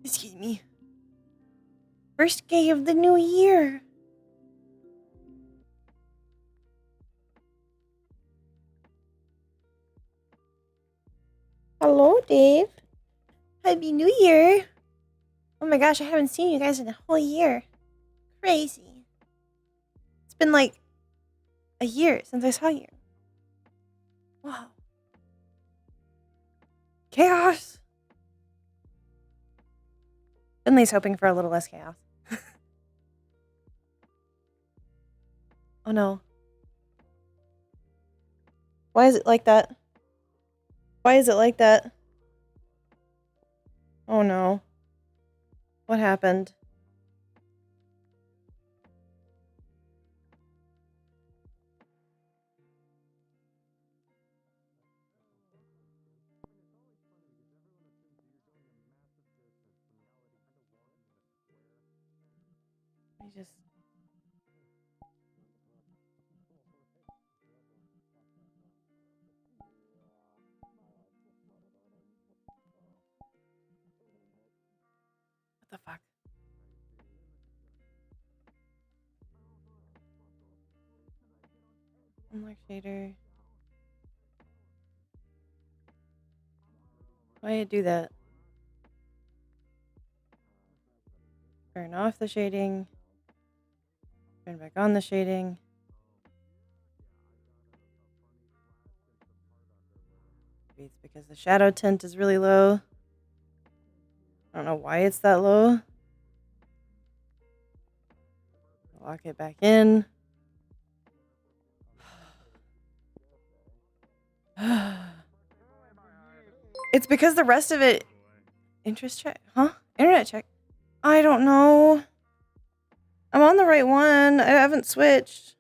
Excuse me. First day of the new year. Hello, Dave. Happy New Year. Oh my gosh, I haven't seen you guys in a whole year. Crazy. It's been like a year since I saw you. Wow. Chaos. Finley's hoping for a little less chaos. Oh no. Why is it like that? Why is it like that? Oh no. What happened? I just... What the fuck? Unlock shader. Why did it do that? Turn off the shading. Turn back on the shading. Maybe it's because the shadow tint is really low. I don't know why it's that low. Lock it back in. It's because the rest of it... Interest check? Huh? Internet check? I don't know. I'm on the right one. I haven't switched.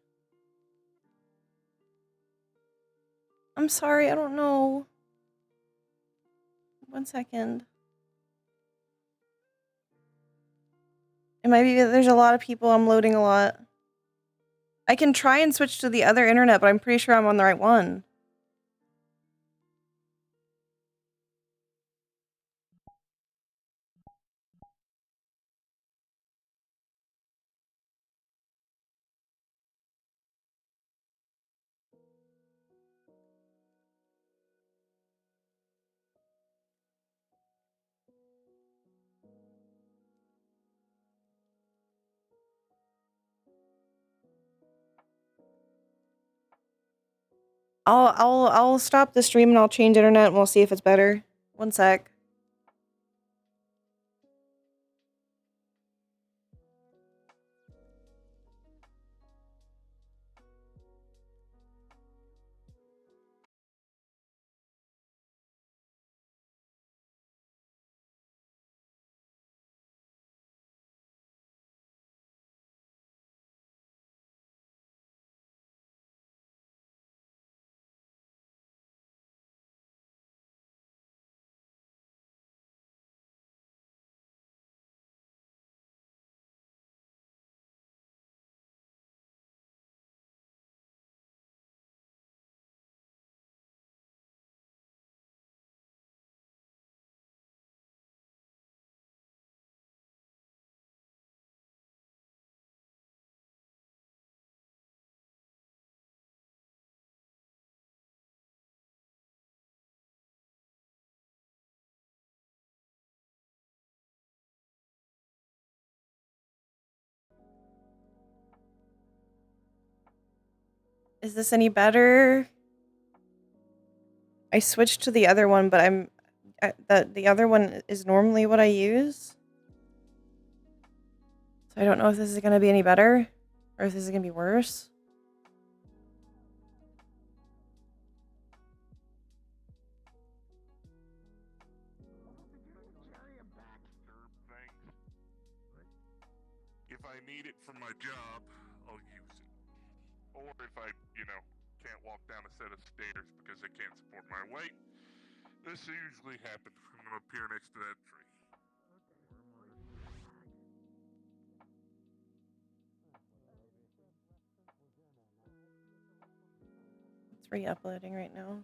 I'm sorry, I don't know. 1 second. It might be that there's a lot of people. I'm loading a lot. I can try and switch to the other internet, but I'm pretty sure I'm on the right one. I'll stop the stream and I'll change internet and we'll see if it's better. 1 sec. Is this any better? I switched to the other one, but the other one is normally what I use. So I don't know if this is going to be any better or if this is going to be worse. If I need it for my job, I'll use it. Or if I, you know, can't walk down a set of stairs because they can't support my weight. This usually happens when I'm up here next to that tree. It's re-uploading right now.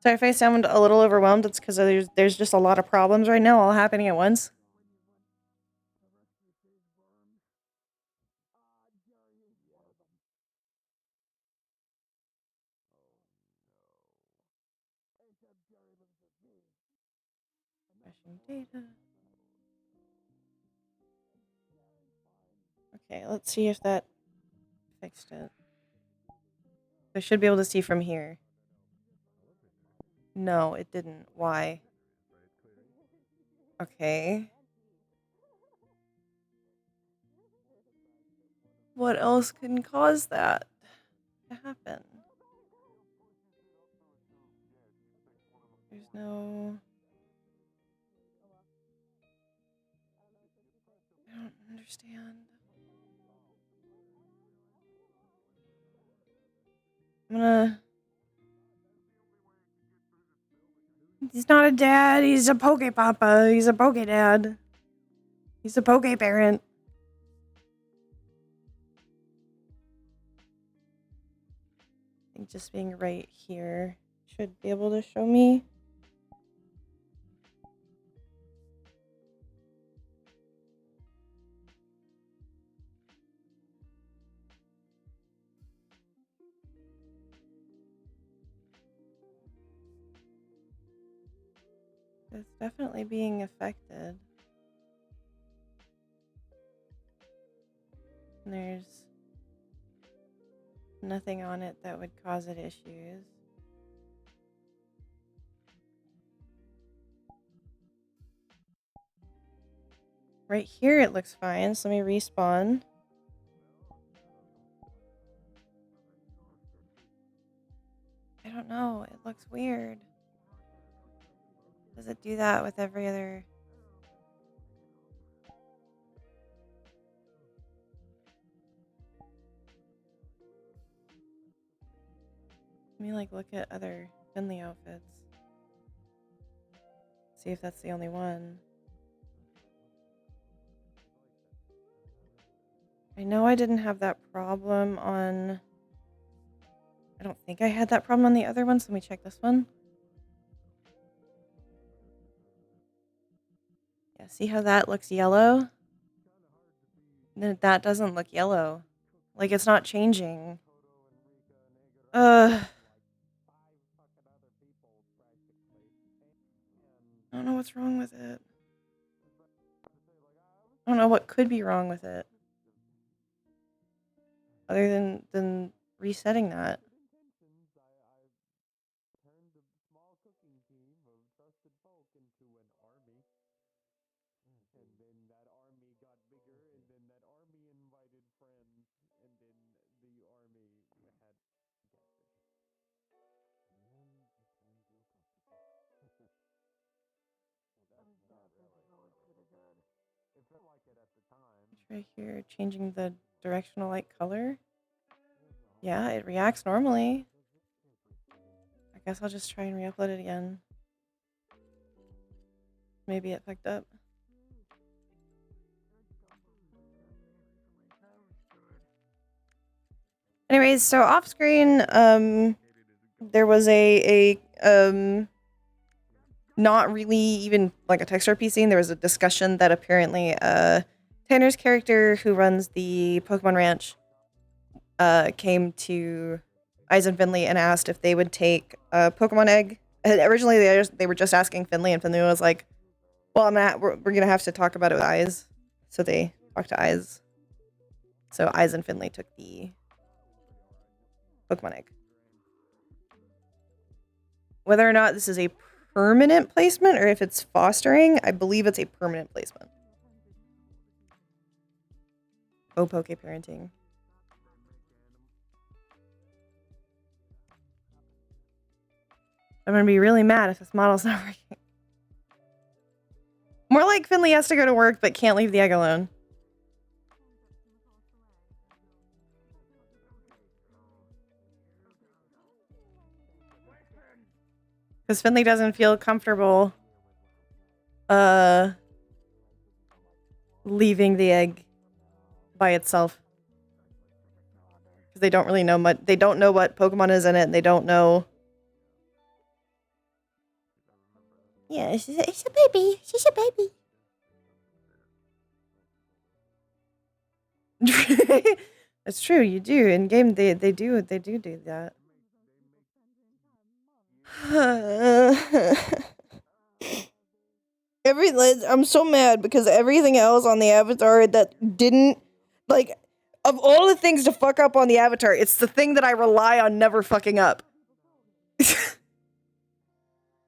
Sorry if I sound a little overwhelmed. It's because there's just a lot of problems right now all happening at once. Refreshing data. Okay, let's see if that fixed it. I should be able to see from here. No, it didn't. Why? Okay. What else can cause that to happen? There's no... I don't understand. I'm gonna... He's not a dad, he's a poke papa, he's a poke dad. He's a poke parent. I think just being right here should be able to show me. It's definitely being affected. And there's nothing on it that would cause it issues. Right here it looks fine, so let me respawn. I don't know, it looks weird. Does it do that with every other... Let me like look at other Finley outfits. See if that's the only one. I know I didn't have that problem on... I don't think I had that problem on the other one, so let me check this one. Yeah, see how that looks yellow? Then that doesn't look yellow. Like, it's not changing. I don't know what's wrong with it. I don't know what could be wrong with it. Other than resetting that. Right here, changing the directional light color. Yeah, it reacts normally. I guess I'll just try and re-upload it again. Maybe it fucked up. Anyways, so off screen, there was a not really even like a text RP scene. There was a discussion that apparently Tanner's character who runs the Pokemon Ranch came to Eyes and Finley and asked if they would take a Pokemon egg. And originally they were just asking Finley, and Finley was like, well, we're gonna have to talk about it with Eyes. So they talked to Eyes. So Eyes and Finley took the Pokemon egg. Whether or not this is a permanent placement or if it's fostering, I believe it's a permanent placement. Oh, poke parenting. I'm gonna be really mad if this model's not working. More like Finley has to go to work but can't leave the egg alone. Because Finley doesn't feel comfortable leaving the egg by itself. Because they don't really know much. They don't know what Pokemon is in it, and they don't know. Yeah, it's a baby. She's a baby. That's true. You do in game. They do that. I'm so mad because everything else on the avatar that didn't, like, of all the things to fuck up on the avatar, it's the thing that I rely on never fucking up.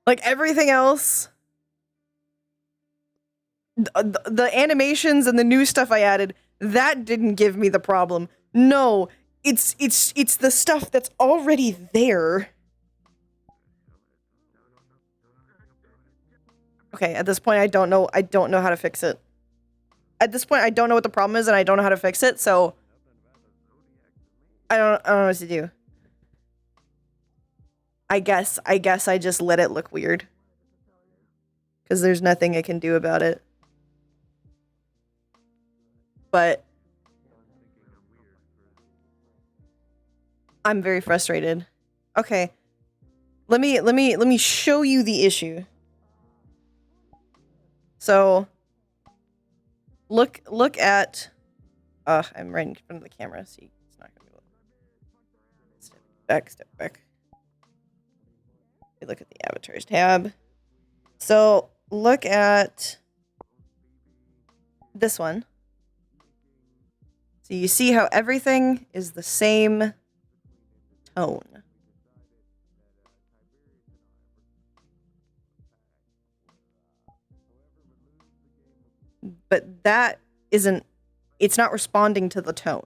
Like, everything else, the animations and the new stuff I added, that didn't give me the problem. No, it's the stuff that's already there. Okay, at this point I don't know how to fix it. At this point I don't know what the problem is and I don't know how to fix it, so I don't know what to do. I guess I just let it look weird. Cuz there's nothing I can do about it. But I'm very frustrated. Okay. Let me show you the issue. So look at I'm right in front of the camera, so it's not gonna be step back. Look at the avatars tab. So look at this one. So you see how everything is the same tone. But that isn't, it's not responding to the tone.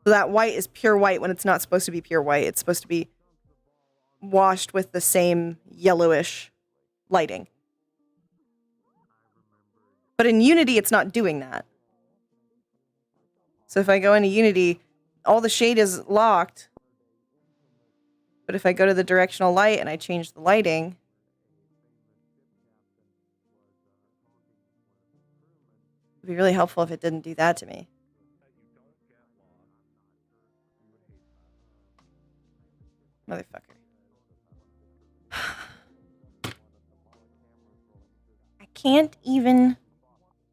So that white is pure white when it's not supposed to be pure white. It's supposed to be washed with the same yellowish lighting. But in Unity, it's not doing that. So if I go into Unity, all the shade is locked. But if I go to the directional light and I change the lighting, it'd be really helpful if it didn't do that to me. Motherfucker. I can't even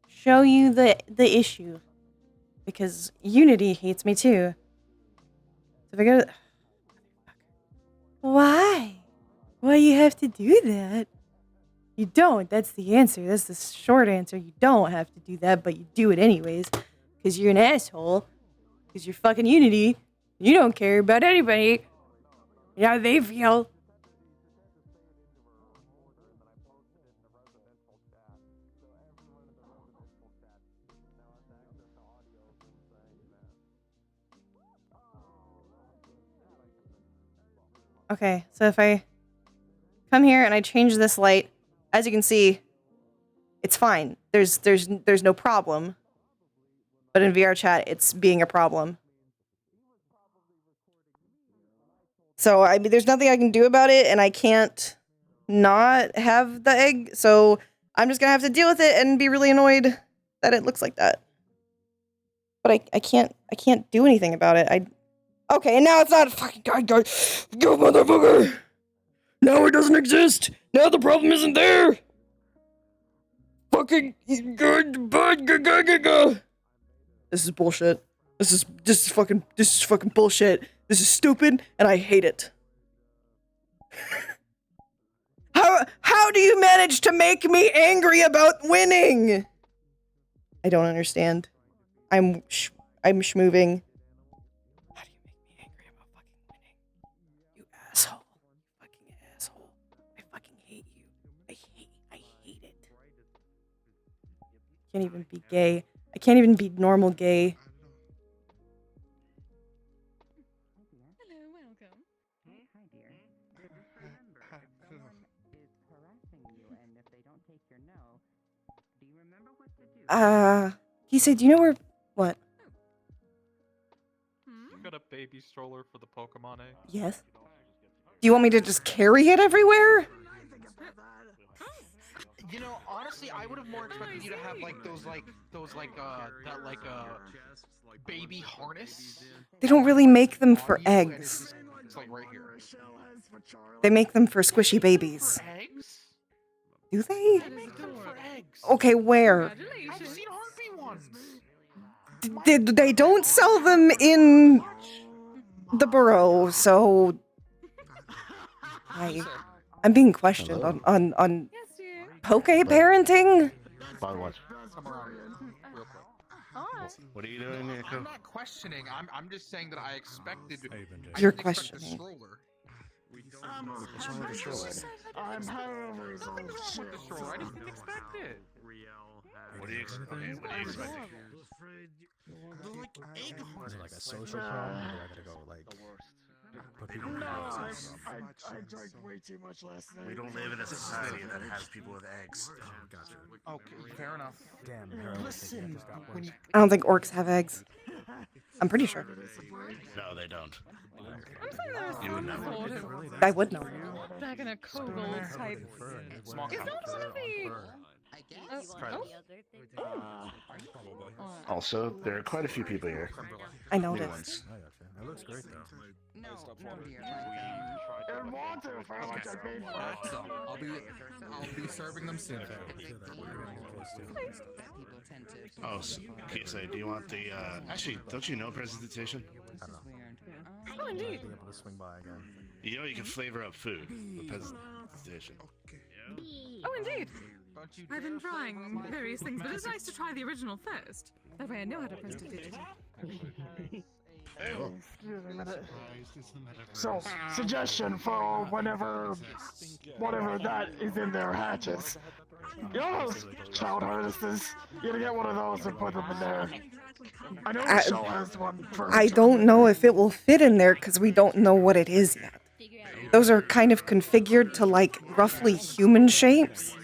show you the issue because Unity hates me too. So if I go to... Why? Why you have to do that? You don't. That's the answer. That's the short answer. You don't have to do that, but you do it anyways. Because you're an asshole. Because you're fucking Unity. You don't care about anybody. And how they feel. Okay, so if I come here and I change this light, as you can see, it's fine. There's no problem. But in VR chat, it's being a problem. So, I mean, there's nothing I can do about it, and I can't not have the egg, so I'm just gonna have to deal with it and be really annoyed that it looks like that. But I can't do anything about it. Okay, and now it's not a fucking God, you motherfucker! Now it doesn't exist! Now the problem isn't there! Fucking This is bullshit. This is fucking bullshit. This is stupid, and I hate it. How do you manage to make me angry about winning? I don't understand. I'm schmoving. How do you make me angry about fucking winning? You asshole. Fucking asshole. I fucking hate you. I hate it. I can't even be gay. I can't even be normal gay. Hello, welcome. Hey, hi dear. Just remember, if someone is harassing you and if they don't take your no, do you remember what to do? He said, do you know where, what? Hmm? You got a baby stroller for the Pokemon, eh? Yes. Do you want me to just carry it everywhere? You know, honestly, I would have more expected you to have like baby harness. They don't really make them for on you, and eggs. it's like right here. They make them for squishy babies. For eggs? Do they? They make them for eggs. Okay, where? I've seen harpy ones. They don't sell them in the borough, so I'm being questioned on Yes, dear. poke parenting. About what? Come around here, real quick. What are you doing, Nico? I'm not questioning. I'm just saying that I expected. I You're didn't expect questioning. The stroller. What's wrong with the stroller? I'm hungover. Nothing wrong with the stroller. I just didn't expect it. What are you expecting? What are you expecting? They're like egg Is harness. it like a social problem? Or do I gotta go like put people in No, houses? I drank way too much last night. We don't live in a society that has people with eggs. Gotcha. Okay, fair enough. Damn, Harold, Listen, when you I don't think orcs have eggs. I'm pretty sure. No, they don't. I'm saying there was You would some know. sort of I would know. back in a Kobold type. small Is that worthy? Also, there are quite a few people here. I New noticed. ones. I gotcha. It looks great though. No, dear. And want to for how much I paid for it. I'll be serving them soon. People tend to. Oh, okay, so do you want the, actually, don't you know presentation? I don't know. Weird. Oh, indeed. Being able to swing by again. You know you can flavor up food with presentation. Oh, indeed. Don't you I've been dare trying various things, but it's nice to try the original first. That way I know how to prestidigitate. Excuse me a minute. So, suggestion for whatever that is in their hatches. You know those child harnesses? You gotta get one of those and put them in there. I know Michelle has one for her I child. don't know if it will fit in there because we don't know what it is yet. Those are kind of configured to like roughly human shapes.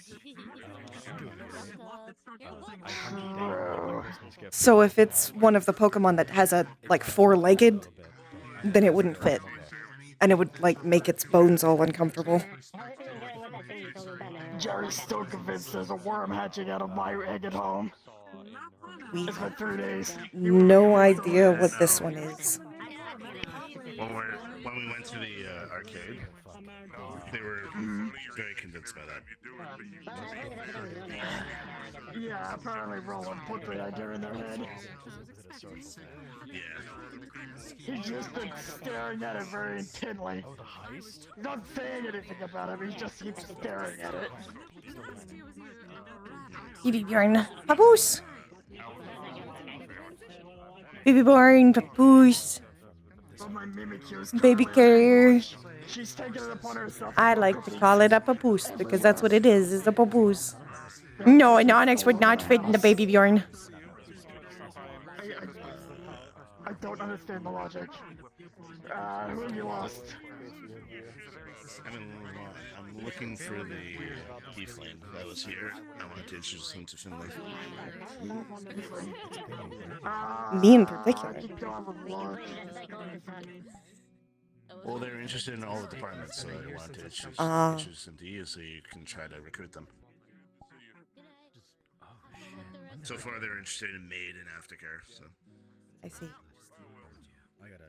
So if it's one of the Pokemon that has a like four-legged, then it wouldn't fit. And it would like make its bones all uncomfortable. Jerry's still convinced there's a worm hatching out of my egg at home. We It's been 3 days. no idea what this one is. When we went to the arcade, they were very convinced by that. Yeah, apparently Roland put the idea in their head. Yeah. He's just been staring at it very intently. Not saying anything about it, he just keeps staring at it. Baby Bjorn, papoose. Baby Bjorn, papoose. But my Mimikyu's Baby currently carrier. She's taking it upon herself. I like to call it a papoose because that's what it is a papoose. No, an onyx would not fit in the Baby Bjorn. I don't understand the logic. Who have you lost? I'm looking for the tiefling that was here. I wanted to introduce him to Finley. Me in particular. I don't have a watch. Well, they're interested in all the departments, so I wanted to introduce, introduce them to you so you can try to recruit them. So far, they're interested in maid and aftercare, so. I see. I gotta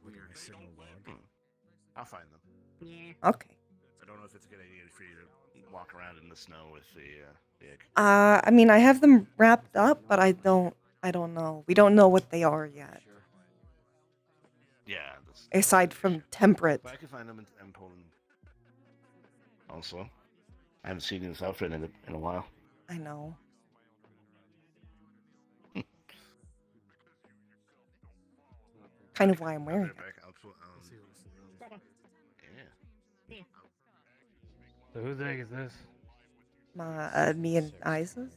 look at my signal log. I'll find them. Okay. I don't know if it's a good idea for you to walk around in the snow with the egg. I mean, I have them wrapped up, but I don't know. We don't know what they are yet. Yeah, that's, Aside from temperate. but I can find them in Poland. Also, I haven't seen this outfit in a while. I know. Kind of why I'm wearing it. Back, yeah. So whose egg is this? Me and Isis.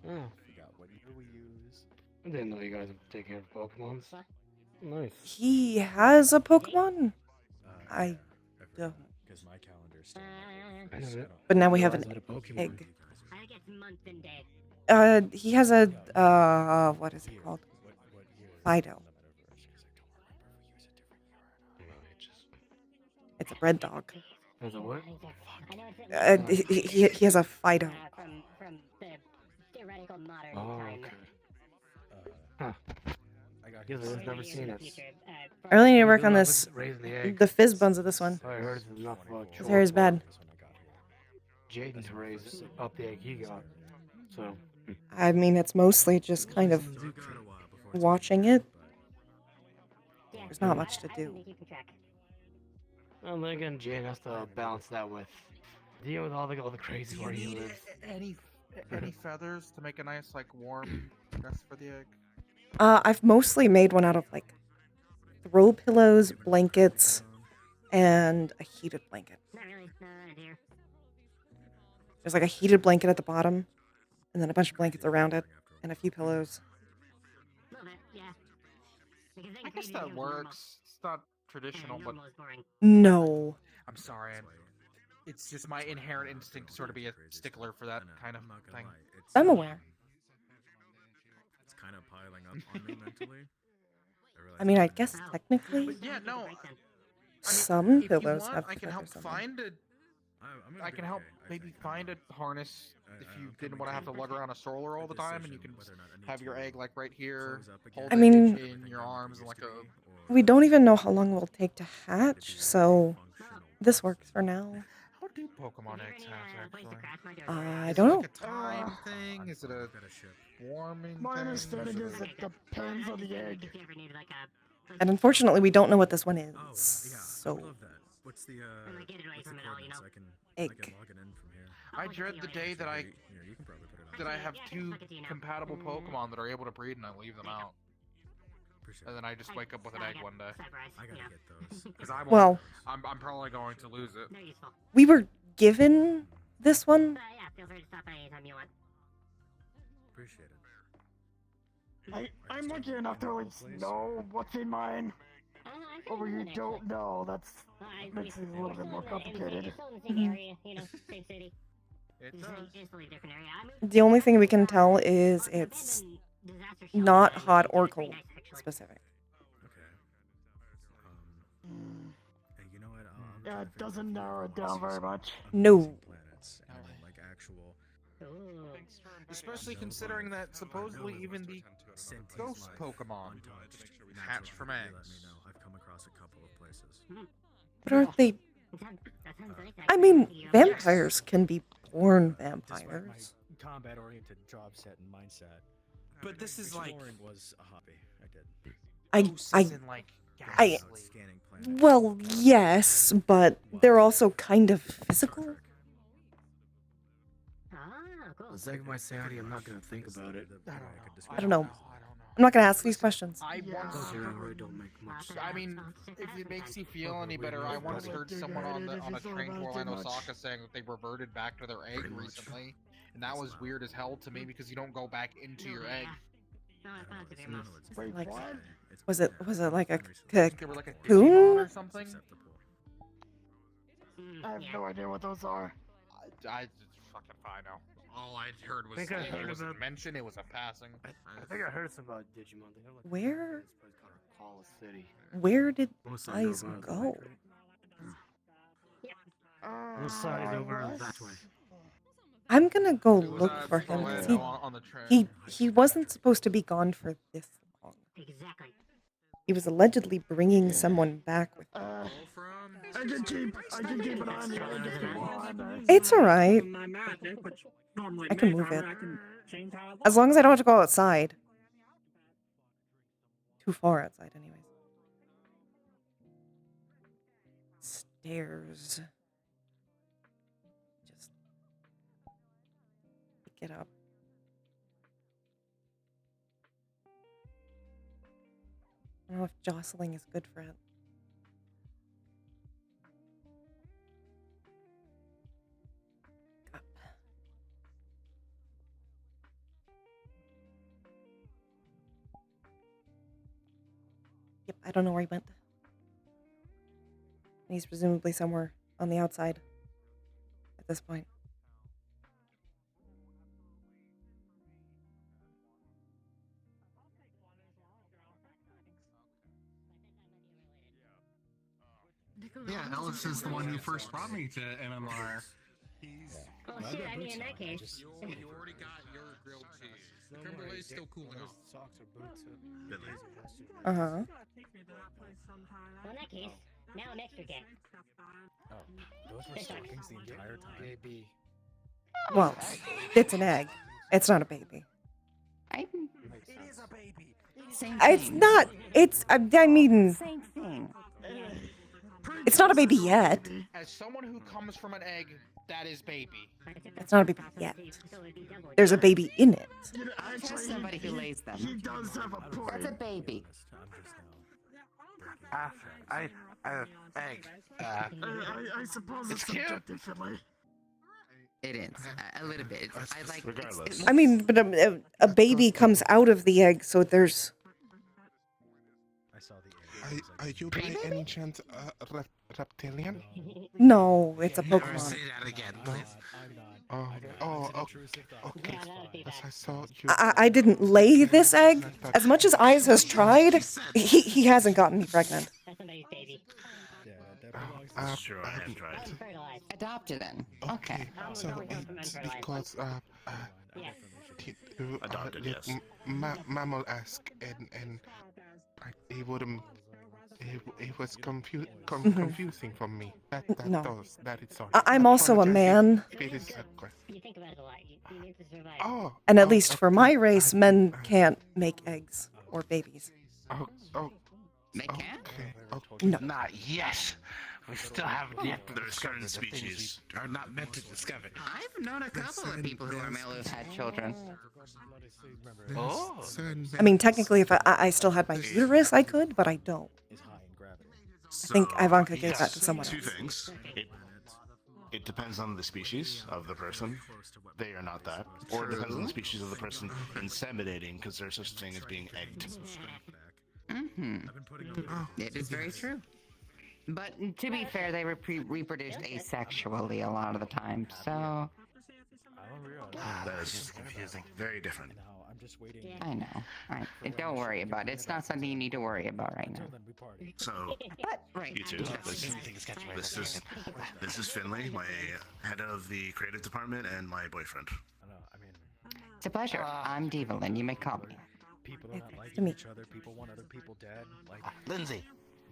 Oh, Forgot what year we use. I didn't know you guys would take care of Pokemon. Nice. He has a Pokemon. I don't. Because my calendar's still. I know that. But now we have an Realize that a Pokemon. egg. I guess month and day. He has a what is it called? What year? Fido. The metaverse, 'cause I don't remember if we use a different year or not. It's a red dog. There's a what? He has a Fido. From the theoretical modern Oh, time. okay. Huh. I got Guess I've never seen it. I really need to You work do on love this. raising the egg. The fizz buns of this one. I heard it's enough His hair is bad. Jaden to raise up the egg he got. So, I mean, it's mostly just kind of watching it. There's not much to do. well, then again, Jaden has to balance that with deal with all the crazy where he lives. Any feathers to make a nice like warm nest for the egg? I've mostly made one out of like throw pillows, blankets, and a heated blanket. Not really. No, not here. There's like a heated blanket at the bottom, and then a bunch of blankets around it, and a few pillows. A little bit, yeah. Because then I guess crazy that becomes normal. works. It's not traditional, but Normal is boring. No. I'm sorry. It's just my inherent instinct to sort of be a stickler for that kind of thing. I'm aware. It's kind of piling up on me mentally. I mean, I guess Oh. technically But yeah, no. Break them. some if you pillows want, have I can help feathers on them. find a. I can help maybe find a harness if you didn't want to have to lug around a stroller all the time, and you can have your egg like right here, hold I it mean- in your arms and like a. We don't even know how long it will take to hatch, so this works for now. How do Pokemon Is there eggs any, hatch place to actually? craft my door? I Is don't it know. like a time thing? Is it a warming My thing? understanding is it depends on the egg. If you ever need like a And unfortunately, we don't know what this one is. Oh, yeah. I So, would love that. What's the And, like, get it away what's the from it all, you coordinates? know? I Egg. can log it in from here. I dread the day that I Here, you can probably put it on. that I have Yeah, I can two suck it to you now. compatible Pokemon that are able to breed and I leave them out, Appreciate and it. then I just wake up with an egg one day. I gotta get those. Because I won't. well, I'm probably going to lose it. They're useful. we were given this one. Yeah, feel free to stop by anytime you want. Appreciate it. I'm lucky enough to at least know what's in mine. I've Over heard you of it, don't know. That's actually. makes it a little bit more complicated. It's still in the same area, you know, same city. It Just does. a totally different area. I moved The only thing we can tell is abandoned it's disaster shelter not and hot it's or pretty cold nice, actually. specific. Okay. Hey, you know what? I'm Yeah, trying it to figure out doesn't if narrow I it wanna down see very some much. No. amazing planets and then, like actual Ooh. Especially considering that supposedly even the sentient ghost life, Pokemon untouched, hatch natural. from You let me eggs. know. I've come across a couple of places. But aren't they? That sounds nice, I actually. mean, You know, vampires can be born vampires. Combat-oriented job set and mindset. But this is like Exploring was a hobby. I did. ghosts as in like I- ghastly. Scanning planets. Well, yes, but they're also kind of physical. Ah, cool. the second my sanity, I'm not gonna think about it. I don't know. I'm not gonna ask these questions. I once Those really don't make much sense. I mean, if it makes you feel any better, I once heard someone on a train to Orlando, Osaka saying that they reverted back to their egg Pretty much. recently, and that was weird as hell to me because you don't go back into your egg. No, it's not severe much. Wait, Like, what? Was it like a I think they were like a cocoon? Digimon or something. Mm, I have yeah. no idea what those are. I just fucking find out. All I heard was Think I it heard was about- mentioned. It was a passing. I think I heard some about Digimon. They have like Where? this place called Apollo City. Where did Most I know eyes about it, go? This side over West? that way. I'm gonna go It was, look for him. 'cause Orlando on the train. he wasn't supposed to be gone for this long. Exactly. He was allegedly bringing someone back with him. I can keep an eye on the egg if you want. It's alright. I can move it. As long as I don't have to go outside. Too far outside, anyways. Stairs. Just pick it up. I don't know if jostling is good for it. Up. Yep, I don't know where he went. He's presumably somewhere on the outside at this point. Nick, Yeah, Ellis is the one who first brought me to MMR. Oh shit, I mean in that case. You already got your grilled cheese. The creme brulee is still cooling off. Socks or boots. Uh-huh. Well, in that case, now I'm extra gay. Oh, those were stockings the entire time. Baby. Well, it's an egg. It's not a baby. It is a baby. Same It's thing. not. It's. I mean, Same thing. it's not a baby yet. As someone who comes from an egg, that is baby. It's not a baby yet. There's a baby in it. You know, actually, Just somebody who lays them. he does have a point. That's a baby. Egg. I suppose it's cute. subjective, Finley. It is a little bit. I like. Regardless. I mean, but a baby comes out of the egg, so there's. I saw the egg. Are you by any chance reptilian? No, it's a Never Pokemon. say that again, please. Okay. Yes, I saw you. I didn't lay this egg. As much as Eyes has tried, he hasn't gotten me pregnant. That's somebody's baby. Sure, I have tried. Adopted then. Okay. So it's because Adopted, yes. Mammal asked and it wouldn't. It was confusing for me. That No. that is sorry. I'm also a man, It is a question. You think about it a lot. You need to survive. Oh. and at least for my race, men can't make eggs or babies. They can? Okay. No. Not yet. We still haven't yet. There's certain species are not meant to discover. I've known a couple of people who are male who've had children. Oh. I mean, technically, if I still had my uterus, I could, but I don't. I think Ivanka gave that to someone Two else. things. It depends on the species of the person. They are not that. Or it depends on the species of the person inseminating, because there's such a thing as being egged. Mm-hmm. It is very true. But to be fair, they were reproduced asexually a lot of the time, so... That is confusing. Very different. I know. Don't worry about it. It's not something you need to worry about right now. So, Right. you two, this is Finley, my head of the creative department, and my boyfriend. It's a pleasure. I'm Devalin. You may call me. People It's don't nice like to meet each other. People want other people dead. Like Lindsay.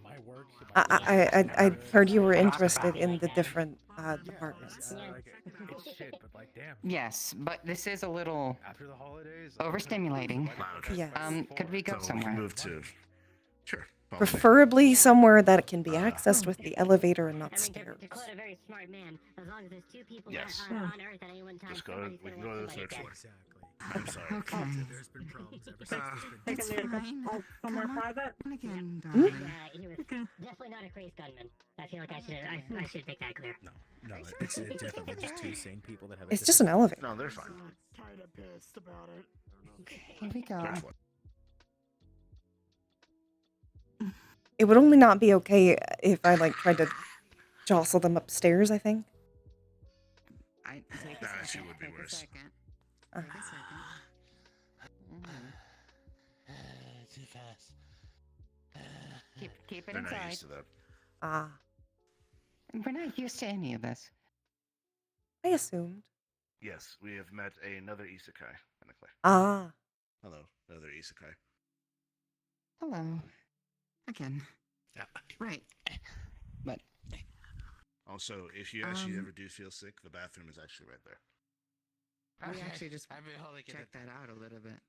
my work. I heard you were interested in the different departments. It's shit, but like, damn. Yes, but this is a little After the holidays, overstimulating. Loud. Yes. Could we go So we somewhere? can move to... Sure. Preferably somewhere that it can be accessed with the elevator and not I mean, stairs. to quote a very smart man, as long as there's two people Yes. on Earth at any one time, Just go. somebody's We gonna can go to the want third somebody floor. dead. I'm sorry. Okay. there's been problems ever since. It's fine. Somewhere Come on private? again, Hmm? darling. He was definitely not a crazed gunman. I feel like I should make that clear. No, it's definitely just two sane people that have. It's just an elevator. No, they're fine. Kinda pissed about it. Here we go. Third floor. It would only not be okay if I tried to jostle them upstairs, I think. Take Nah, a she second. would be Take a worse. second. Uh. Take a second. Too fast. Keep it They're not inside. used to that. Ah, We're not used to any of this. I assumed. Yes, we have met another isekai. Technically. Ah, Hello, another isekai. Hello. Again. Yeah. Right. But Also, if you actually ever do feel sick, the bathroom is actually right there. we actually just I've been holding it. checked that out a little bit.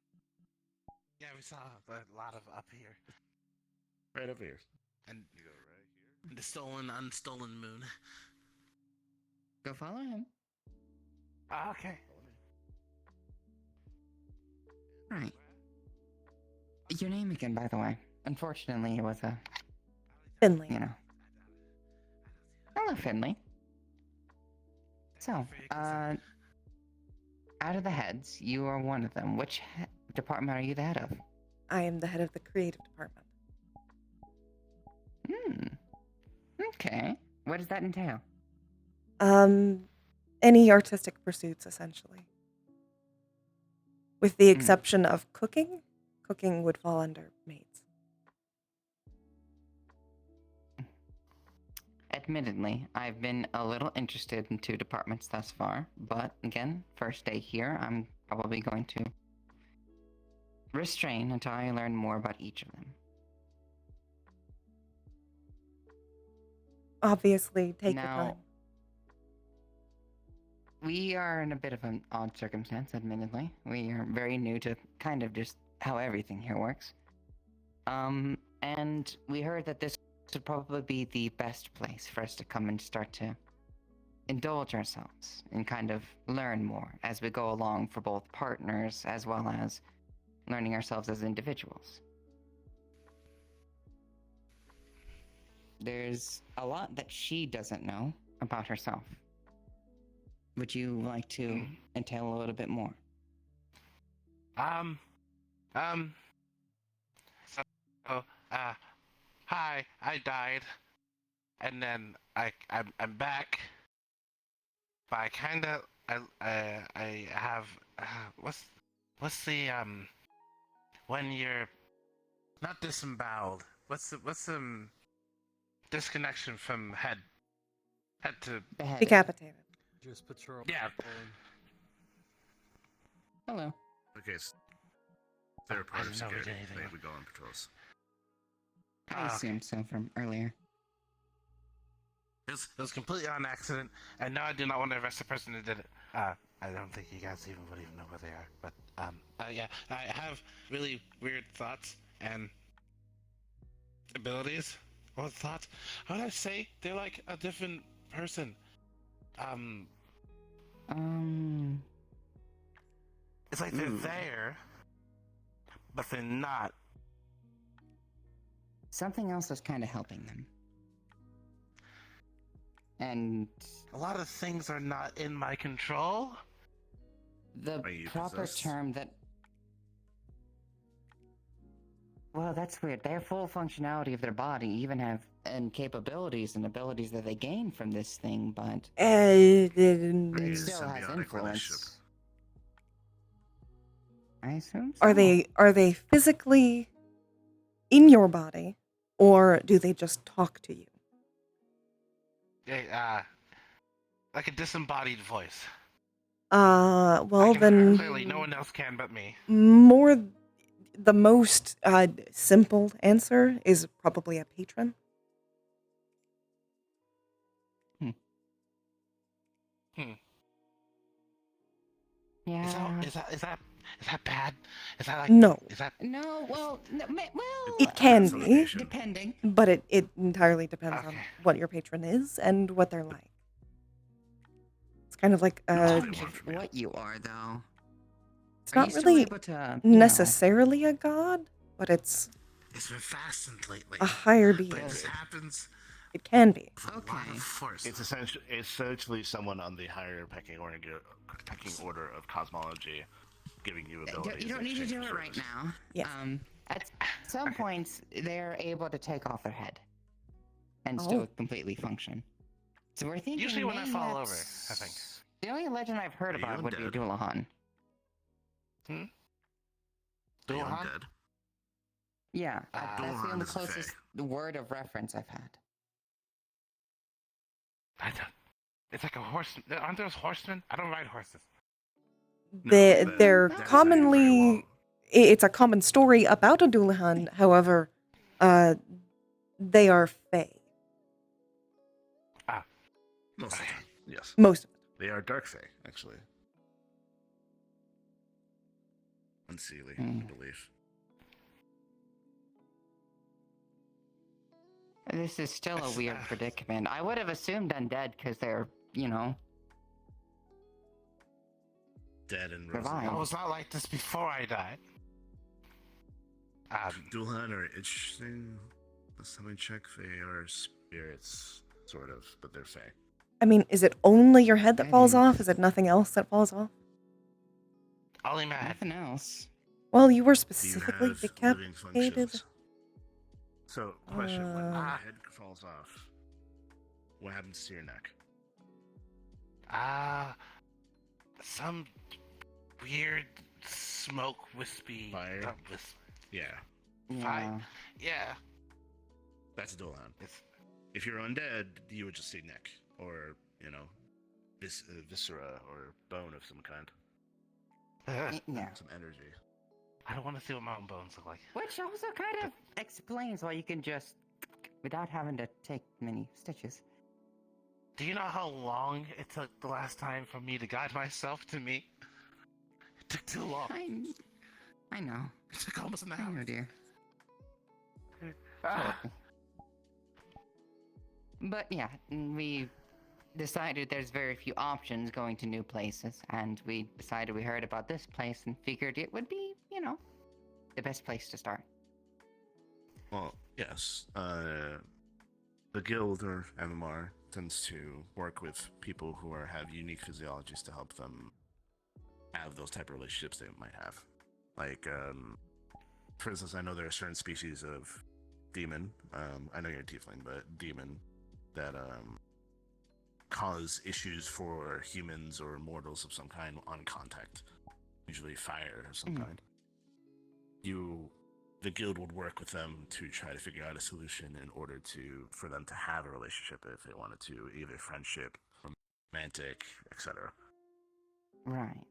Yeah, we saw a lot of up here. Right over here. And you go right here. The stolen, unstolen moon. Go follow him. Okay. Right. Your name again, by the way. Unfortunately, it was a, Finley. Hello, Finley. So, out of the heads, you are one of them. Which department are you the head of? I am the head of the creative department. Okay. What does that entail? Any artistic pursuits, essentially. With the exception of cooking. Cooking would fall under maids. admittedly, I've been a little interested in 2 departments thus far, but again, first day here, I'm probably going to restrain until I learn more about each of them. Obviously, take your Now, time. we are in a bit of an odd circumstance, admittedly. We are very new to kind of just how everything here works. And we heard that this would probably be the best place for us to come and start to indulge ourselves and kind of learn more as we go along for both partners as well as learning ourselves as individuals. There's a lot that she doesn't know about herself. Would you like to entail a little bit more? Hi, I died, and then I'm back, but I have, what's the, when you're not disemboweled, what's the disconnection from head to Decapitated. Just patrol. Yeah. Hello. Okay, they're a part I of didn't know we security. did anything. We go on patrols. I assumed so from earlier. It was completely on accident, and no, I do not want to arrest the person who did it. I don't think you guys would even know where they are. But yeah, I have really weird thoughts and abilities. What thoughts? How would I say? They're like a different person. It's like they're there, but they're not. Something else is kind of helping them. And a lot of things are not in my control. The proper term that... Well, that's weird. They have full functionality of their body, even have and capabilities and abilities that they gain from this thing, but it still has influence. I assume so. Are they physically in your body, or do they just talk to you? Like a disembodied voice. Well then... Clearly, no one else can but me. The most simple answer is probably a patron. Yeah. Is that bad? Is that like No. Is that no? Well, It can be, depending. but it entirely depends on what your patron is and what they're like. It's kind of like what you are, though. It's not really necessarily a god, but it's been fastened lately. a higher being. But this happens. It can be. It's essentially someone on the higher pecking order of cosmology, giving you abilities. You don't need to do it right now. Yes. At some points, they're able to take off their head and still completely function. So we're thinking. Usually when I fall over, I think. The only legend I've heard about would be Doulahan. Doulahan? Yeah, that's the Doulahan only is a closest fae. word of reference I've had. It's like a horse. Aren't those horsemen? I don't ride horses. They're commonly... It's a common story about a Doulahan, however, they are fae. Most of the time, yes. Most of it. They are dark fae, actually. Unseelie, I believe. This is still a weird predicament. I would have assumed undead because they're, dead and revived. I was not like this before I died. Doulahan are interesting. Last time I checked, they are spirits, sort of, but they're fae. I mean, is it only your head that falls off? Is it nothing else that falls off? Only my head. Nothing else. Well, you were Do you specifically have living decapitated. functions? So, question: when the head falls off, what happens to your neck? Some weird smoke wispy. Fire? Not wisp. Yeah. Fire. Yeah. That's Doulahan. If you're undead, you would just see neck, or viscera or bone of some kind. Yeah. Some energy. I don't want to see what my own bones look like. Which also kind of explains why you can just, without having to take many stitches. Do you know how long it took the last time for me to guide myself to me? It took too long. I know. It took almost an hour. I know, dear. Ah. But yeah, we decided there's very few options going to new places, and we decided we heard about this place and figured it would be, the best place to start. Well, yes. The guild or MMR tends to work with people who have unique physiologies to help them have those type of relationships they might have. Like, for instance, I know there are certain species of demon. I know you're a tiefling, but demon that cause issues for humans or mortals of some kind on contact, usually fire of some kind. The guild would work with them to try to figure out a solution in order for them to have a relationship if they wanted to, either friendship, romantic, etc. Right.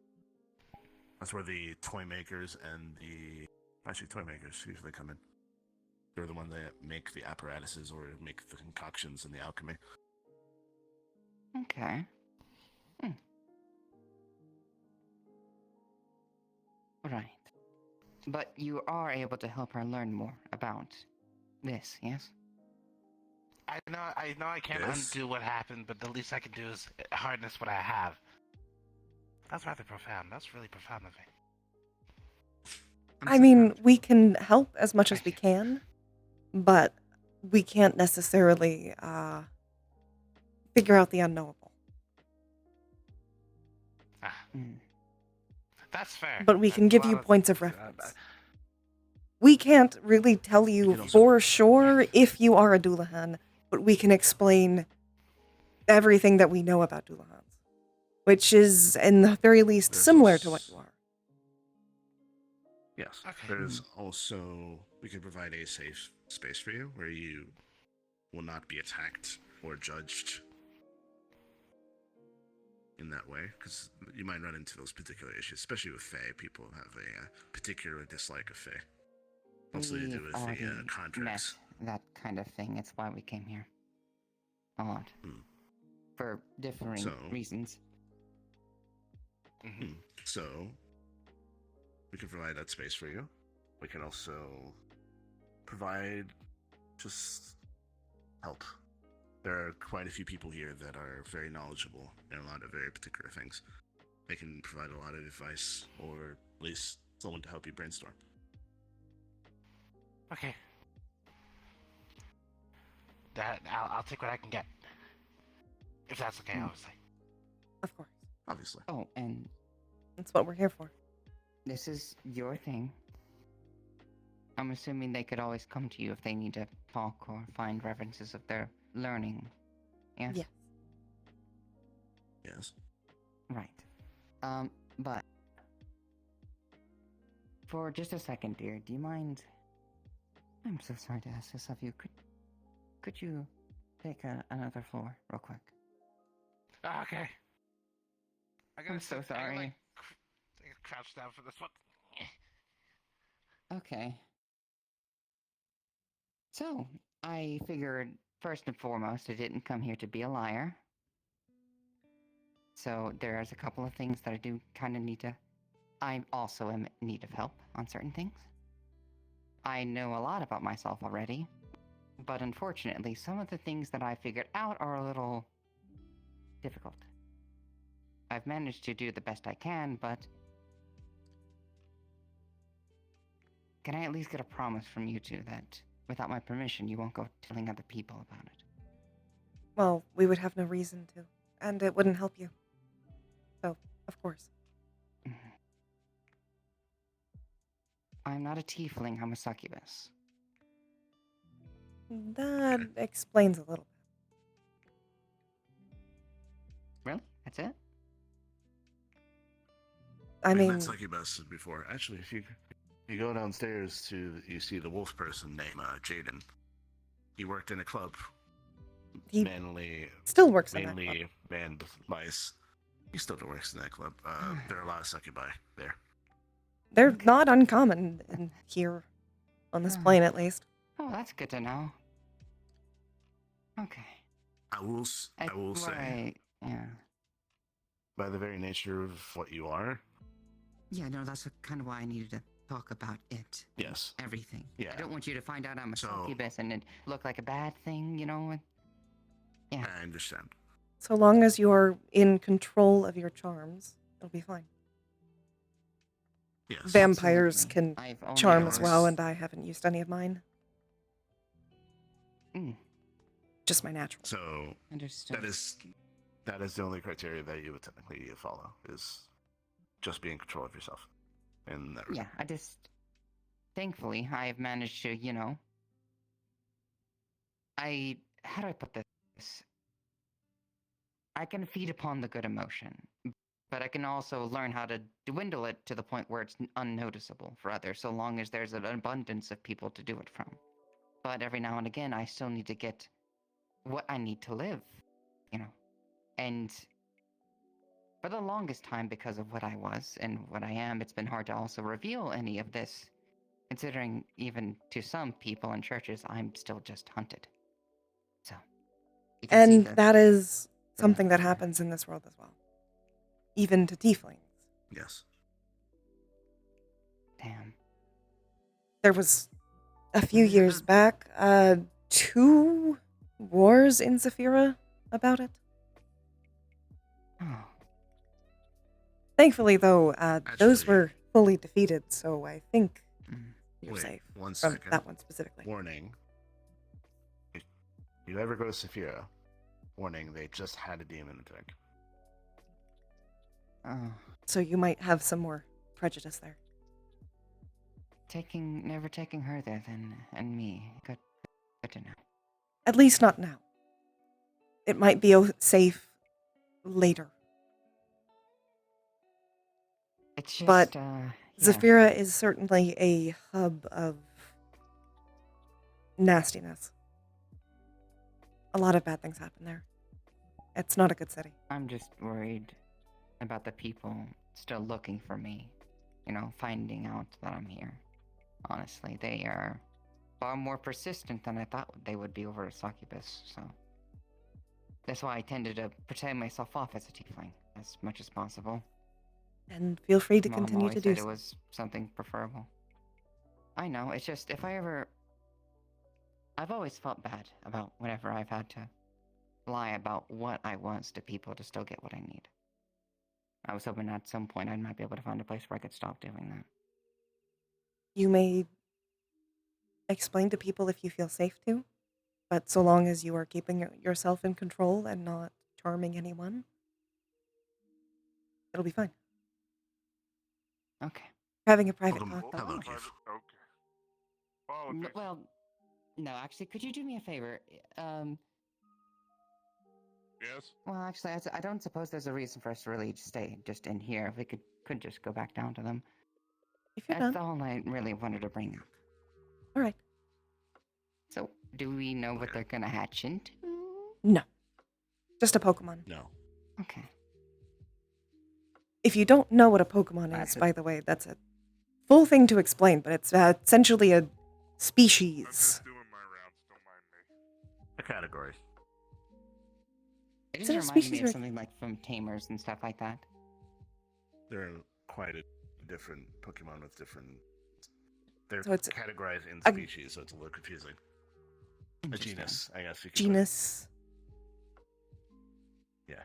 That's where the toy makers and toy makers usually come in. They're the ones that make the apparatuses or make the concoctions in the alchemy. Okay. Right. But you are able to help her learn more about this, yes? I know I can't undo what happened, but the least I can do is harness what I have. That's rather profound. That's really profound of me. I mean, we can help as much as we can, but we can't necessarily figure out the unknowable. That's fair. But we can give you points of reference. We can't really tell you for sure if you are a Doulahan, but we can explain everything that we know about Doulahans, which is, in the very least, similar to what you are. Yes. Okay. There's also, we can provide a safe space for you where you will not be attacked or judged in that way, because you might run into those particular issues, especially with Fae. People have a particular dislike of Fae. Mostly to do with the contracts. That kind of thing. It's why we came here. A lot. For differing reasons. So, we can provide that space for you. We can also provide just help. There are quite a few people here that are very knowledgeable in a lot of very particular things. They can provide a lot of advice, or at least someone to help you brainstorm. Okay. I'll take what I can get. If that's okay, obviously. Of course. Obviously. Oh, and that's what we're here for. This is your thing. I'm assuming they could always come to you if they need to talk or find references of their learning. Yes? Yes. Yes. Right. But for just a second, dear, do you mind? I'm so sorry to ask this of you. Could you take another floor real quick? Okay. I'm so sorry. I crouch down for this one. Okay. So, I figured, first and foremost, I didn't come here to be a liar. So, there's a couple of things that I do kind of need to... I also am in need of help on certain things. I know a lot about myself already, but unfortunately, some of the things that I figured out are a little difficult. I've managed to do the best I can, but can I at least get a promise from you two that, without my permission, you won't go telling other people about it? Well, we would have no reason to, and it wouldn't help you. So, of course. I'm not a tiefling, I'm a succubus. That explains a little bit. Really? That's it? I mean, that's like you said before. Actually, if you go downstairs you see the wolf person named Jaden. He worked in a club He mainly still works in that club. mainly banned mice. He still works in that club. There are a lot of succubi there. They're not uncommon in here, on this plane at least. Oh, that's good to know. Okay. I will say, yeah. by the very nature of what you are, Yeah, no, that's kind of why I needed to talk about it. yes, Everything. yeah, I don't want you to find out I'm a So- succubus and it look like a bad thing, you know? Yeah. I understand. So long as you're in control of your charms, it'll be fine. Yes. Vampires Absolutely. can I've only charm ever- as well, and I haven't used any of mine. Mm, Just my natural. So understood. that is the only criteria that you would technically follow, is just be in control of yourself. In that Yeah, thankfully, I've managed to, how do I put this? I can feed upon the good emotion, but I can also learn how to dwindle it to the point where it's unnoticeable for others, so long as there's an abundance of people to do it from. But every now and again, I still need to get what I need to live, And for the longest time, because of what I was and what I am, it's been hard to also reveal any of this, considering even to some people in churches, I'm still just hunted. So, you can see And the- that is something that happens in this world as well. Even to tieflings. Yes. Damn. There was a few years back, 2 wars in Zafira about it. Oh. Thankfully, though, those Actually- were fully defeated, so I think Mm. you're Wait, safe one from second. that one specifically. Warning. If you ever go to Saphira, warning, they just had a demon attack. Oh. So you might have some more prejudice there. Never taking her there then, and me. Good to know. At least not now. It might be safe later. It's just, But yeah. Zafira is certainly a hub of nastiness. A lot of bad things happen there. It's not a good city. I'm just worried about the people still looking for me. Finding out that I'm here. Honestly, they are far more persistent than I thought they would be over a succubus, so... That's why I tended to pretend myself off as a tiefling as much as possible. And feel free to Mom continue always to do said so. it was something preferable. I know, it's just, if I ever... I've always felt bad about whenever I've had to lie about what I was to people to still get what I need. I was hoping at some point I might be able to find a place where I could stop doing that. You may explain to people if you feel safe to, but so long as you are keeping yourself in control and not charming anyone, it'll be fine. Okay. Having a private Hello, talk. hello, Keith. Okay. Politics. Well, no, actually, could you do me a favor? Yes? Well, actually, I don't suppose there's a reason for us to really stay just in here. If we could just go back down to them. If you're That's done. all I really wanted to bring up. All right. So, do we know what they're gonna hatch into? No. Just a Pokemon. No. Okay. If you don't know what a Pokemon That's is, it. by the way, that's a full thing to explain, but it's essentially a I'm species. just doing my rounds, don't mind me. A category. It Is just it a reminded me species of or- something like from Tamers and stuff like that. There are quite a different Pokemon with different. They're So it's categorized in a- species, so it's a little confusing. A Interesting. genus, I guess. You could put it. Genus. Yeah.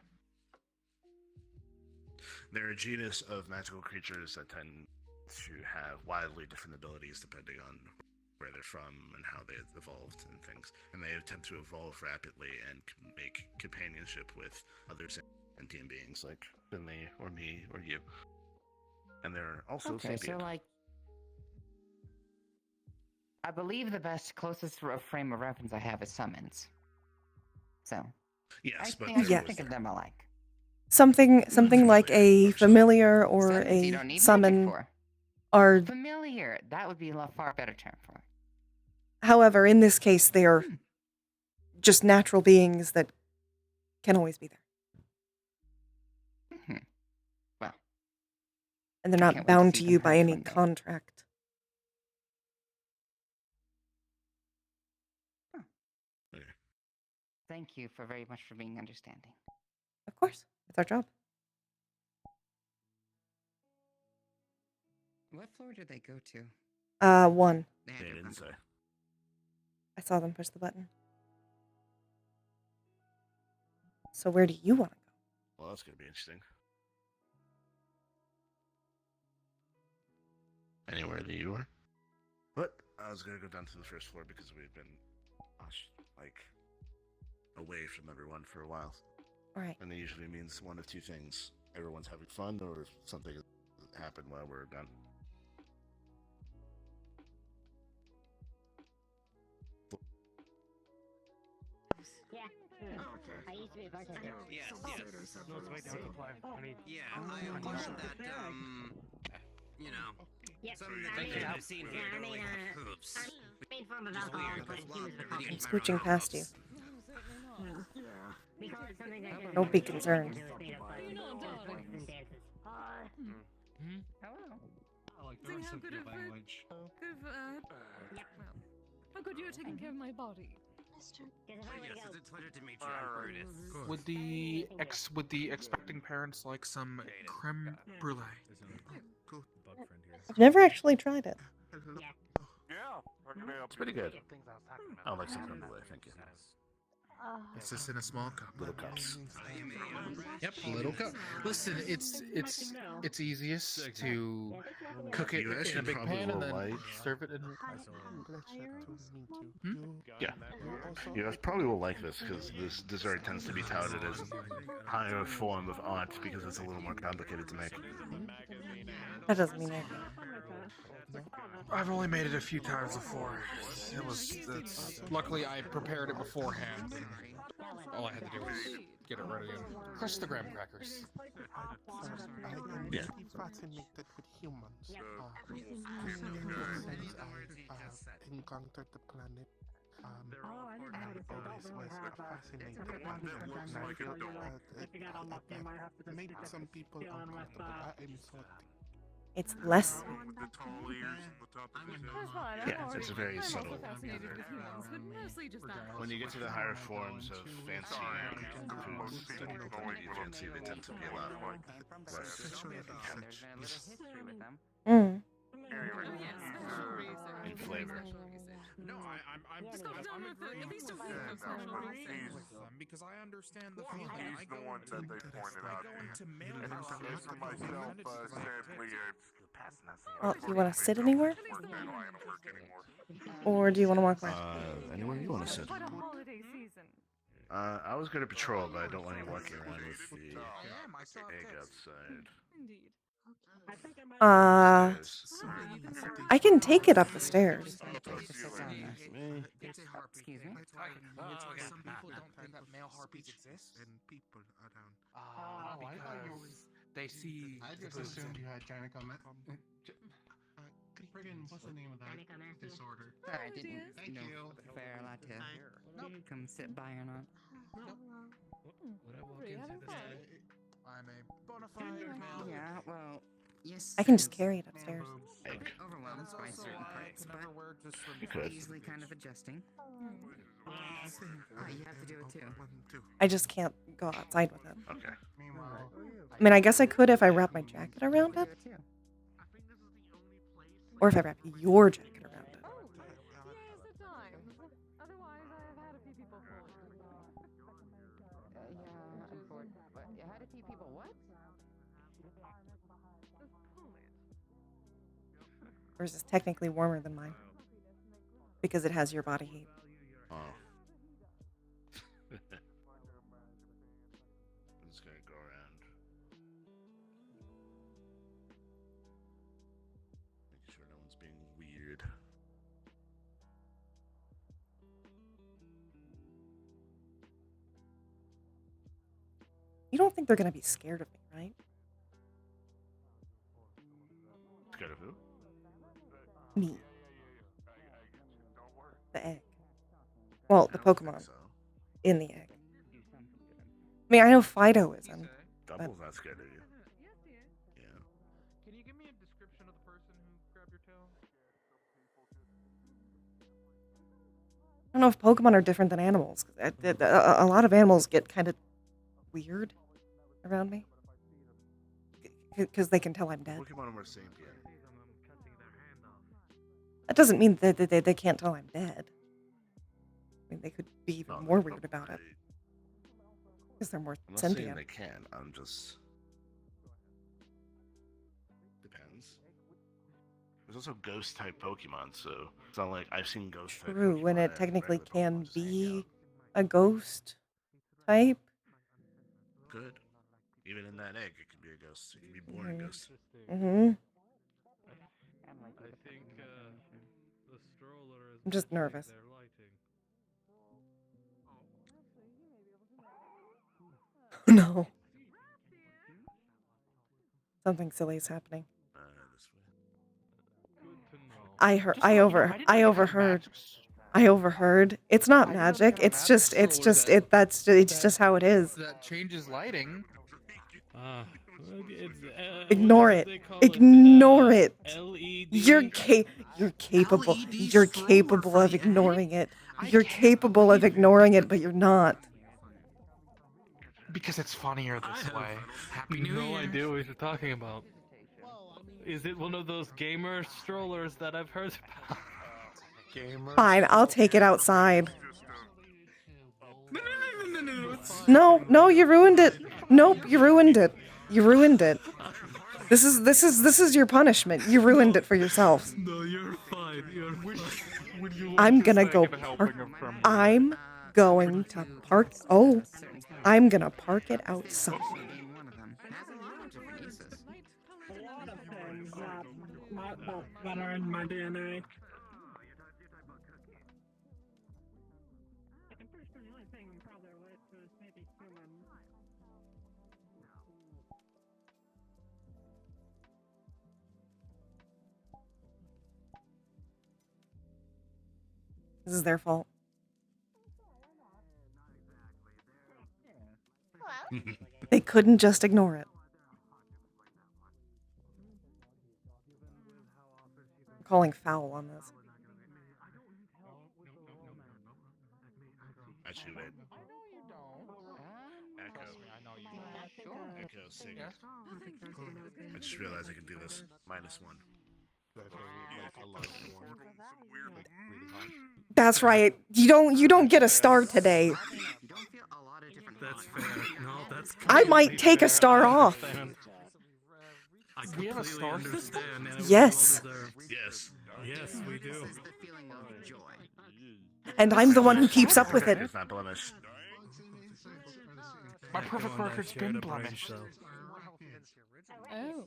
They're a genus of magical creatures that tend to have wildly different abilities depending on where they're from and how they evolved and things. And they attempt to evolve rapidly and make companionship with other sentient beings like Finley or me or you. And they're also Okay, so sapient. like, I believe the closest frame of reference I have is summons. So, Yes, but I Yeah. think of them alike. Something like a familiar or Summons you a don't need magic summon for. are, Familiar. That would be a far better term for it. however, in this case, they are just natural beings that can always be there. Well, and they're I not can't wait to bound see to them you by hatch any one day. contract. Thank you very much for being understanding. Of course, it's our job. What floor did they go to? 1. They didn't say. I saw them push the button. So where do you want to go? Well, that's gonna be interesting. Anywhere that you are? But I was gonna go down to the first floor because we've been, like, away from everyone for a while. All right. And it usually means one of two things: everyone's having fun, or something happened while we're done. Yeah. I used to be a bartender. Yes. No, it's right down the line. Yeah, I understand that, you know, Yep. some of the things I've seen here don't really have hoops. Main form of Which is alcohol weird, is what because humans would call video I'm games scooching never past have you. hoops. We call it something that Don't be concerned. Seeing how good of how good you are taking care of my body. Yes, it's a pleasure to meet you. I'm Brutus. Would the expecting parents like some creme brulee? I've never actually tried it. It's pretty good. I like some creme brulee, thank you. It's just in a small cup. Little cups. Yep, little cup. Listen, it's easiest to cook it You in actually a big probably pan and will then like- serve it in. Yeah. You guys probably will like this because this dessert tends to be touted as a higher form of art because it's a little more complicated to make. That doesn't mean anything. I've only made it a few times before. Luckily, I prepared it beforehand. All I had to do was get it ready and crush the graham crackers. Yeah. Fascinated with humans. Since I encountered the planet, I always was fascinated by them. And I feel it made some people uncomfortable. I'm sorry. It's less. With the tall ears and the top of his head. Yeah, it's very subtle. Fascinated with humans, but mostly just that. When you get to the higher forms of fancy foods, they tend to be fancy, they tend to be a lot less Mm. in flavor. No, I'm Just got done with at least a week of special research. because I understand the He's feeling. the one that they pointed out to. And for myself, sadly, Well, do you want to sit anywhere? Or do you want to walk around? Anywhere you want to sit. Quite a holiday season. I was going to patrol, but I don't want you walking around with the egg outside. Indeed. I can take it up the stairs. Excuse me. Some people don't think that male harpies exist. And people around. Because they see. I just assumed you had gynecomet. Friggin', what's the name of that disorder? Sorry, I didn't Thank know you. if they're allowed to come sit by or not. I'm a bona fide male. Yeah, well, yes. I can just carry it upstairs. A bit overwhelmed by certain parts, but You could. easily kind of adjusting. You have to do it too. I just can't go outside with it. Okay. I mean, I guess I could if I wrap my jacket around it. Or if I wrap your jacket around it. Oh, here's the time. Otherwise, I've had a few people pull it. Yeah, unfortunately. But you had a few people what? Yours is technically warmer than mine. Because it has your body heat. Oh. I'm just gonna go around. Making sure no one's being weird. You don't think they're going to be scared of me, right? Scared of who? Me. The egg. Well, the I don't think Pokemon. so. in the egg. I mean, I know Fido isn't. Double, that's good of you. Yeah. Can you give me a description of the person who grabbed your tail? I don't know if Pokemon are different than animals. A lot of animals get kind of weird around me. Because they can tell I'm dead. Pokemon are more sapient. That doesn't mean that they can't tell I'm dead. I mean, they could be even more weird about it. Because they're more I'm not saying sentient. they can. I'm just depends. There's also ghost type Pokemon, so it's not like I've seen ghost type. True, when Pokemon it and technically regular can Pokemon just hang be out. a ghost type. Good. Even in that egg, it could be a ghost. It can be born a ghost. Mm-hmm. I think the stroller is I'm just nervous. their lighting. No. Something silly is happening. This way. Good to know. I overheard. It's not magic. It's just how it is. That changes lighting. Ignore it. Ignore it. You're capable. You're capable of ignoring it. You're capable of ignoring it, but you're not. Because it's funnier this way. Happy New Year. No idea what you're talking about. Is it one of those gamer strollers that I've heard about? Fine, I'll take it outside. No, you ruined it. Nope, you ruined it. You ruined it. This is your punishment. You ruined it for yourself. No, you're fine. You're fine. I'm gonna go park. I'm going to park. Oh, I'm gonna park it outside. That are in my DNA. This is their fault. They couldn't just ignore it. I'm calling foul on this. Actually, wait. Echo, sing. I just realized I can do this. -1. That's right. You don't get a star today. That's fair. No, that's I might take a star off. I completely understand. Yes. Yes. Yes, we do. And I'm the one who keeps up with it. It's not blemished. My perfect record's been blemished. Oh.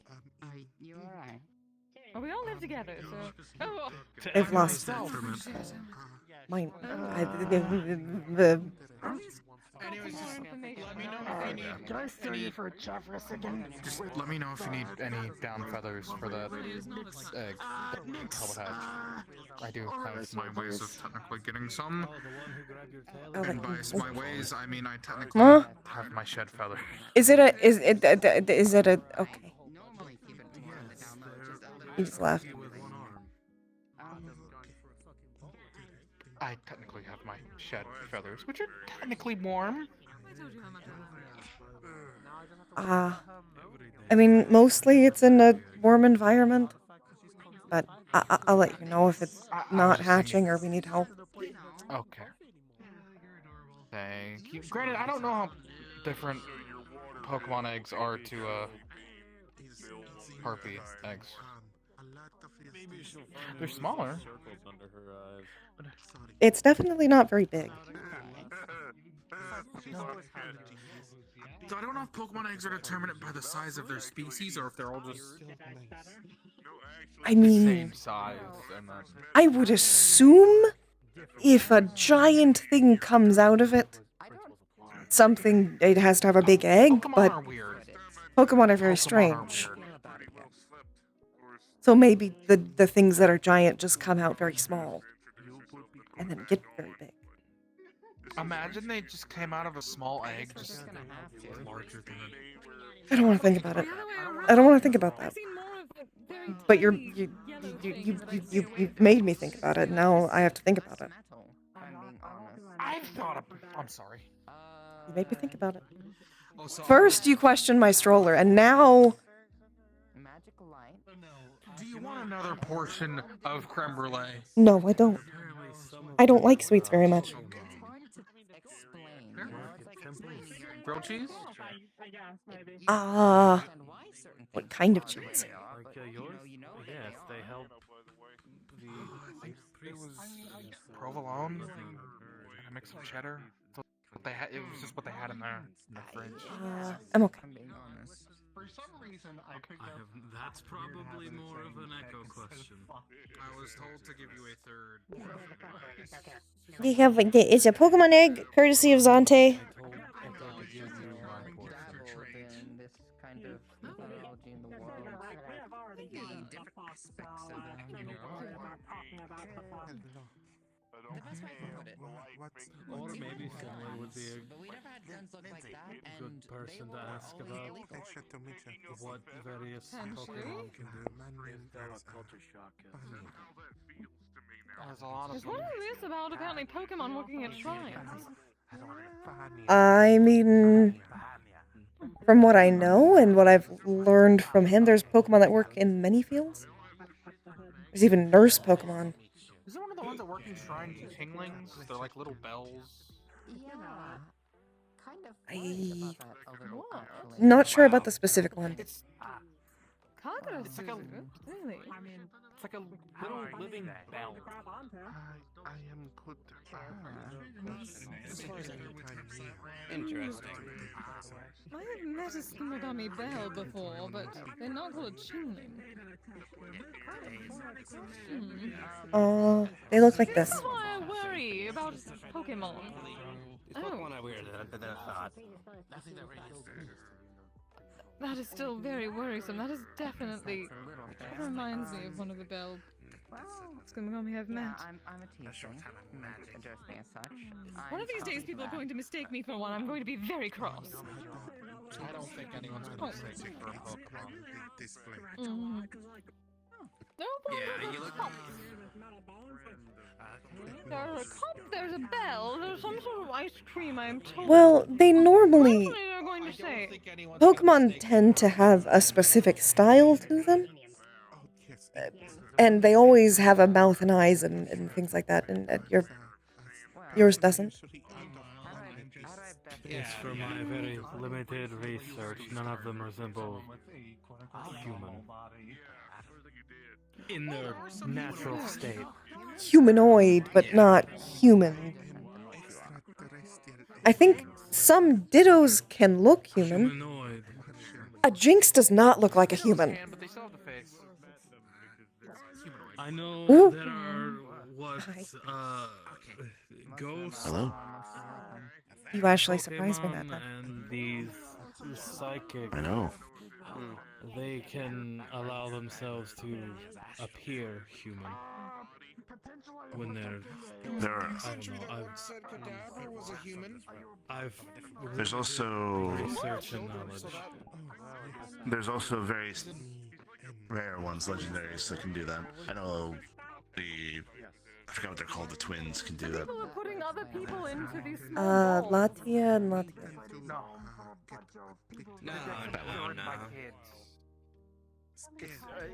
You alright? Well, we all live together, so. Oh. I've lost mine. Anyways, just let me know if you need. Can I steal you for a chat for a second? Just let me know if you need any down feathers for that egg. Help hatch. I do have my ways of technically getting some. And by my ways, I mean I technically have my shed feather. Is it a okay? He just left. I technically have my shed feathers, which are technically warm. I mean, mostly it's in a warm environment, but I'll let you know if it's not hatching or we need help. Okay. Thank you. Granted, I don't know how different Pokemon eggs are to Harpy eggs. They're smaller. It's definitely not very big. So I don't know if Pokemon eggs are determined by the size of their species or if they're all just I mean, same size. And then... I would assume if a giant thing comes out of it, it has to have a big egg, but Pokemon are very strange. So maybe the things that are giant just come out very small and then get very big. Imagine they just came out of a small egg, just larger than I don't want to think about it. I don't want to think about that. But you made me think about it. Now I have to think about it. I've thought of. I'm sorry. You made me think about it. First, you questioned my stroller, and now. Magical light. Do you want another portion of creme brulee? No, I don't. I don't like sweets very much. Grilled cheese? What kind of cheese? Like yours? Yes, they help. I think it was provolone. A mix of cheddar. It was just what they had in there in the fridge. I'm okay. For some reason, I picked up. That's probably more of an echo question. I was told to give you a third. You have it's a Pokemon egg, courtesy of Zante. Or maybe Finley would be a good person to ask about what various Pokemon can do. There's one of this about apparently Pokemon working at shrines. I mean, from what I know and what I've learned from him, there's Pokemon that work in many fields. There's even nurse Pokemon. Is it one of the ones that work in shrine tinglings? They're like little bells. I'm not sure about the specific one. It's like a Really? It's like a little living bell. I am put. Interesting. I have met a Skinogami bell before, but they're not called a chingling. They look like this. That's why I worry about Pokemon. Pokemon are weird than I thought. That is still very worrisome. That is definitely. That reminds me of one of the bell Skinogami I've met. I'm a teacher. Address me as such. One of these days, people are going to mistake me for one. I'm going to be very cross. I don't think anyone's going to mistake you for a Pokemon. Yeah, you look. There's a cup, there's a bell, there's some sort of ice cream, I'm told. Well, they normally. They're going to say. Pokemon tend to have a specific style to them. And they always have a mouth and eyes and things like that, and yours doesn't. Yes, for my very limited research, none of them resemble human in their natural state. Humanoid, but not human. I think some Dittos can look human. Humanoid. A Jinx does not look like a human. I know Ooh. there are what ghosts. Hello. You actually surprised me that Pokemon time. and these psychic. I know. They can allow themselves to appear human when they're. I don't know. There's also research and knowledge. There's also very rare ones, legendaries, that can do that. I know I forgot what they're called. The twins can do that. People are putting other people into these small balls. Latia and Latia. No.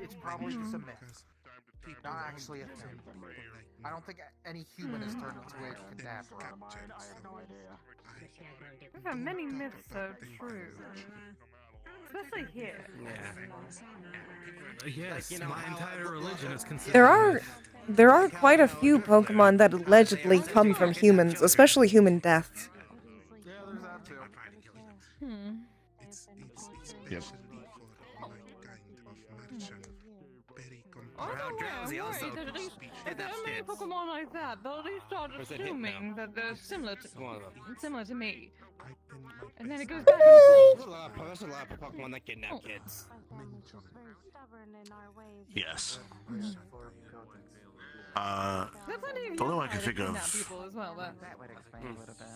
It's probably just a myth. Not actually a thing. I don't think any human is turned into a cadaver. We've had many myths are true. Especially here. Yes, my entire religion is considered. There are quite a few Pokemon that allegedly come from humans, especially human deaths. Yep. If there are many Pokemon like that, they'll at least start assuming that they're similar to me. And then it goes back and forth. There's a lot of Pokemon that kidnap kids. Yes. There are plenty believe The only you one I can think of. kidnap people as well, but...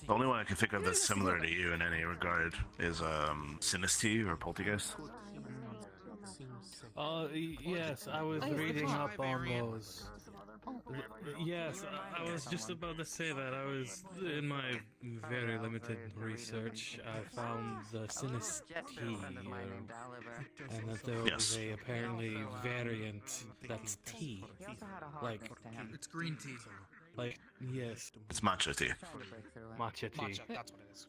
The only one I can think of that's similar to you in any regard is Sinisty or Poltergeist. Yes, I was reading up on those. Yes, I was just about to say that. I was, in my very limited research, I found the Sinis T, and that there was a apparently variant that's tea. Like, It's green tea. like, yes. It's matcha tea. Matcha tea. Matcha, that's what it is.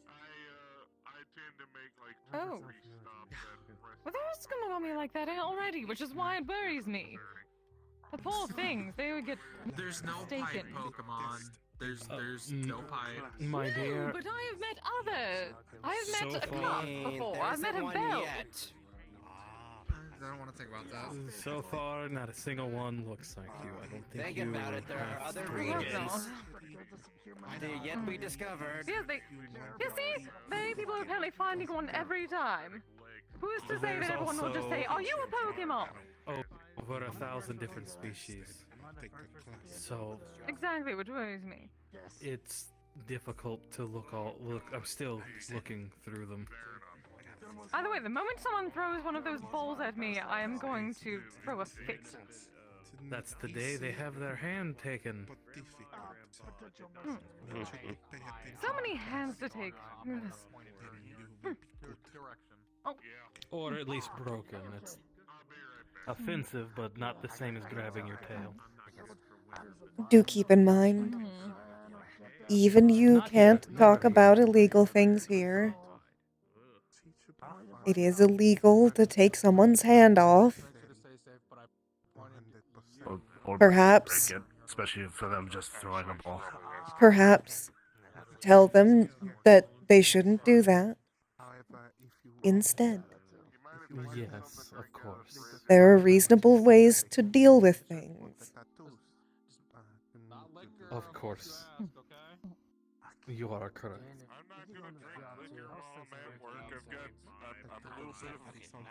I tend to make like Oh. 3 stops at Well, they're scum on me like that already, which is why it worries me. The poor things, they would get There's no mistaken. pipe Pokemon. There's no pipe. My dear. No, but I have met others. I have So met a far- clock before. I've met a bell. I don't want to think about that. So far, not a single one looks like you. I don't think Think you about it, there are have other three. regions. They yet be discovered. Yes, you see, many people are apparently finding one every time. Who's to say There's that everyone will just say, also- "Are you a Pokemon?" Over 1,000 different species. So Exactly, which worries me. it's difficult to look. I'm still looking through them. By the way, the moment someone throws one of those balls at me, I am going to throw a fit. That's the day they have their hand taken. So many hands to take. Goodness. Oh. Or at least broken. It's offensive, but not the same as grabbing your tail. Do keep in mind, even you can't talk about illegal things here. It is illegal to take someone's hand off. Or Perhaps, break it, especially for them just throwing a ball. perhaps tell them that they shouldn't do that. Instead, Yes, of course. there are reasonable ways to deal with things. Of course. You are correct. I'm not gonna drink liquor while I'm at work. I'm a little bit more professional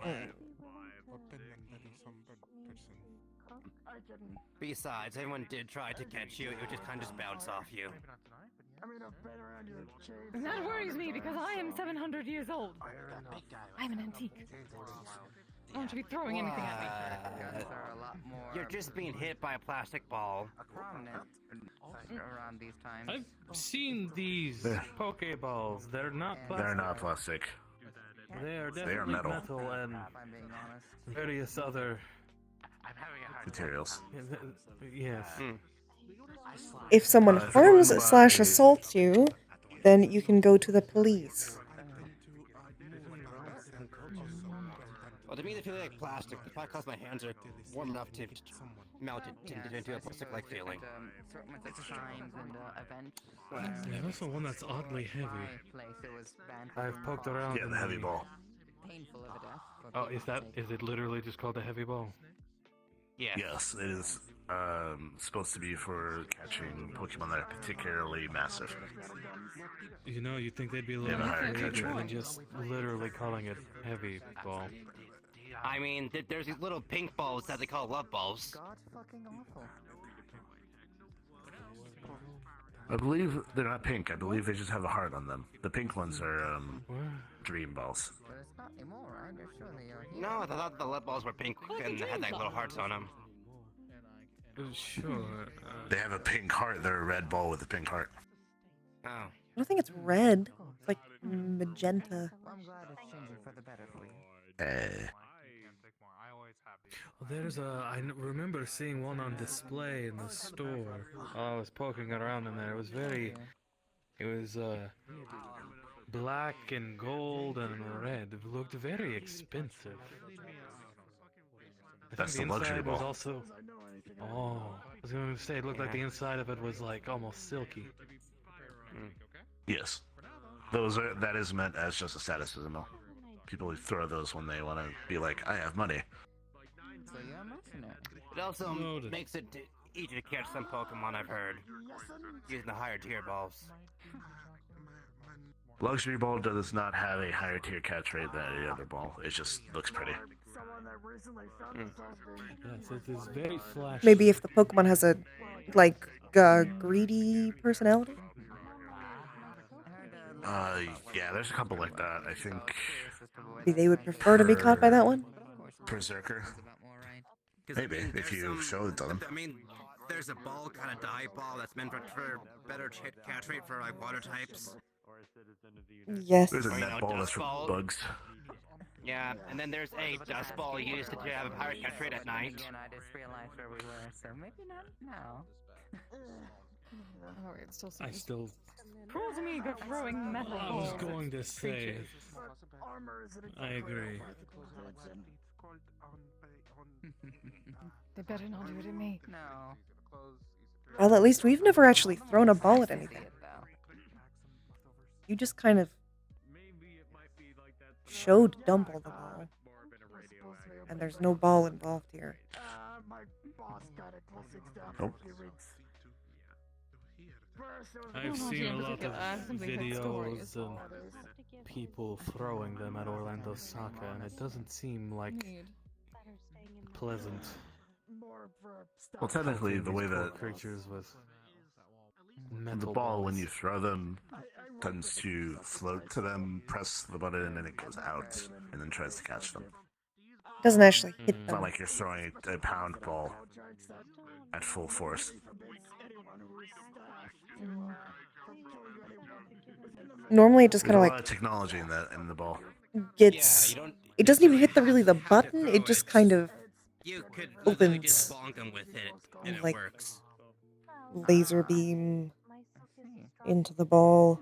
than that. Besides, everyone did try to catch you. It would just kind of just bounce off you. And that worries me because I am 700 years old. I'm an antique. I want you to be throwing anything at me. You're just being hit by a plastic ball. Around these times. I've seen these Pokeballs. They're not plastic. They're not plastic. They are They are definitely metal. and various other Materials. Yes. If someone harms / assaults you, then you can go to the police. Well, to me, they feel like plastic. The fact because my hands are warm enough to melt it into a plastic-like feeling. There's also one that's oddly heavy. I've poked around. Yeah, the heavy ball. Oh, is it literally just called a heavy ball? Yeah. Yes, it is supposed to be for catching Pokemon that are particularly massive. You know, you'd think they'd be a They little have a higher more catch creative rate. than just literally calling it heavy ball. I mean, there's these little pink balls that they call love balls. I believe they're not pink. I believe they just have a heart on them. The pink ones are dream balls. No, I thought the love balls were pink and they had like little hearts on them. Sure. They have a pink heart. They're a red ball with a pink heart. Oh. I don't think it's red. It's like magenta. There's I remember seeing one on display in the store. I was poking around in there. It was black and gold and red. It looked very expensive. I That's think the luxury inside was ball. also. Oh, I was going to say it looked like the inside of it was like almost silky. Yes. That is meant as just a status symbol. People throw those when they want to be like, I have money. It also Noted. makes it easier to catch some Pokemon, I've heard, using the higher tier balls. Luxury ball does not have a higher tier catch rate than any other ball. It just looks pretty. Yes, it is very flashy. Maybe if the Pokemon has a like greedy personality? Yeah, there's a couple like that. I think. Maybe they would prefer to be caught by that one? Berserker. Because Maybe, if you show it to them. I mean, there's a ball, kind of dye ball, that's meant for better catch rate for like water types. Yes. There's a net ball that's for bugs. Yeah, and then there's a dust ball used to have a higher catch rate at night. And I just realized where we were, so maybe not now. Oh, it still I seems still. cruel to me, but throwing metal I was balls going to at say. creatures. I agree. They better not do it at me. No. Well, at least we've never actually thrown a ball at anything. You just kind of showed Dumble the ball. And there's no ball involved here. Nope. I've seen a lot of videos of people throwing them at Orlando Soccer, and it doesn't seem like pleasant. Well, technically, the way that creatures with the ball, when you throw them, tends to float to them, press the button, and it goes out, and then tries to catch them. Doesn't actually hit It's them. not like you're throwing a pound ball at full force. Normally it just There's kind a of lot like of technology in that in the ball. gets... It doesn't even hit the button, it just kind of You could literally just opens. bonk them with it, and it Like works. laser beam into the ball,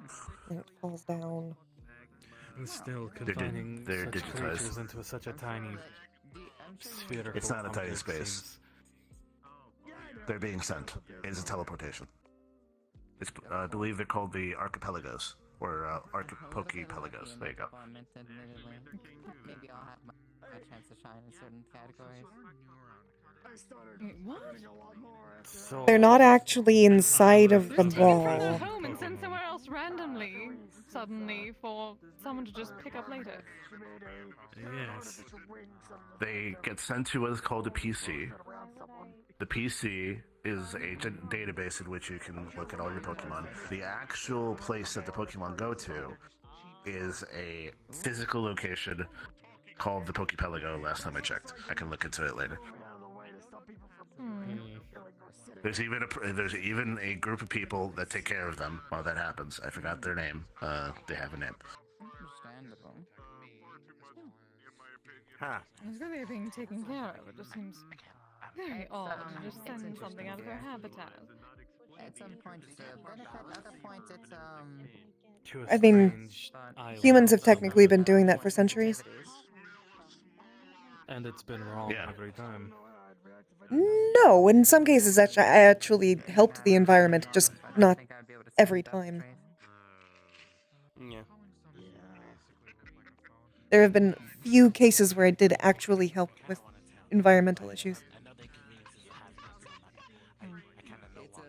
and it falls down. And still confining they're such digitized. creatures into such a tiny spherical It's not a tiny object space. seems- They're being sent. It's a teleportation. It's, I believe they're called the archipelagos, or archipokepelagos. There you go. Maybe I'll have my chance to shine in certain categories. Wait, what? So They're not actually inside of the Just take it from their ball. home and send somewhere else randomly, suddenly, for someone to just pick up later. Yes. They get sent to what is called a PC. The PC is a database in which you can look at all your Pokemon. The actual place that the Pokemon go to is a physical location called the Pokepelago. Last time I checked, I can look into it later. There's even a group of people that take care of them while that happens. I forgot their name. They have a name. Understandable. Huh. It's good they're being taken care of. It just seems very odd to just send something out of their habitat. At some points it's a benefit, other points it's To a I mean, strange island humans have technically somehow. been doing that for centuries. And it's been wrong every time. No, in some cases, I actually helped the environment, just not every time. Yeah. There have been few cases where it did actually help with environmental issues.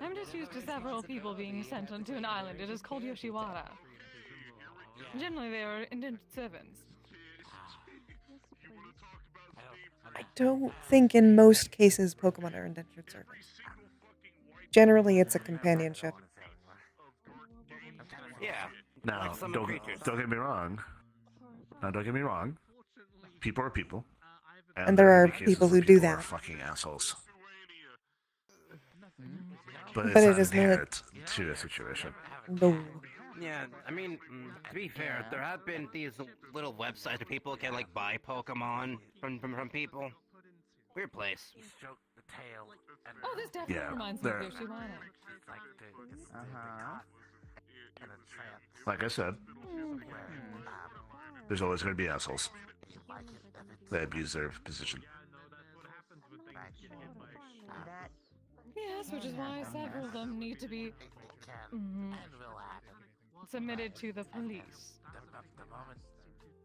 I'm just used to several people being sent onto an island. It is called Yoshiwara. Generally, they are indentured servants. I don't think in most cases Pokemon are indentured servants. Generally, it's a companionship. Yeah. Now, Like some don't creatures. get me wrong. Now, don't get me wrong. People are people, And there are are many cases people where who do are that. fucking assholes. But But it's it not is not- inherent to a situation. No. Yeah, I mean, to be fair, there have been these little websites where people can like buy Pokemon from people. Weird place. Oh, this definitely Yeah, reminds me of there- Yoshiwara. Like I said, there's always going to be assholes. They abuse their position. Yes, which is why several of them need to be submitted to the police.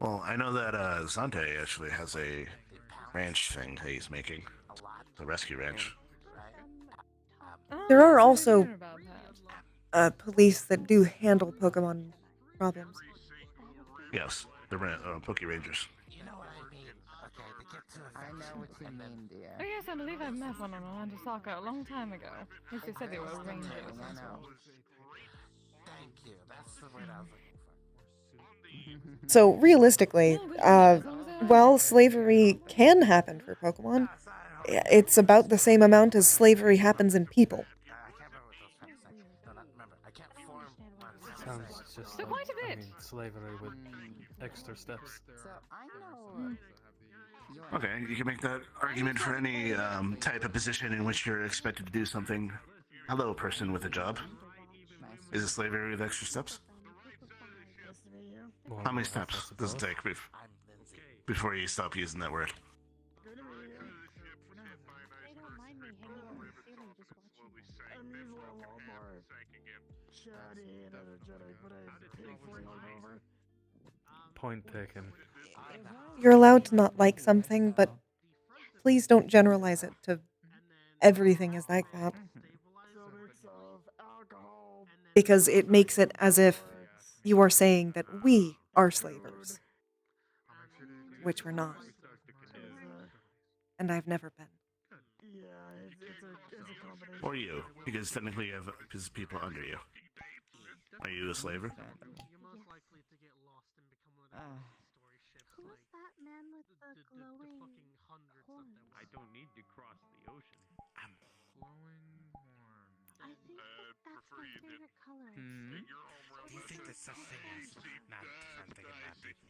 Well, I know that Zante actually has a ranch thing that he's making. The rescue ranch. There are I also heard about that. police that do handle Pokemon problems. Yes, the Poke Rangers. I know what you mean, dear. Oh yes, I believe I met one on Orlando Soccer a long time ago. At least they said they were rangers. I know. Thank you. That's the word I was looking for. So realistically, while slavery can happen for Pokemon, it's about the same amount as slavery happens in people. Sounds just So like, quite a I bit. mean, slavery with extra steps. So I know. Okay, you can make that argument for any type of position in which you're expected to do something. Hello, person with a job. Is it slavery with extra steps? Well, How many I steps does it suppose. take before you stop using that word? I'm usually a lot more chatty and energetic, but I'm painfully hungover. Point taken. You're allowed to not like something, but please don't generalize it to everything is like that. Because it makes it as if you are saying that we are slavers, which we're not. And I've never been. Yeah, it's a combination. Or you, because technically you have people under you. Are you a slaver? Who's that man with the glowing horns? I don't need to cross the ocean. I think that's my favorite color. Do you think there's such thing as not I'm thinking about deeply?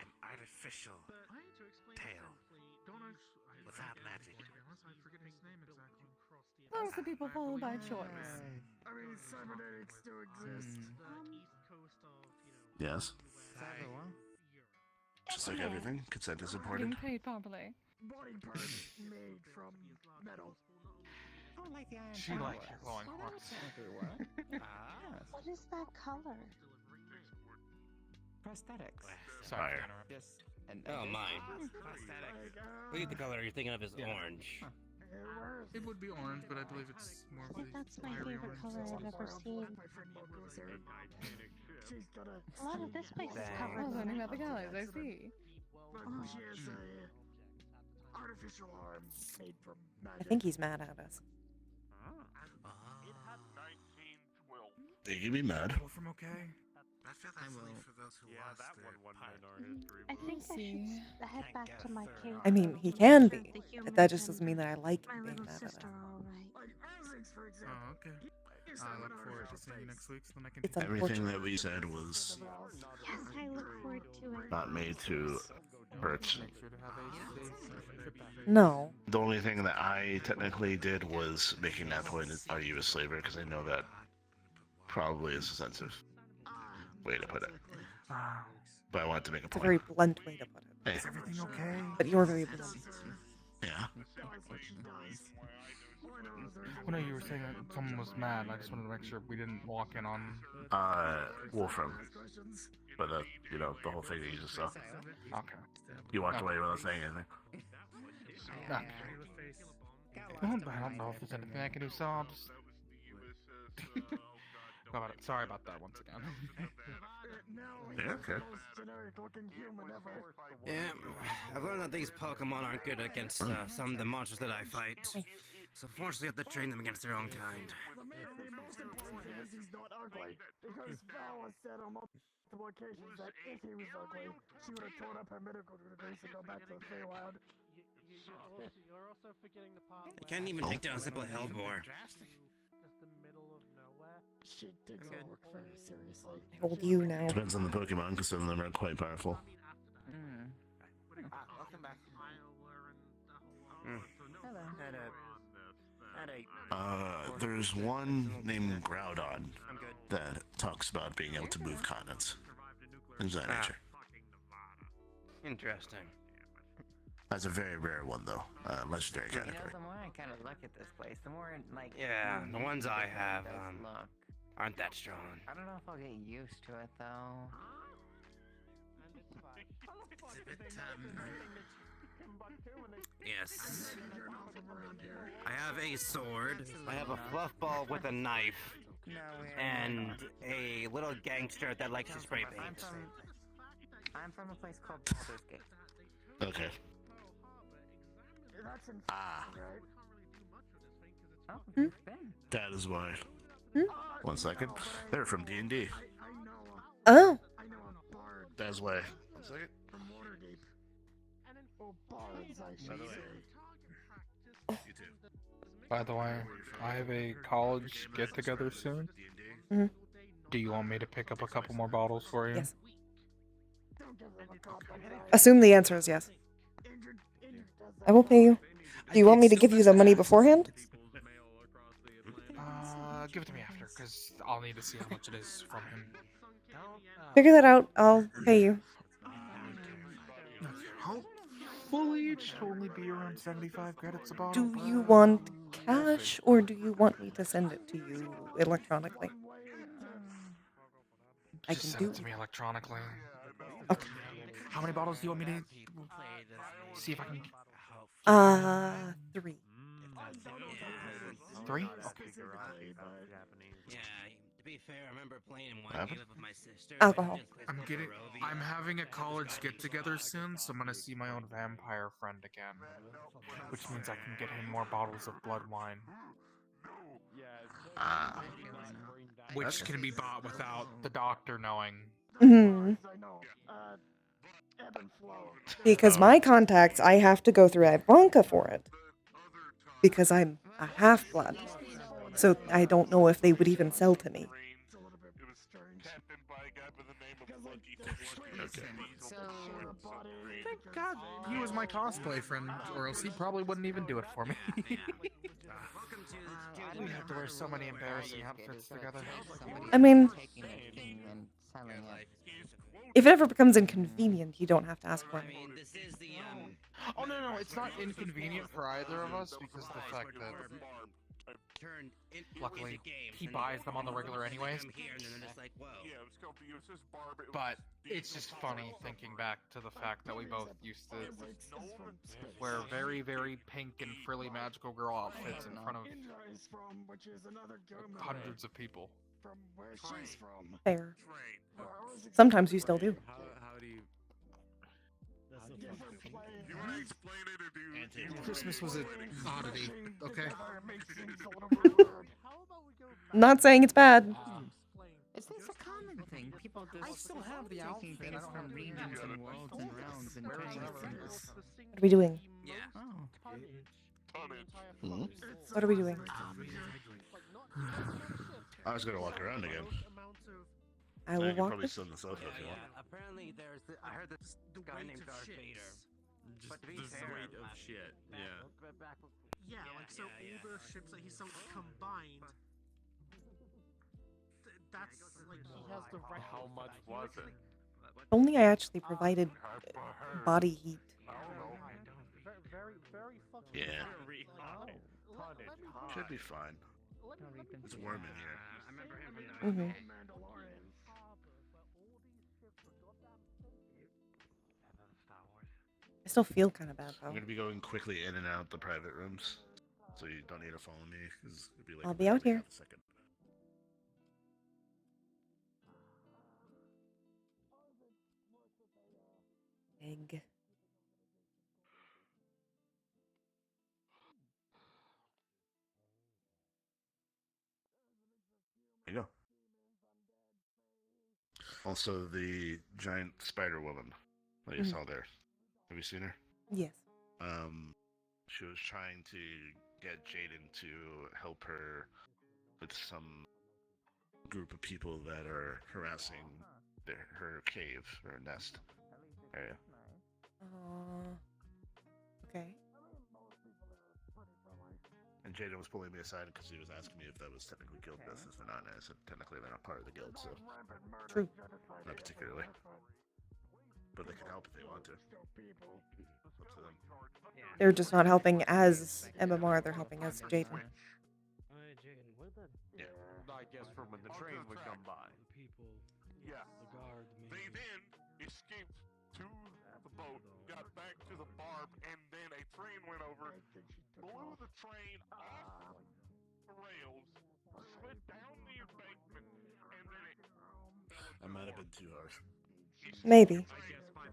An artificial tail without magic. As long as the people follow by choice. I mean, cybernetics do exist. Yes. Just like everything, consent is important. Being paid properly. Body parts made from metal. I don't like the iron She power. likes your glowing horns. What is that color? Prosthetics. Sorry. Just Oh, mine. Look at the color you're thinking of is orange. It would be orange, but I believe it's more I think that's my favorite color I've ever seen. A lot of this place is covered. Oh, learning about the colors, I see. She has a artificial arm made from magic. I think he's mad at us. You can be mad. From okay. I feel that's only for those who lost that their one part. in our history. I think I should head back to my cave. I mean, he can be. But that just doesn't mean that I like My him being little mad at sister, us. all right. Like Isaacs, for example. Oh, okay. I look forward to seeing you next week so then I can It's Everything that we said was Yes, I look forward to it. not made to hurt. No. The only thing that I technically did was making that point, are you a slaver? Because I know that probably is a sensitive way to put it. But I wanted to make a It's a point. very blunt way to put it. Hey. Is everything okay? But you're very blunt. Yeah. Well, no, you were saying that someone was mad. I just wanted to make sure we didn't walk in on. Wolfram. But the whole thing that you just saw. Okay. You walked away without saying anything. Okay. Well, I don't know if there's anything I can do, so I'll just. Sorry about that once again. Yeah, okay. Yeah, I've learned that these Pokemon aren't good against some of the monsters that I fight. So fortunately, I have to train them against their own kind. The most important thing is he's not ugly. Because Val has said on multiple occasions that if he was ugly, she would have torn up her medical degrees to go back to the Feywild. You're also forgetting the part. I can't even take down a simple Hellbore. Just the middle of nowhere. She takes her work very seriously. I hold you now. Depends on the Pokemon, because some of them are quite powerful. Welcome back. There's one named Groudon that talks about being able to move continents. Things of that nature. Interesting. That's a very rare one, though. Legendary You know, category. the more I kind of look at this place, the more like. Yeah, the ones I have look. aren't that strong. I don't know if I'll get used to it though. Yes. I have a sword. I have a fluff ball with a knife. And a little gangster that likes to spray paint. I'm from a place called Baldur's Gate. Okay. Ah. Hmm? That is why. Hmm? 1 second. They're from D&D. Oh. That is why. 1 second. By the way, I have a college get-together soon. Mhm. Do you want me to pick up a couple more bottles for you? Yes. Assume the answer is yes. I will pay you. Do you want me to give you the money beforehand? Give it to me after, because I'll need to see how much it is from him. Figure that out. I'll pay you. Hopefully it should only be around 75 credits a bottle. Do you want cash or do you want me to send it to you electronically? I Just can send do it to me electronically. Okay. How many bottles do you want me to see if I can... 3. 3? Okay. Yeah, to be fair, I remember playing one game with my sister. Alcohol. I'm having a college get-together soon, so I'm gonna see my own vampire friend again. Which means I can get him more bottles of blood wine. Which can be bought without the doctor knowing. Mhm. Because my contacts, I have to go through Ivanka for it. Because I'm a half-blood. So I don't know if they would even sell to me. Thank God he was my cosplay friend, or else he probably wouldn't even do it for me. We have to wear so many embarrassing outfits together. I mean, if it ever becomes inconvenient, you don't have to ask for me. Oh no, it's not inconvenient for either of us because of the fact that luckily he buys them on the regular anyways. But it's just funny thinking back to the fact that we both used to wear very, very pink and frilly magical girl outfits in front of hundreds of people. Fair. Sometimes you still do. How do you... Christmas was an oddity, okay? I'm not saying it's bad. It's a common thing. People just I still have the taking things from regions and worlds and realms and turning it into... What are we doing? Yeah. Hmm? What are we doing? I was gonna walk around again. I will you can walk probably with... sit on the sofa if you want. Apparently, I heard this guy named Darth Vader. Just the weight of shit. Yeah. All the ships that he sells combined. That's like he has the right. How much was it? If only I actually provided body heat. Very fucking. Yeah. Let me Should be fine. It's warm in here. I remember him from Mhm. I still feel kind of bad though. I'm gonna be going quickly in and out the private rooms, so you don't need to follow me because it'd be like. I'll be out here. Half a second. Egg. There you go. Also, the giant spider woman that you saw there. Have you seen her? Yes. She was trying to get Jaden to help her with some group of people that are harassing her cave, her nest area. Okay. And Jaden was pulling me aside because he was asking me if that was technically guild business or not, and I said technically they're not part of the guild, so... True. Not particularly. But they can help if they want to. It's up to them. They're just not helping as MMR, they're helping as Jaden. Yeah. I guess from when the train would come by. People. Yeah. The guard. They then escaped to the boat, got back to the barb, and then a train went over, blew the train off the rails, slid down the embankment, and then it... That might have been too harsh. Maybe.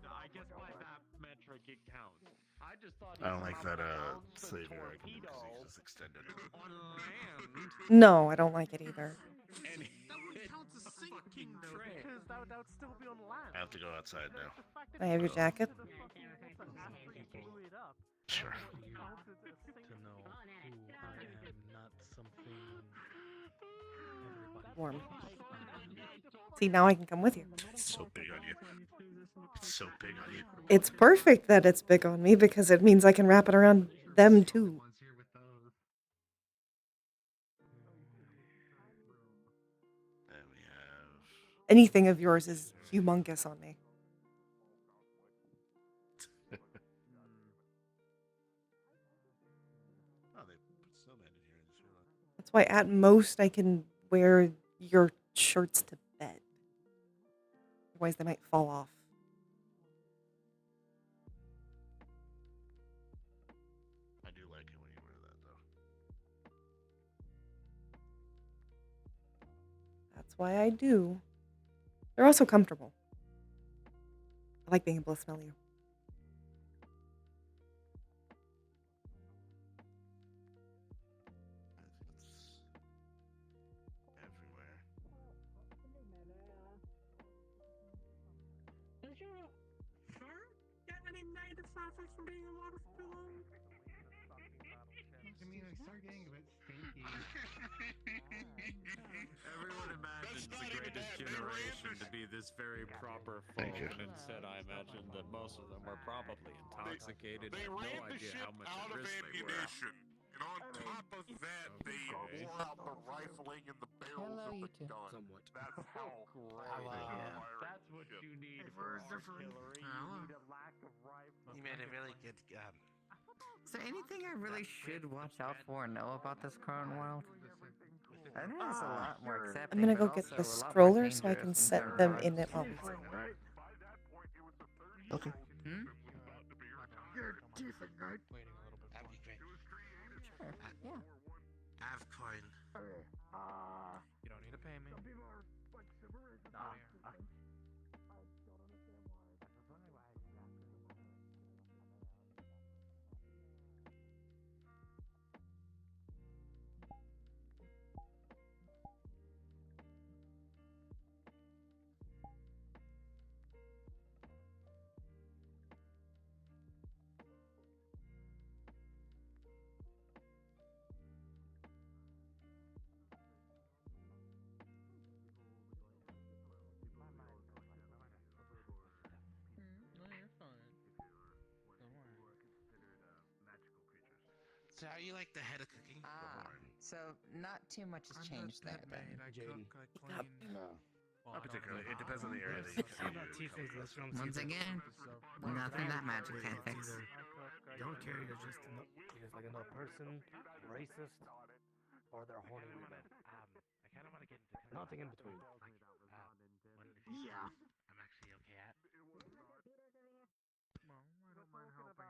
I guess by that metric it counts. I don't like that slavery argument because he just extended. No, I don't like it either. That wouldn't count as sinking though, because that would still be on land. I have to go outside now. I have your jacket. Sure. To know who I am, not something everybody Warm. See, now I can come with you. It's so big on you. It's so big on you. It's perfect that it's big on me because it means I can wrap it around them too. And we have. Anything of yours is humongous on me. Oh, they put snowman in here. I just realized. That's why at most I can wear your shirts to bed. Otherwise they might fall off. I do like it when you wear that, though. That's why I do. They're also comfortable. I like being able to smell you. Everywhere. Does your fur get any negative side effects from being in water for too long? I mean, I start getting a bit stinky. Everyone imagines the greatest generation to be this very proper folk, and instead I imagine that most of them were probably intoxicated They and ran had no the idea ship how much out at of risk they were. ammunition, and on top of that, they wore out the rifling and the barrels of the gun. Somewhat. That's how That's what you need for artillery. You need a lack of rifles. You made a really good. Is there anything I really should watch out for and know about this current world? I think it's a lot more accepting. I'm gonna go but get also the a lot more stroller so I dangerous can in set certain them parts. in it while we sleep. Okay. You're tiefling, right? That'd be great. Sure. Yeah. I have coin. You don't need to pay me. So how you like the head of cooking? So not too much has changed there then. Jaden. Not particularly. It depends on the area that you Once again, nothing that magic can't fix. Don't care, you're just like another person, racist, or they're horny women. I kind of want to get into Nothing in between. Yeah. I'm actually okay at.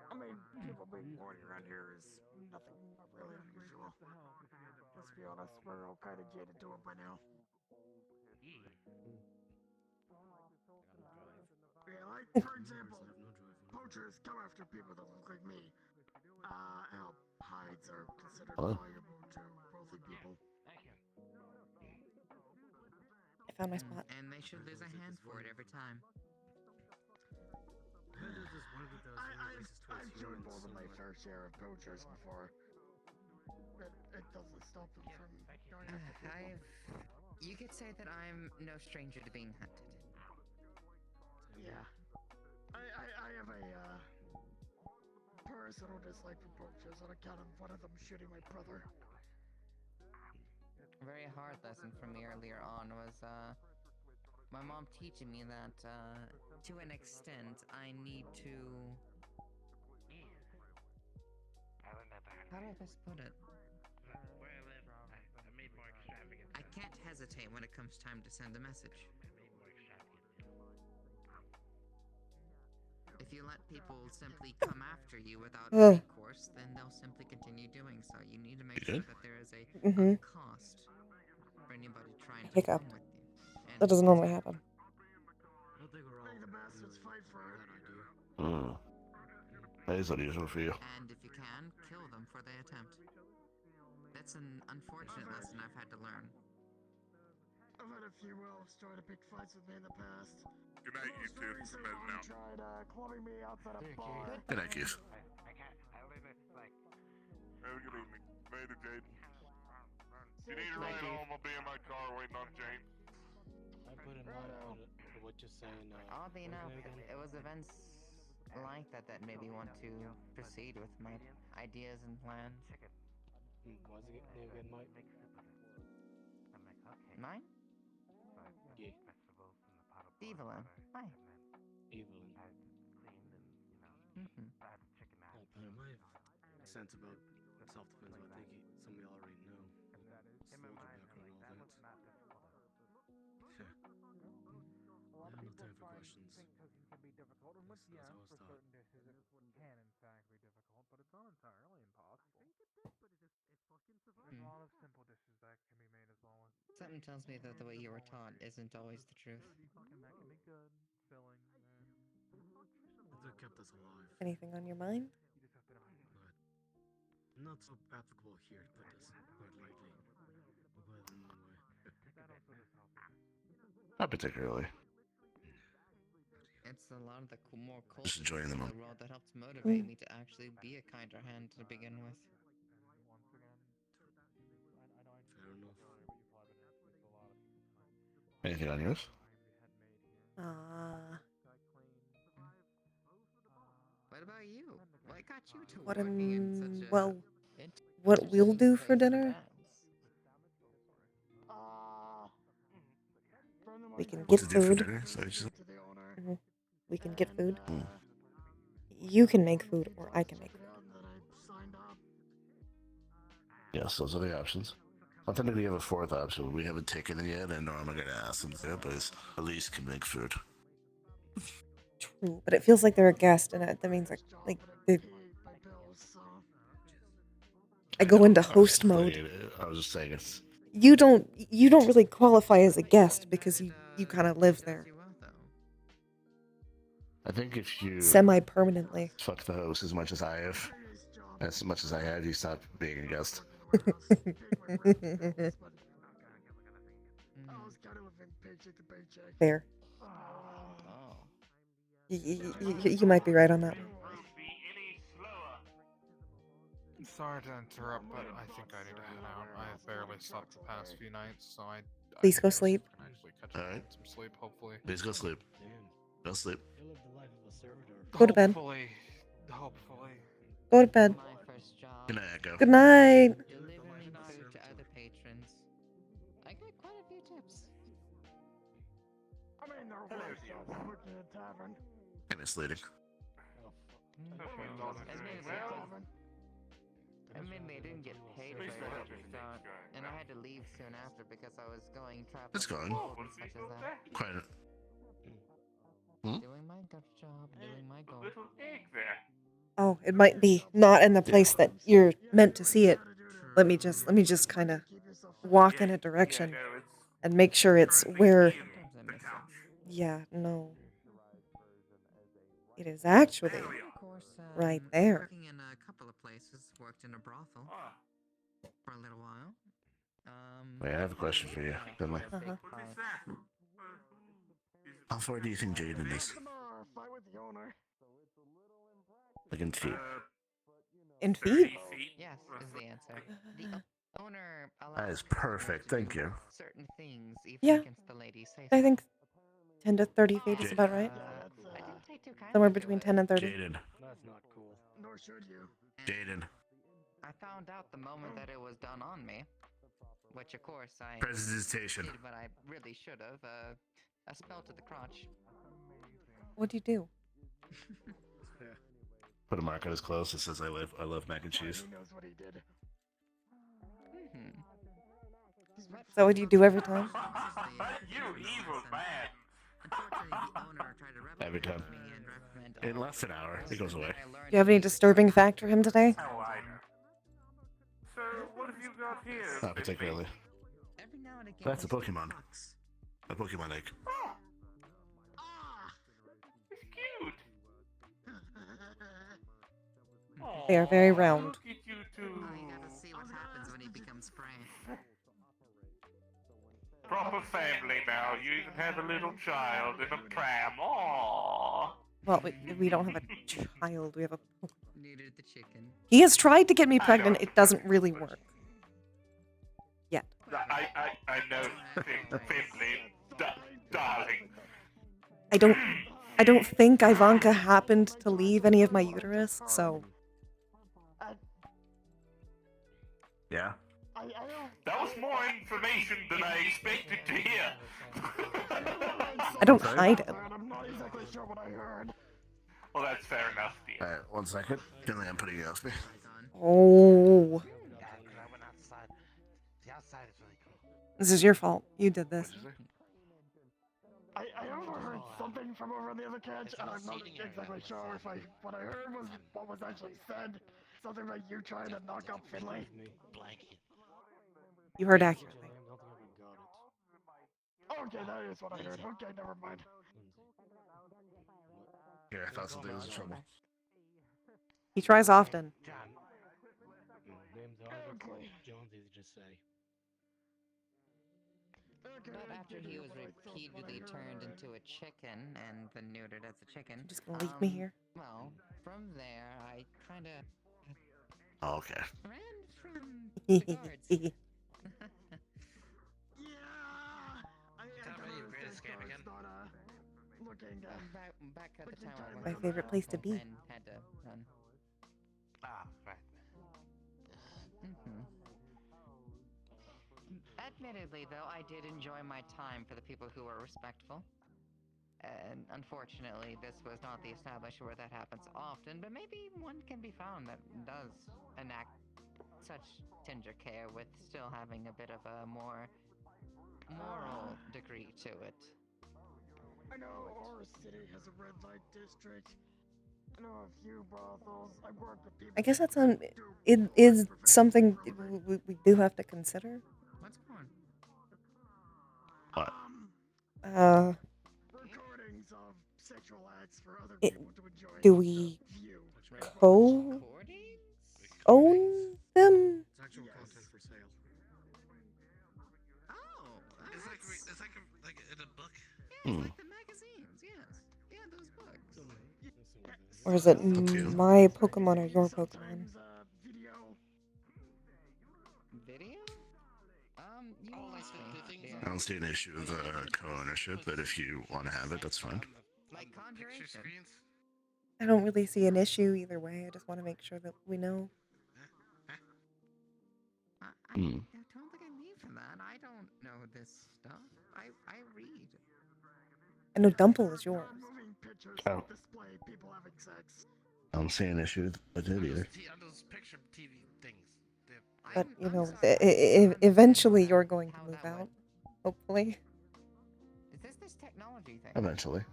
I mean, people being horny around here is nothing really unusual. Let's be honest, we're all kind of jaded to it by now. Yeah, like, for example, poachers come after people that look like me. And hides are considered valuable to wealthy people. I found my spot. And they should lose a hand for it every time. I've killed more than my fair share of poachers before. But it doesn't stop them from going after people. You could say that I'm no stranger to being hunted. Yeah. I have a personal dislike for poachers on account of one of them shooting my brother. A very hard lesson from me earlier on was my mom teaching me that to an extent I need to. How do I best put it? Where I live, I made more extravagant. I can't hesitate when it comes time to send a message. If you let people simply come after you without recourse, then they'll simply continue doing so. You need to make sure that there is a cost for anybody trying to Hiccup. form with you. And That doesn't normally happen. Make the bastards fight for it. That is unusual for you. And if you can, kill them for the attempt. That's an unfortunate lesson I've had to learn. I've had a few elves try to pick fights with me in the past. Good night, you two. Recently, Better one now. tried clubbing me outside a bar. Good night, Keith. I can't. I live it like. Have a good evening. Later, Jade. You need a ride home, I'll be in my car waiting on Jane. I put in mind for what you're saying. Oddly enough, it was events like that that made me want to proceed with my ideas and plans. What's it name again, Mike? Mine? Yeah. Evelyn. Hi. Evelyn. Mm-hmm. My sense about self-defense, I think some of you already know. Slow background, all that. Sure. I have no time for questions. That's all stop. Something tells me that the way you were taught isn't always the truth. That's what kept us alive. Anything on your mind? But not so applicable here, to put this quite lightly. But in one way. Not particularly. It's a lot of the more cool Just enjoying the in the moment. world that helps motivate me to actually be a kinder hand to begin with. Fair enough. Anything on yours? What about you? What got you to What working in such a well, what we'll do for dinner? We can What get to do for food. dinner? So it's just... Mhm. We can get food. You can make food, or I can make food. Yes, those are the options. I think we have a fourth option. We haven't taken it yet, and I'm gonna ask them to do it, but it's Elise can make food. True, but it feels like they're a guest, and that means like they. I go into host mode. I was just saying it's... You don't really qualify as a guest because you kind of live there. I think if you... Semi-permanently. Fuck the host as much as I have. As much as I have, you stop being a guest. Fair. You might be right on that one. Sorry to interrupt, but I think I need to head out. I have barely slept the past few nights, so I Please go think sleep. I can actually catch up on some sleep, hopefully. Please go sleep. Go sleep. Go to bed. Hopefully. Go to bed. My first job. Good night, Echo. Good night. Delivering food to other patrons. I got quite a few tips. I mean, they're worse jobs than working in a tavern. And misleading. Admittedly, I didn't get paid very well at the start, and I had to leave soon after because I was going traveling. It's going. Such as that. Quite a... Doing my good job, doing my goal. Oh, it might be not in the place that you're meant to see it. Let me just kind of walk in a direction and make sure it's where. Yeah, no. It is actually right there. Working in a couple of places, worked in a brothel for a little while. Wait, I have a question for you, Finley. How far do you think Jaden is? Like in feet. In feet? Yes, is the answer. The owner That is perfect, thank you. certain things even Yeah. against the lady's say I think 10 to 30 feet is about right. I didn't take too kindly Somewhere to between it. 10 and 30. Jaden. That's not cool. Nor should you. Jaden. I found out the moment that it was done on me, which of course I Presentation. did what I really should have. A spell to the crotch. What'd you do? Put a mark on his clothes that says I love mac and cheese. He knows what he did. Is that what you do every time? You evil man. Every time. In less than an hour, it goes away. Do you have any disturbing fact for him today? Oh, I know. So, what have you got here? Not particularly. That's a Pokemon. A Pokemon egg. It's cute. They are very round. Look at you two. gotta see what happens when he becomes prey. Proper family now. You even have a little child in a pram. Aww. Well, we don't have a child. We have a. Neutered the chicken. He has tried to get me pregnant. It doesn't really work. Yet. I know, Finley, darling. I don't think Ivanka happened to leave any of my uterus, so. Yeah. That was more information than I expected to hear. I don't hide it. I'm not exactly sure what I heard. Well, that's fair enough, dear. Alright, 1 second. Finley, I'm putting you off me. Oh. The outside is really cool. This is your fault. You did this. I overheard something from over on the other couch, and I'm not exactly sure if what I heard was what was actually said. Something about you trying to knock up Finley. You heard accurately. Okay, that is what I heard. Okay, never mind. Yeah, I thought something was in trouble. He tries often. Name's Albert. Jones, easy to say. But after he was repeatedly turned into a chicken and then neutered as a chicken. You're just gonna leave me here? Well, from there, I kind of Oh, okay. ran from the guards. Back at the time I went My to favorite place to be. and had to run. Ah, right. Admittedly, though, I did enjoy my time for the people who were respectful. And unfortunately, this was not the establishment where that happens often, but maybe one can be found that does enact such tender care with still having a bit of a more moral degree to it. I know Aura City has a red light district. I know a few brothels. I work with people. I guess that's it is something we do have to consider. What's going on? What? Recordings of sexual acts for other It, people to enjoy. do we own them? Sexual content for sale. Oh, It's like in a book. Yeah, it's like the magazines, yes. Yeah, those books. Or is it my Pokemon or your Pokemon? Video? You I don't see an issue with co-ownership, but if you want to have it, that's fine. Like conjuration. I don't really see an issue either way. I just want to make sure that we know. I don't think I need for that. I don't know this stuff. I read. I know Dumple is yours. Oh. I don't see an issue with it either. Those picture TV things. But, you know, eventually you're going to move out. Hopefully. Is this technology thing? Eventually.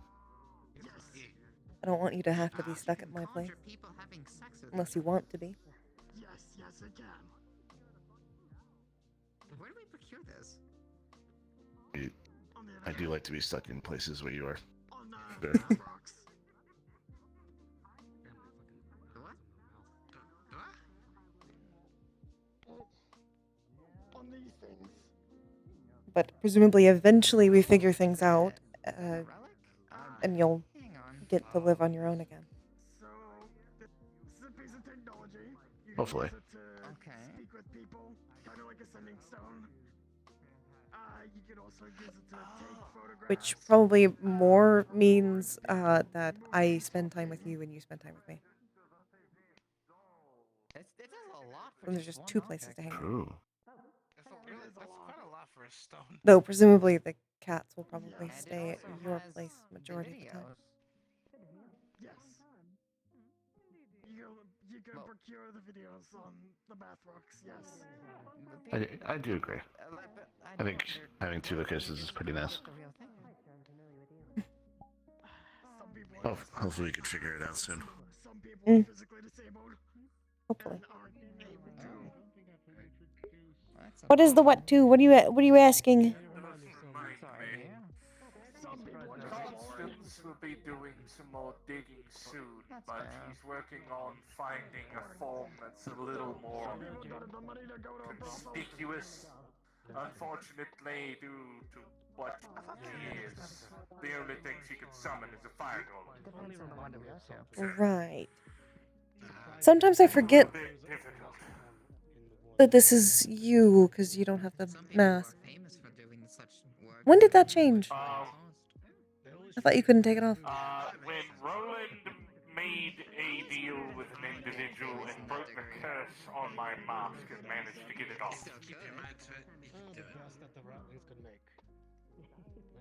I don't want you to have to be stuck at my place. Unless you want to be. Yes, again. Where do we procure this? I do like to be stuck in places where you are. Sure. On these things. But presumably eventually we figure things out. And you'll get to live on your own again. So, this is a piece of technology. You can Hopefully. use it to speak with people, kind of like a sending stone. You can also use it to take photographs. Which probably more means that I spend time with you and you spend time with me. It does a lot for And there's just two places to hang out. True. That's quite a lot for a stone. Though presumably the cats will probably stay at your place majority of the time. Yes. You can procure the videos on the Bathworks, yes. I do agree. I think having 2 locations is pretty nice. Hopefully we can figure it out soon. Some people are physically disabled. Hopefully. Aren't able to. What is the what to? What are you asking? Some people are be doing some more digging soon, but fair. he's working on finding a form that's a little more conspicuous. Unfortunately, due to what he is, the only thing she can summon is a fire golem. Right. Sometimes I forget that this is you because you don't have the mask. When did that change? I thought you couldn't take it off. When Roland made a deal with an individual and broke the curse on my mask and managed to get it off.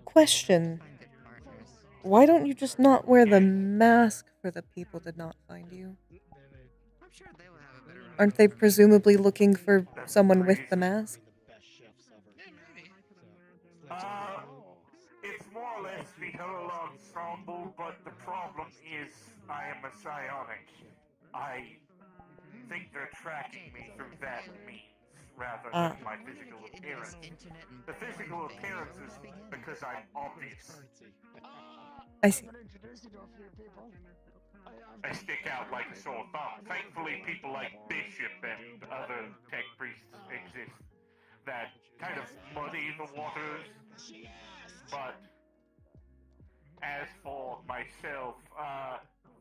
Question. Why don't you just not wear the mask for the people to not find you? Aren't they presumably looking for someone with the mask? It's more or less the whole ensemble, but the problem is I am a psionic. I think they're tracking me through that means rather than my physical appearance. The physical appearance is because I'm obvious. I see. I stick out like a sore thumb. Thankfully, people like Bishop and other tech priests exist that kind of muddy the waters. But as for myself,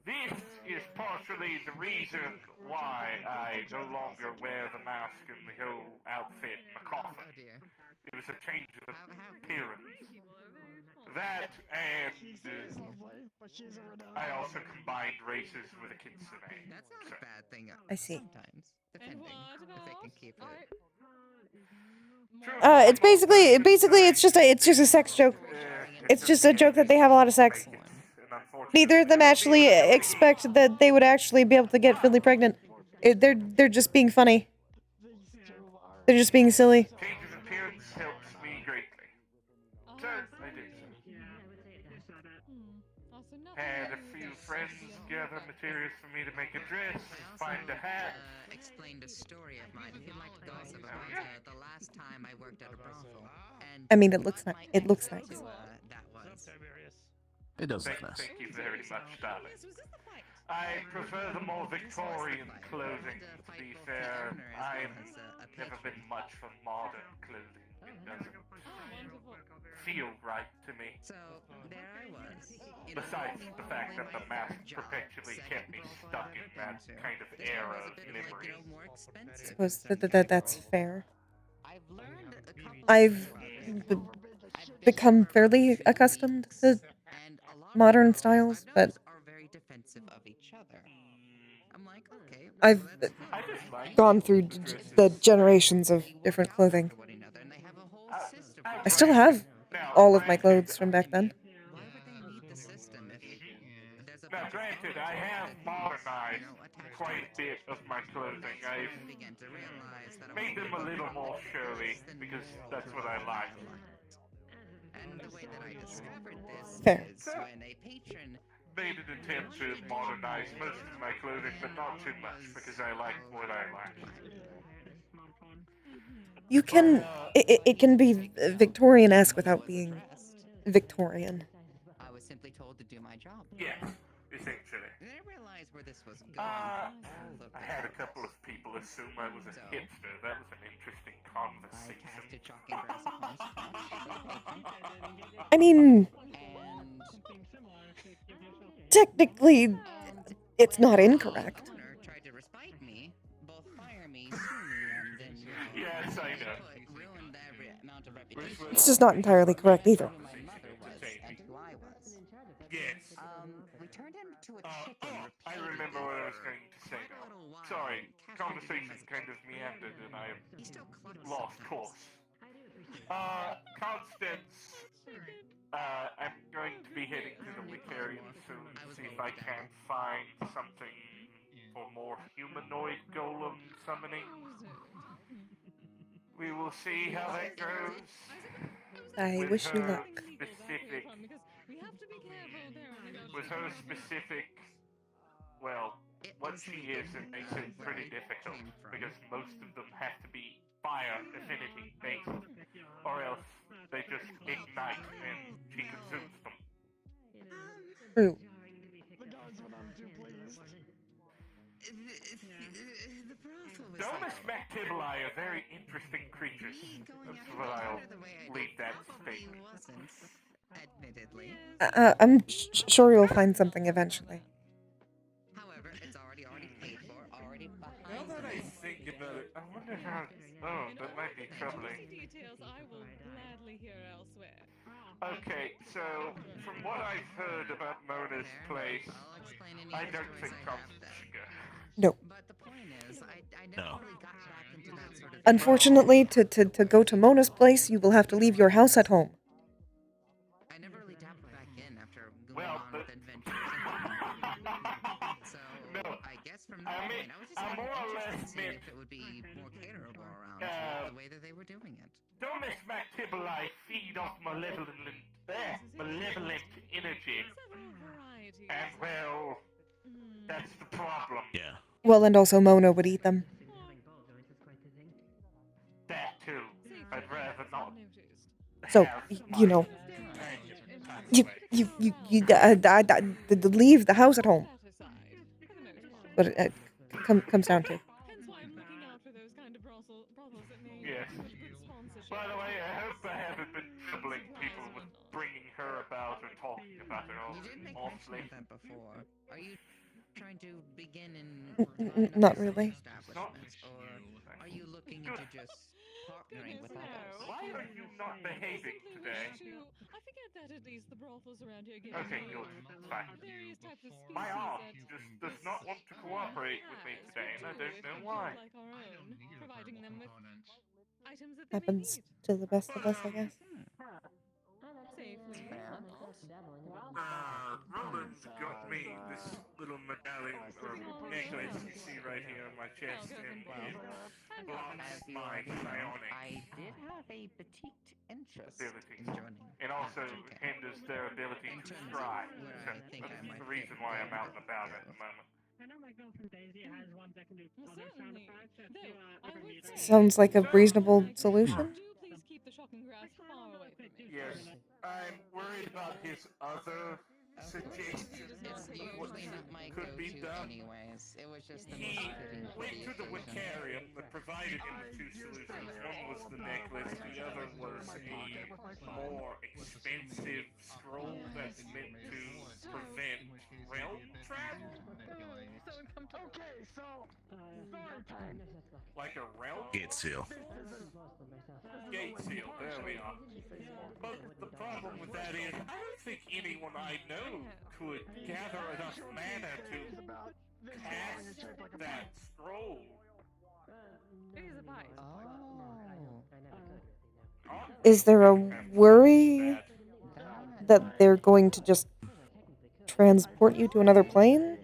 this is partially the reason why I no longer wear the mask and the whole outfit and the coffin. It was a change of appearance. That and I also combined races with a kitsune. That's not a bad thing. I see. Sometimes, depending if they can keep it. It's just a sex joke. It's just a joke that they have a lot of sex. Neither of them actually expect that they would actually be able to get Finley pregnant. They're just being funny. They're just being silly. Change of appearance helps me greatly. So I did so. Had a few friends gather materials for me to make a dress, find a hat. Explained a story of mine. If you'd like to gossip about the last time I worked at a brothel. And I mean, it looks nice. It looks nice. That was. It does look nice. Thank you very much, darling. I prefer the more Victorian clothing, to be fair. I've never been much for modern clothing. It doesn't feel right to me. So, there I was. Besides the fact that the mask perpetually kept me stuck in that kind of era of memory. I suppose that's fair. I've become fairly accustomed to modern styles, but I've gone through the generations of different clothing. I still have all of my clothes from back then. Now, granted, I have modernized quite a bit of my clothing. I've made them a little more showy because that's what I like. And the way that I discovered this Fair. is when a patron Made an attempt to modernize most of my clothing, but not too much because I like what I like. You can. It can be Victorian-esque without being Victorian. I was simply told to do my job. Yeah, essentially. And I realized where this was going. I had a couple of people assume I was a hipster. That was an interesting conversation. I mean, technically, it's not incorrect. Tried to respite me, both fire me, sue me, and then yes, I know. Ruined every amount of reputation. It's just not entirely correct either. My mother was and who I was. Yes. We turned him to a chicken. I remember what I was going to say now. Sorry, conversation kind of meandered and I lost course. Constance, I'm going to be heading to the Wicarian soon to see if I can find something for more humanoid golem summoning. We will see how that goes. I wish you luck. With her specific, well, what she is, it makes it pretty difficult because most of them have to be fire affinity based, or else they just ignite and she consumes them. True. The guards were not too pleased. Domus Mactibuli are very interesting creatures. That's what I'll leave that statement. Admittedly. I'm sure you'll find something eventually. However, it's already paid for, already Now that I think about it, I wonder how. Oh, that might be troubling. Details I will gladly hear elsewhere. Okay, so from what I've heard about Mona's place, I don't think Thompson should go. No. But the point is, I never No. really got back into that sort of. Unfortunately, to go to Mona's place, you will have to leave your house at home. I never really tapped back in after going Well, on with adventures. So I guess from that point, I was just more or less interested to see if it would be more caterable around the way that they were doing it. Domus Mactibuli feed off malevolent energy. And well, that's the problem. Yeah. Well, and also Mona would eat them. That too. I'd rather not. So, you know, you leave the house at home. But it comes down to. Yes. By the way, I hope I haven't been troubling people with bringing her about or talking about her You did make mention of that before. Are you trying to begin in Not really. establishments, or are you looking into just partnering with others? Why are you not behaving today? I forget that at least the brothels around here get Okay, good. Fine. various types of species My aunt that just does not want to cooperate with me today, and I don't know why. like our own, providing them with items that Happens to the best of us, I guess. safely. Roland's got me this little medallion or necklace you see right here on my chest, and it blocks my psionic I did have a petite interest abilities. in joining. It also hinders their ability to stride. So that's the reason why I'm out and about at the moment. I know my girlfriend Daisy has one that can do other sound effects if you ever need it. Sounds like a reasonable solution. Please keep the shocking grass far away from me. Yes, I'm worried about his other suggestions It's of what usually not my could be go-to done. anyways. It was just the He most fitting for went the to the occasion. Wicarium that provided him with two solutions. One was the necklace, the other was a more expensive scroll that's meant to prevent realm travel. Okay, so story time. Like a realm? Gate seal. Gate seal, there we are. But the problem with that is, I don't think anyone I know could gather enough mana to cast that scroll. It is a bite. Is there a worry that they're going to just transport you to another plane?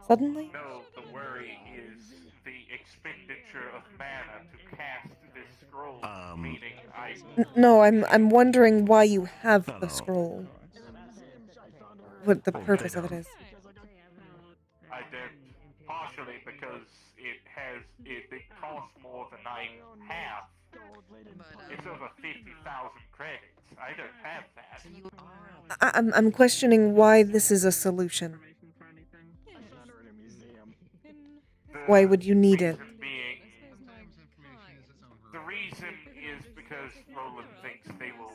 Suddenly? No, the worry is the expenditure of mana to cast this scroll, meaning I... No, I'm wondering why you have the scroll. What the purpose of it is. I don't. Partially because it costs more than I have. It's over 50,000 credits. I don't have that. I'm questioning why this is a solution. Why would you need it? The reason is because Roland thinks they will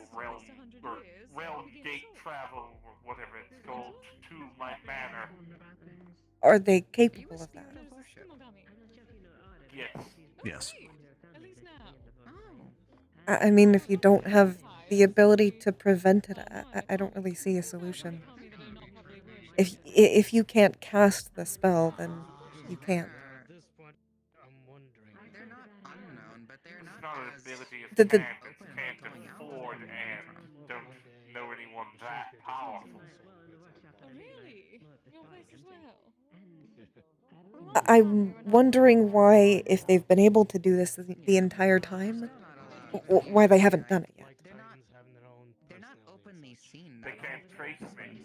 realm gate travel, or whatever it's called, to my manor. Are they capable of that? Yes. Yes. I mean, if you don't have the ability to prevent it, I don't really see a solution. If you can't cast the spell, then you can't. They're not unknown, but they're It's not not an as ability of The- can't afford and don't know anyone that powerful. Really? Your place as well? I'm wondering why, if they've been able to do this the entire time, why they haven't done it yet. They're not openly seen. They can't trace me.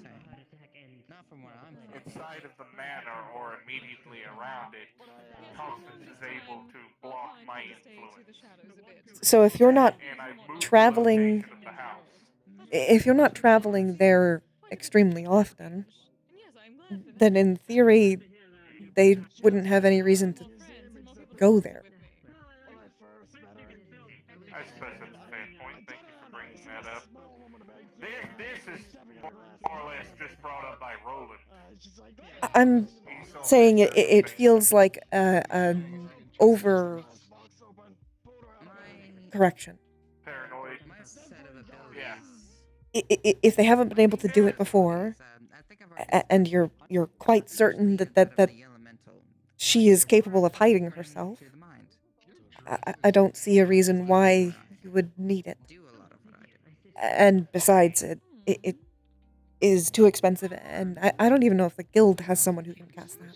Not from where I'm from. Inside of the manor or immediately around it, Constance is able to block my influence. So if you're not And I move the traveling, location of the house. if you're not traveling there extremely often, then in theory, they wouldn't have any reason to go there. I suppose that's a fair point. Thank you for bringing that up. This is more or less just brought up by Roland. I'm saying it feels like an over correction. Paranoid. Yeah. If they haven't been able to do it before, and you're quite certain that she is capable of hiding herself, I don't see a reason why you would need it. And besides, it is too expensive, and I don't even know if the guild has someone who can cast that.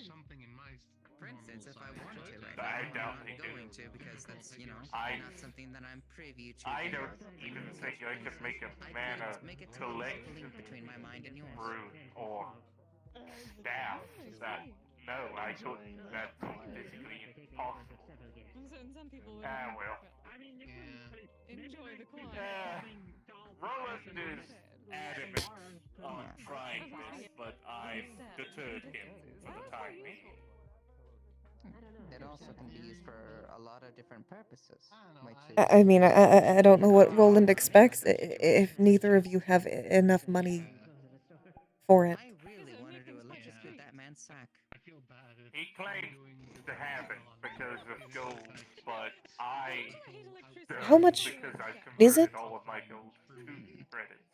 For instance, if I wanted to right I now, doubt I'm they do. going to because that's, not something that I'm privy to. I don't even think I could make a mana collection between my mind and yours. rune or staff that. No, I couldn't. That's physically impossible. Some people would. Well. Enjoy the quiet. Roland is adamant on trying this, but I've deterred him for the time being. It also can be used for a lot of different purposes. I mean, I don't know what Roland expects if neither of you have enough money for it. I really wanted to electrocute that man's sack. He claims to have it because of gold, but I don't, How much because I've is it? converted all of my gold to credits.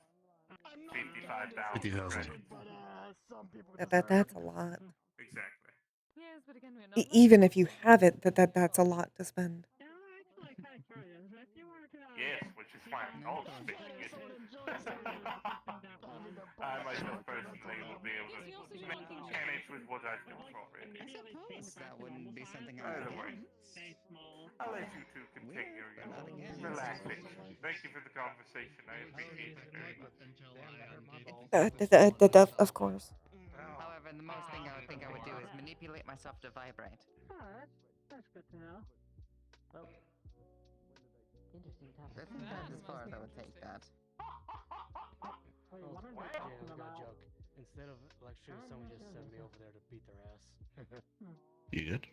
55,000 50,000. credits. That's a lot. Exactly. Yes, but again, we're not Even if you have it, that's a lot to spend. Yes, which is fine. I'll spend it. I myself personally will be able to manage with what I've got already. I suppose that wouldn't be something I Either would way, I'll let you two continue your relaxation. Thank you for the conversation. I appreciate it very much. Of course. However, the most thing I would do is manipulate myself to vibrate. Oh, that's good to know. Well, interesting topic. I think that's as far as I would take that. Wait, what are they Yeah, talking we got a about? joke. Instead of electricity, someone just sent me over there to beat their ass. You good?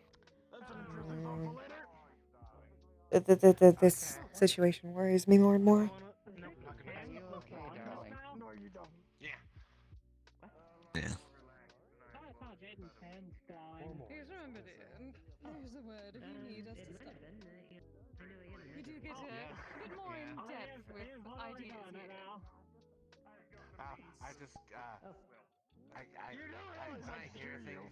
This situation worries me more and more. Are you okay, darling? No, you don't. Yeah. Yeah. Please remember, there's a word if you need us to stop. We do get a bit more in depth with ideas here. I just, when I hear things,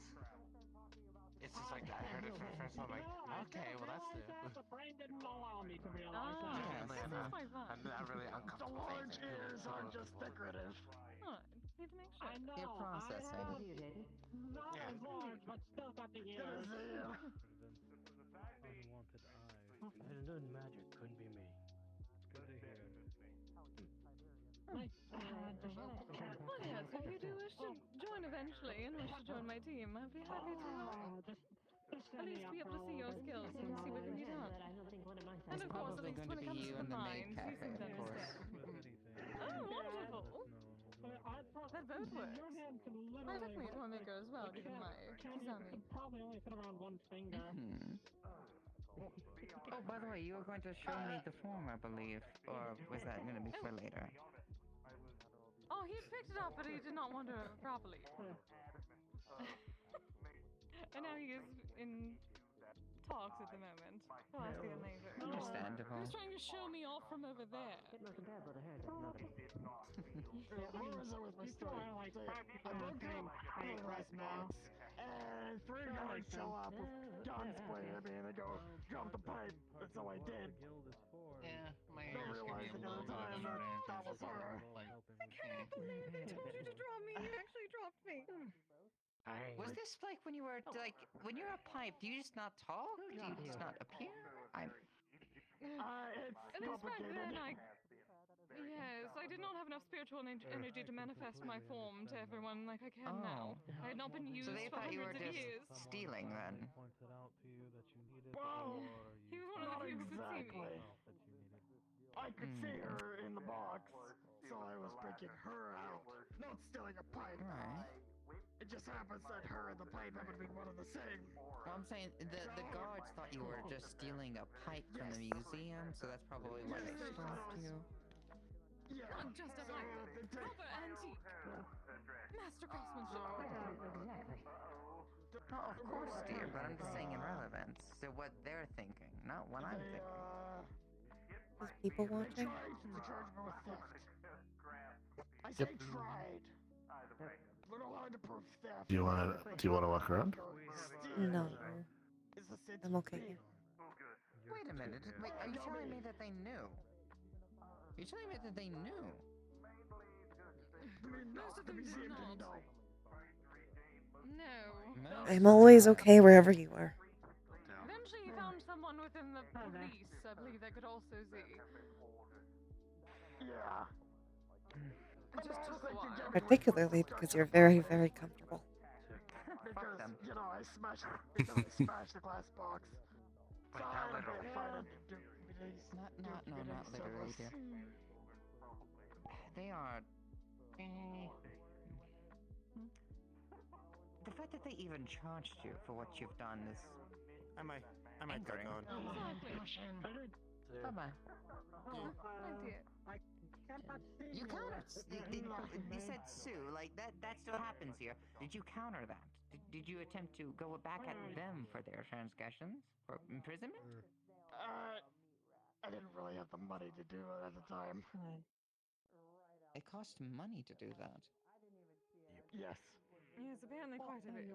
it's just like I heard it for the first time. I'm like, okay, well that's new. The brain didn't allow me to realize I'm not really The uncomfortable. large ears are just decorative. Need to make sure. I know. You're processing. I have not as large, but still got the ears. Unwanted eye. Hidden magic couldn't be me. Good to hear. Well, yes, if you do wish to join eventually and wish to join my team, I'd be happy to at least be able to see your skills and see what can be done. And of course, at least when it comes to the mines, you seem to understand. Oh, wonderful! That boat works. I took me to a maker as well, given my Kizami. Probably only fit around one finger. Oh, by the way, you were going to show me the form, I believe. Or was that going to be for later? Oh, he picked it up, but he did not wander over properly. And now he is in talks at the moment. He'll ask again later. Understandable. He was trying to show me off from over there. Where was it with my story? I woke up, rice box, and 3 guards show up with guns pointed at me and they go, drop the pipe. And so I did. Yeah, my Not ears can realizing at the time that was her. I cannot believe they told you to drop me. You actually dropped me. Was this like when you were when you're a pipe? Do you just not talk? Do you just not appear? It's At least back complicated. then, yes, I did not have enough spiritual energy to manifest my form to everyone like I can now. I had not been used So they for thought you were hundreds of just years. stealing then. Pointed out to you that you needed Well, He was one of the few who could see me. I could see her in the box. So I was breaking her out, not stealing a pipe. It just happens that her and the pipe happen to be one and the same. Well, I'm saying the guards thought you were just stealing a pipe from the museum, so that's probably why they stopped you. Yeah. Not just a pipe. Proper antique. Master craftsmanship. No, of course, dear, but I'm just saying in relevance to what they're thinking, not what I'm thinking. There's people They watching. tried to charge me with theft. I say tried. Little hard to prove theft. Do you wanna walk around? No. I'm okay. Wait a minute. Wait, are you telling me that they knew? You're telling me that they knew? Most of them did not. No. I'm always okay wherever you are. Eventually he found someone within the police, I believe, that could also see. Yeah. It just took a while. Particularly because you're very, very comfortable. Because, you know, I smashed the glass box. So I had a bit of fun and Not literally, dear. They are... The fact that they even charged you for what you've done is... I might go angering. on. Bye-bye. You countered. You said sue, like that still happens here. Did you counter that? Did you attempt to go back at them for their transgressions? For imprisonment? I didn't really have the money to do it at the time. It costs money to do that. Yes. Yes, apparently quite a bit.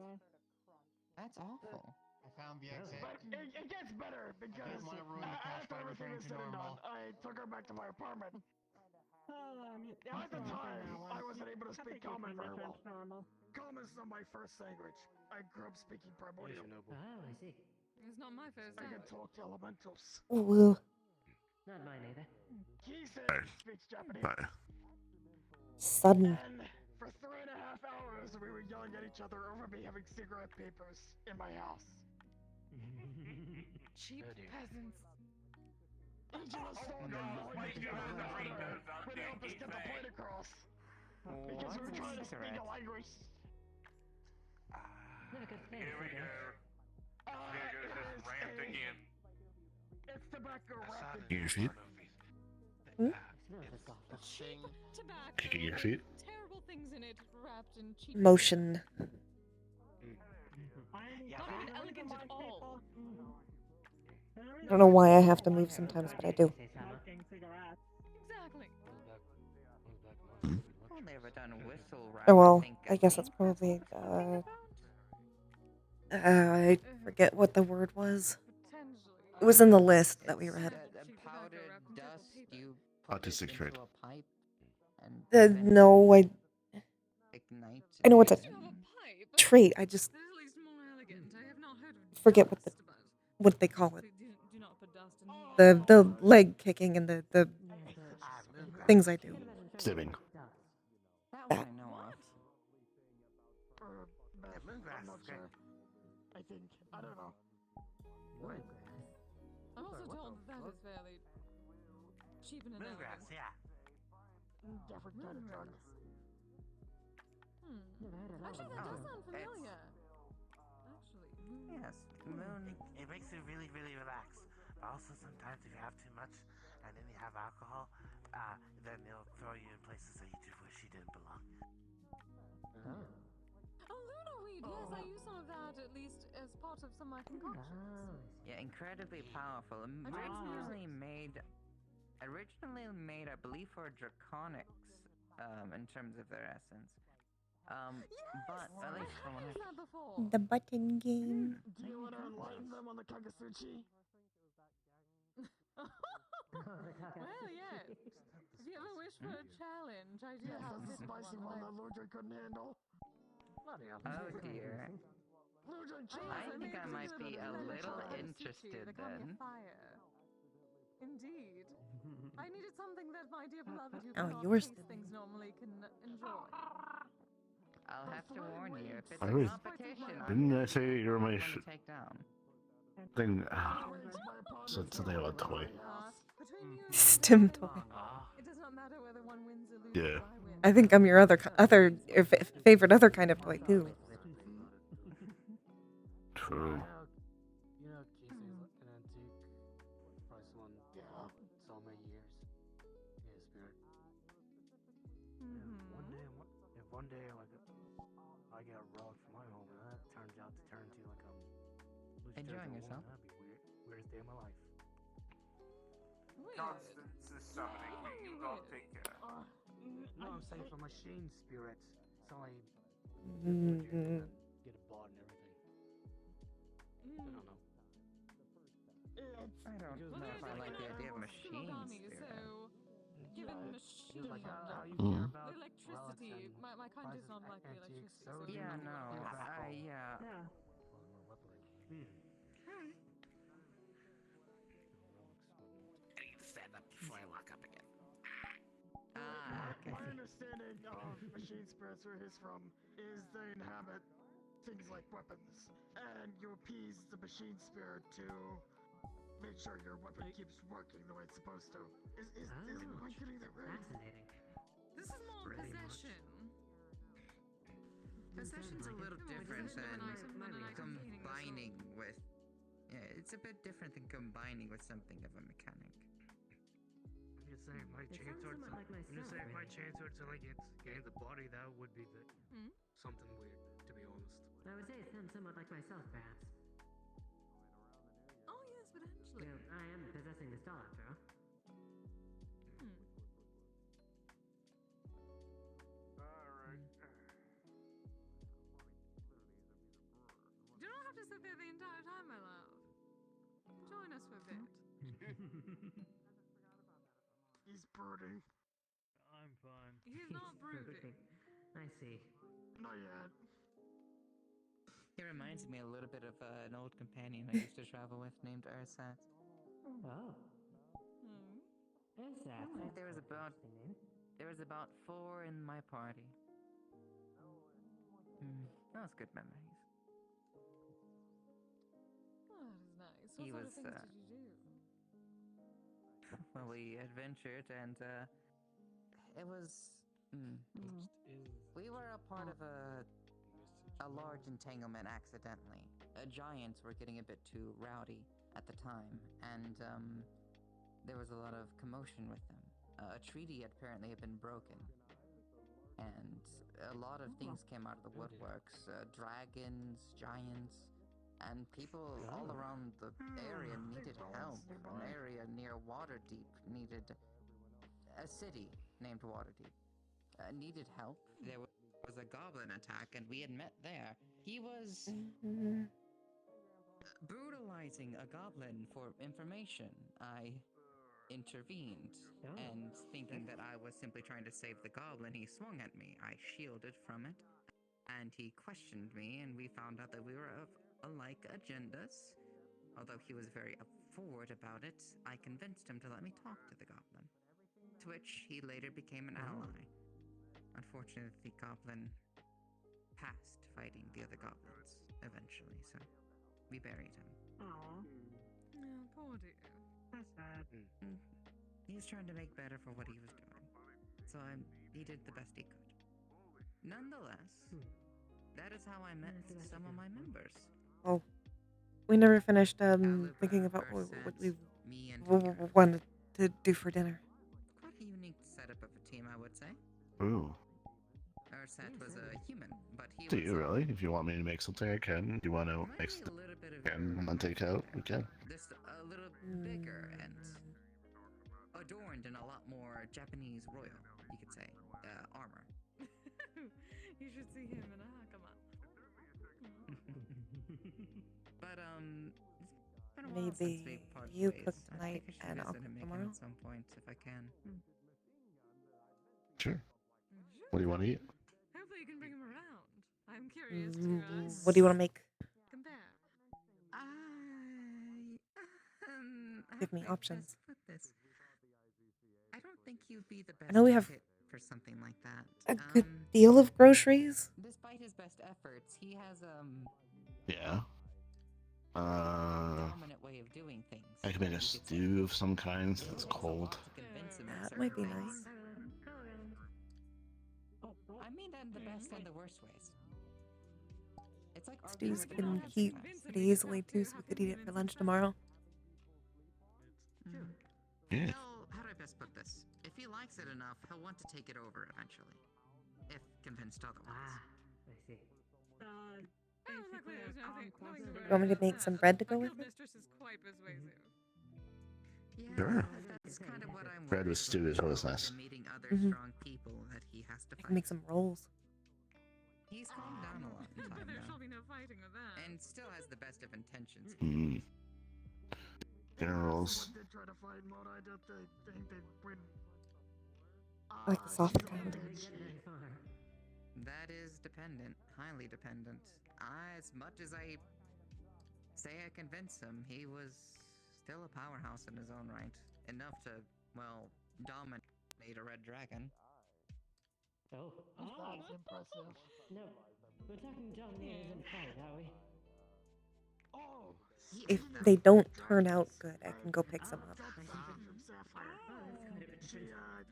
That's awful. I found the exit. But it gets better because didn't want to ruin the cash after by everything returning was to said and done, normal. I took her back to my apartment. At the time, I wasn't able to speak common very well. Common is not my first language. I grew up speaking primordial. Oh, I see. It's not my first I time. can talk to elementals. Ooh. Not mine either. He said he speaks Japanese. Sudden. And for 3.5 hours, we were yelling at each other over me having cigarette papers in my house. Cheap peasants. Each of us thought that would help us get the point across. Because we were trying to speak a language. Here we go. Here goes this rant again. It's tobacco wrapped Kicking your feet? Kicking your feet? Terrible things in it, wrapped in cheap. Motion. Not even elegant at all. I don't know why I have to move sometimes, but I do. Exactly. I've never done whistle rap. Oh well, I guess that's probably, I forget what the word was. It was in the list that we read. The powdered dust you Autistic trait. into a pipe and No, I know it's a trait. I just forget what they call it. The leg kicking and the things I do. Stimming. That. I know of. I'm not sure. I think. I don't know. I'm also told that is fairly cheap and Moongrass, inelegant. yeah. Different kind of drug. Actually, that does sound familiar. Actually. Yes, moon. It makes you really, really relax. But also sometimes if you have too much and then you have alcohol, then they'll throw you in places that you just wish you didn't belong. Oh, Luna weed. Yes, I use some of that at least as part of some of my concoctions. Yeah, incredibly powerful. Originally made, I believe, for draconics, in terms of their essence. But at least from what that before. The button game. Do you want to enlighten them on the Kagasuchi? Well, yes. If you ever wish for a challenge, I do have a spicy one that Ludra couldn't handle. Oh dear. I think I might be a little interested then. Indeed. I needed something that my dear beloved who Oh, cannot yours taste things normally can enjoy. I'll have to warn you, if it's I a was- competition, Didn't I say you're my I'm gonna take down. thing? Something about toy. Between you and Stim toy. it does not matter whether one wins or loses. Yeah. I think I'm your favorite other kind of toy too. True. You know, Casey's an antique. Price one. Yeah. So many years. Yeah, spirit. Mm-hmm. If one day like I get a rug from my home and that turns out to turn into like loose Enjoying turtle yourself? woman, that'd be weird. Weirdest day of my life. Weird. Constance is summoning me. You go take care. No, I'm saying for machine spirits. So I Mm-hmm. get a bot and everything. I don't know. I don't know if I like the idea of machine spirit. So, given machine, Like how you Mm. care about the electricity, my kind does not like the electricity. So Yeah, no, yeah. I need to stand up before I lock up again. Okay. My understanding of machine spirits, where he's from, is they inhabit things like weapons, and you appease the machine spirit to make sure your weapon keeps working the way it's supposed to. Am I getting that right? Fascinating. this is more possession. Possession's a little different than combining combining with. Yeah, it's a bit different than combining with something of a mechanic. I'm just saying, my chainsword. I'm just saying, my chainsword suddenly gains a body. That would be something weird, to be honest. I would say it sounds somewhat like myself, perhaps. Oh yes, potentially. I am possessing this doll after all. Alright. You don't have to sit there the entire time, my love. Join us for a bit. He's brooding. I'm fine. He's not brooding. I see. Not yet. He reminds me a little bit of an old companion I used to travel with named Ursat. Oh. Is that? There was about 4 in my party. That was good memories. Oh, that is nice. He What was, sort of things did you do? Well, we adventured and it was. We were a part of a large entanglement accidentally. Giants were getting a bit too rowdy at the time, and there was a lot of commotion with them. A treaty apparently had been broken, and a lot of things came out of the woodworks. Dragons, giants, and people all around the area needed help. An area near Waterdeep needed a city named Waterdeep. Needed help. There was a goblin attack, and we had met there. He was brutalizing a goblin for information. I intervened, and thinking that I was simply trying to save the goblin, he swung at me. I shielded from it, and he questioned me, and we found out that we were of alike agendas. Although he was very forward about it, I convinced him to let me talk to the goblin, to which he later became an ally. Unfortunately, the goblin passed fighting the other goblins eventually, so we buried him. Oh, poor dear. That's sad. He was trying to make better for what he was doing, so he did the best he could. Nonetheless, that is how I met some of my members. Oh, we never finished thinking about what we wanted to do for dinner. Quite a unique setup of a team, I would say. Ooh. Ursat was a human, but he Do was you really? If you want me to make something, I can. Do you want to make something and then take out? We can. just a little bigger and adorned in a lot more Japanese royal, you could say, armor. You should see him in a hakama. But it's been a while since Maybe we parted you ways. cook I tonight think I should and I'll visit cook him again tomorrow. at some point if I can. Sure. What do you want to eat? Hopefully you can bring him around. I'm curious to What do you want to make? compare. Give me How can I options. best put this? I don't think you'd be the best I know we have fit for something like that. a good deal of groceries. Despite his best efforts, he has Yeah. dominant way of doing things. I can make a stew of some kind that's cold. To convince him of That certain might be things. nice. mean that in the best and the worst ways. It's like Stews can heat pretty easily too, so we could eat it for lunch tomorrow. Yeah. Well, how do I best put this? If he likes it enough, he'll want to take it over eventually. If convinced otherwise. I see. Luckily, there's nothing You want me to make some bread to go with it? mistress is quite persuasive. Yeah, Sure. that's kind of what I'm Bread with stew is always nice. meeting other Mhm. strong people that he has to I fight. can make some rolls. He's calmed down a lot in time There now. shall be no fighting with that. And still has the best of intentions. Mm. Dinner rolls. Did try to find mode, I don't think they'd win. I like the soft kind. That is dependent, highly dependent. As much as I say I convinced him, he was still a powerhouse in his own right. Enough to, well, dominate a red dragon. Oh. That's impressive. No, we're talking dominating in fight, are we? Oh, If they don't turn out good, I can go pick some up. from Sapphire.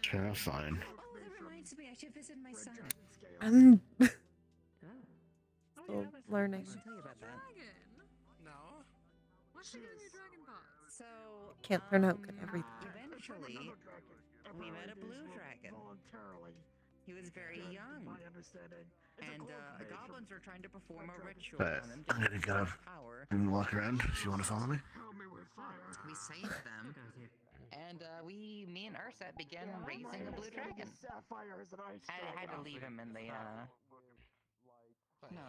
Sure, fine. Oh, that reminds me, I should visit my son. I'm Oh. still learning. I should tell you about that. Dragon? No. What's the name of your dragon boss? So, Can't turn out good every time. eventually, we met a blue dragon. Voluntarily. He was very young. My understanding. And goblins are trying to perform a ritual But on him I'm gonna go power. and walk around if you want to follow me. Help me with fire. We saved them. And me and Ursa began raising a blue dragon. Sapphire is an ice I had to dragon. leave him in the, No.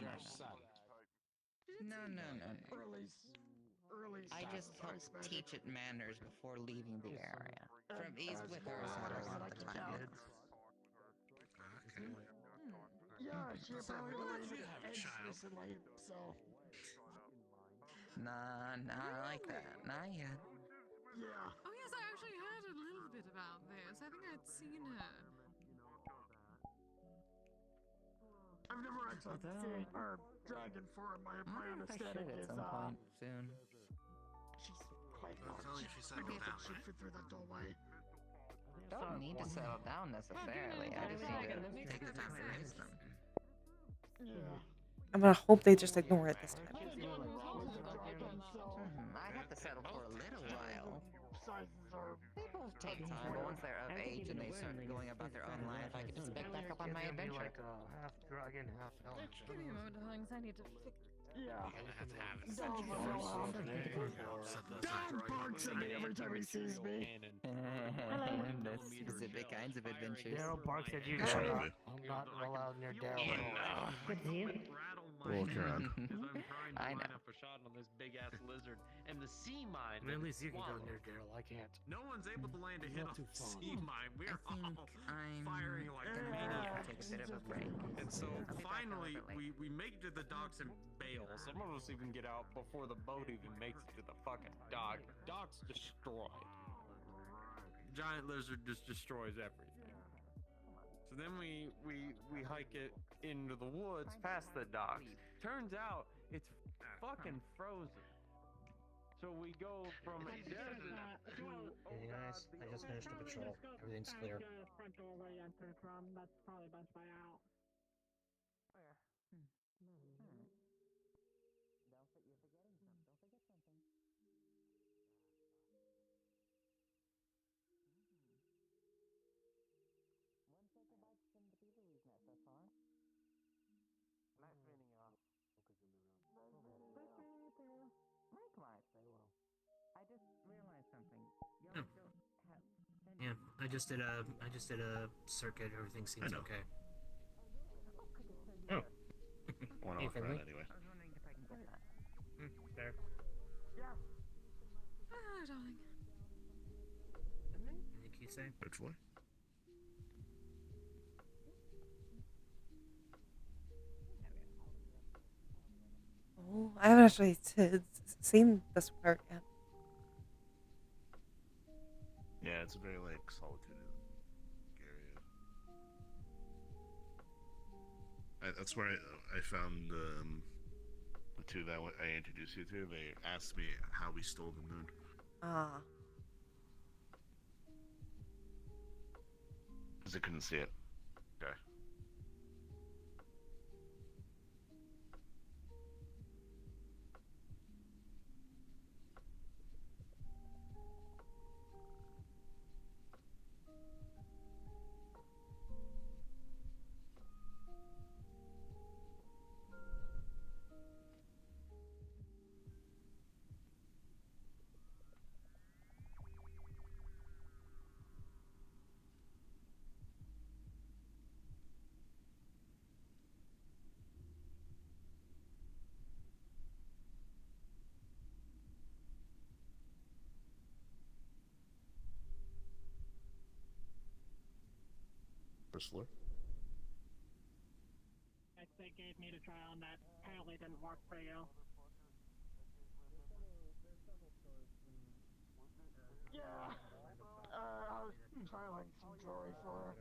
Early I just helped teach it manners before leaving the area. He's with Ursa a lot of the time. Yeah, she probably related eggs recently, so. Nah, not like that. Not yet. Yeah. Oh yes, I actually heard a little bit about this. I think I'd seen her. I've never actually seen her dragon form. My understanding is, at some point soon. she's quite large. only if you I settle don't think down, she'd fit through that doorway. Don't need to settle down necessarily. I just need to take the time to raise them. Yeah. I'm gonna hope they just ignore it this time. I'd have to settle for a little while. People take time, but once they're of age and they start going about their own life, I can just pick back up on my adventure. Half dragon, half elf. Give me a moment, Hunks. I need to fix. Yeah. Don't Dom barks at me every time he sees me. The specific kinds of adventures. Daryl barks at you. Yes, Daryl. I I'm not allowed near Daryl. Good to see you. Walk around. I know. Line up a shot on this big ass lizard, and the sea mine. At least you can go near Daryl. I can't. No one's able to land a hit on the sea mine. We're I think all I'm firing like gonna maniacs. take a bit of a break. And so I'll be back a finally, little bit later. we make it to the docks and bail. Some of us even get out before the boat even makes it to the fucking dock. Dock's destroyed. Giant lizard just destroys everything. So then we hike it into the woods past the docks. Turns out it's fucking frozen. So we go from a desert to Hey guys, I just finished the patrol. Everything's clear. I just realized something. Oh. Yeah, I just did a circuit. Everything seems know. okay. Oh. One Hey, walk around Finley. anyway. I was wondering if I can get that. There. Ah, darling. Anything you say? Hopefully. Oh, I haven't actually seen this part yet. Yeah, it's a very like solitude area. That's where I found the two that I introduced you to. They asked me how we stole the moon. Ah. Because they couldn't see it. Okay. First floor. They gave me to try on that. Apparently didn't work for you. Yeah. I was trialing some jewelry for.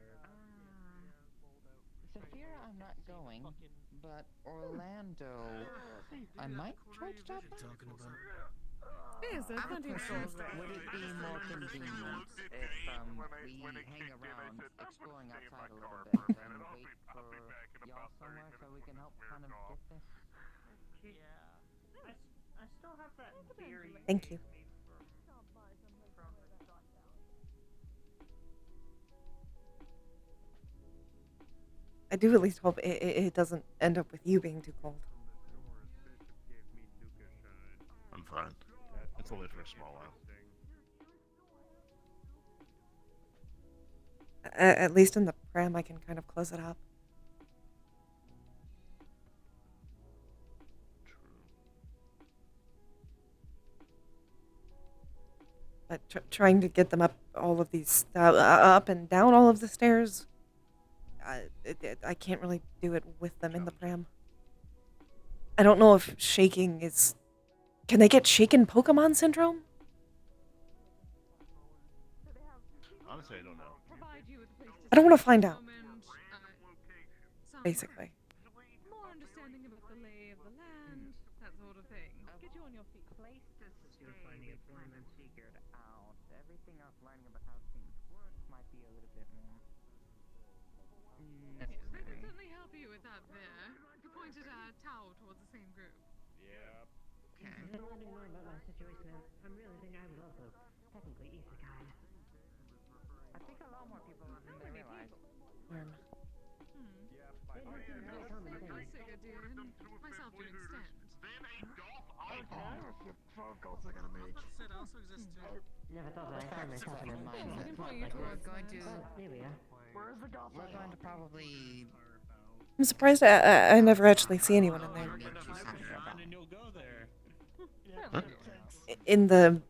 Saphira, I'm not going, but Orlando, I might try to stop by. Yes, there's plenty of stores there. Would it be more convenient if we hang around exploring outside a little bit and wait for y'all somewhere so we can help kind of get this? Yeah. I still have that theory. Thank you. I do at least hope it doesn't end up with you being too cold. I'm fine. It's only for a small while. At least in the pram, I can kind of close it up. But trying to get them up all of these, up and down all of the stairs, I can't really do it with them in the pram. I don't know if shaking is... Can they get shaken Pokemon syndrome? Honestly, I don't know. I don't want to find out. Basically. More understanding about the lay of the land, that sort of thing. Get you on your feet. Place to stay. You're finding employment figured out. Everything else, learning about how things work, might be a little bit more. Yes, I can certainly help you with that there. You pointed a towel towards the same group. Yeah. Okay. I don't know about my situation. I'm realizing I was also technically isekai. I think a lot more people than they realize. Myself to an extent. Your phone calls are gonna make. Never thought that. I found myself in a We're going to probably. I'm surprised I never actually see anyone in there. In the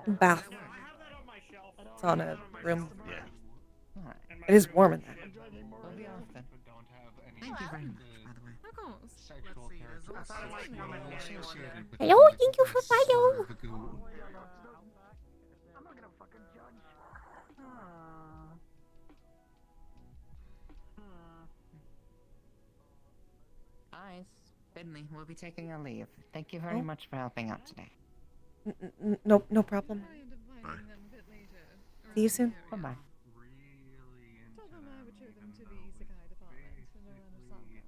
bath sauna room. Yeah. It is warm in there. We'll be off then. Thank you very much, by the way. Of course. Hello, thank you for follow. I'm not gonna fucking judge. Ice, Finley, we'll be taking a leave. Thank you very much for helping out today. No problem. See you soon. Bye-bye. Tell them I would show them to the isekai department in the land of summer.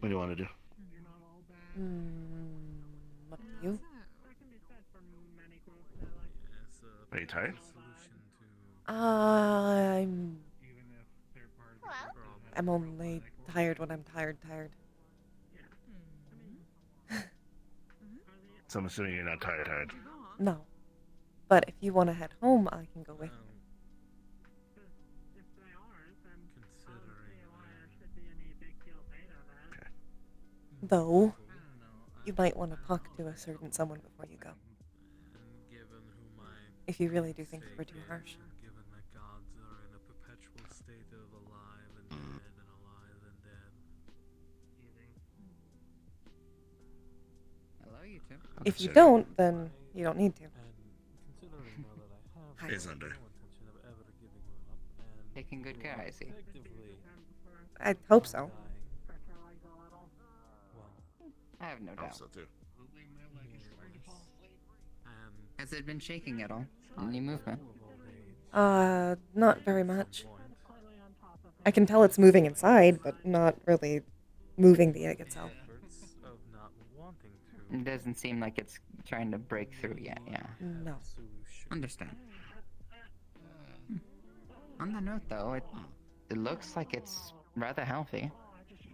What do you want to do? Up to you. Are you tired? I'm only tired when I'm tired. So I'm assuming you're not tired. No. But if you want to head home, I can go with you. Though, you might want to talk to a certain someone before you go. If you really do think we're too harsh. Given that gods are in a perpetual state of alive and dead and alive and dead. Hello, you two. If you don't, then you don't need to. Is under. Taking good care, I see. I hope so. I have no doubt. So too. Has it been shaking at all? Any movement? Not very much. I can tell it's moving inside, but not really moving the egg itself. It doesn't seem like it's trying to break through yet, yeah. No. Understand. On that note, though, it looks like it's rather healthy,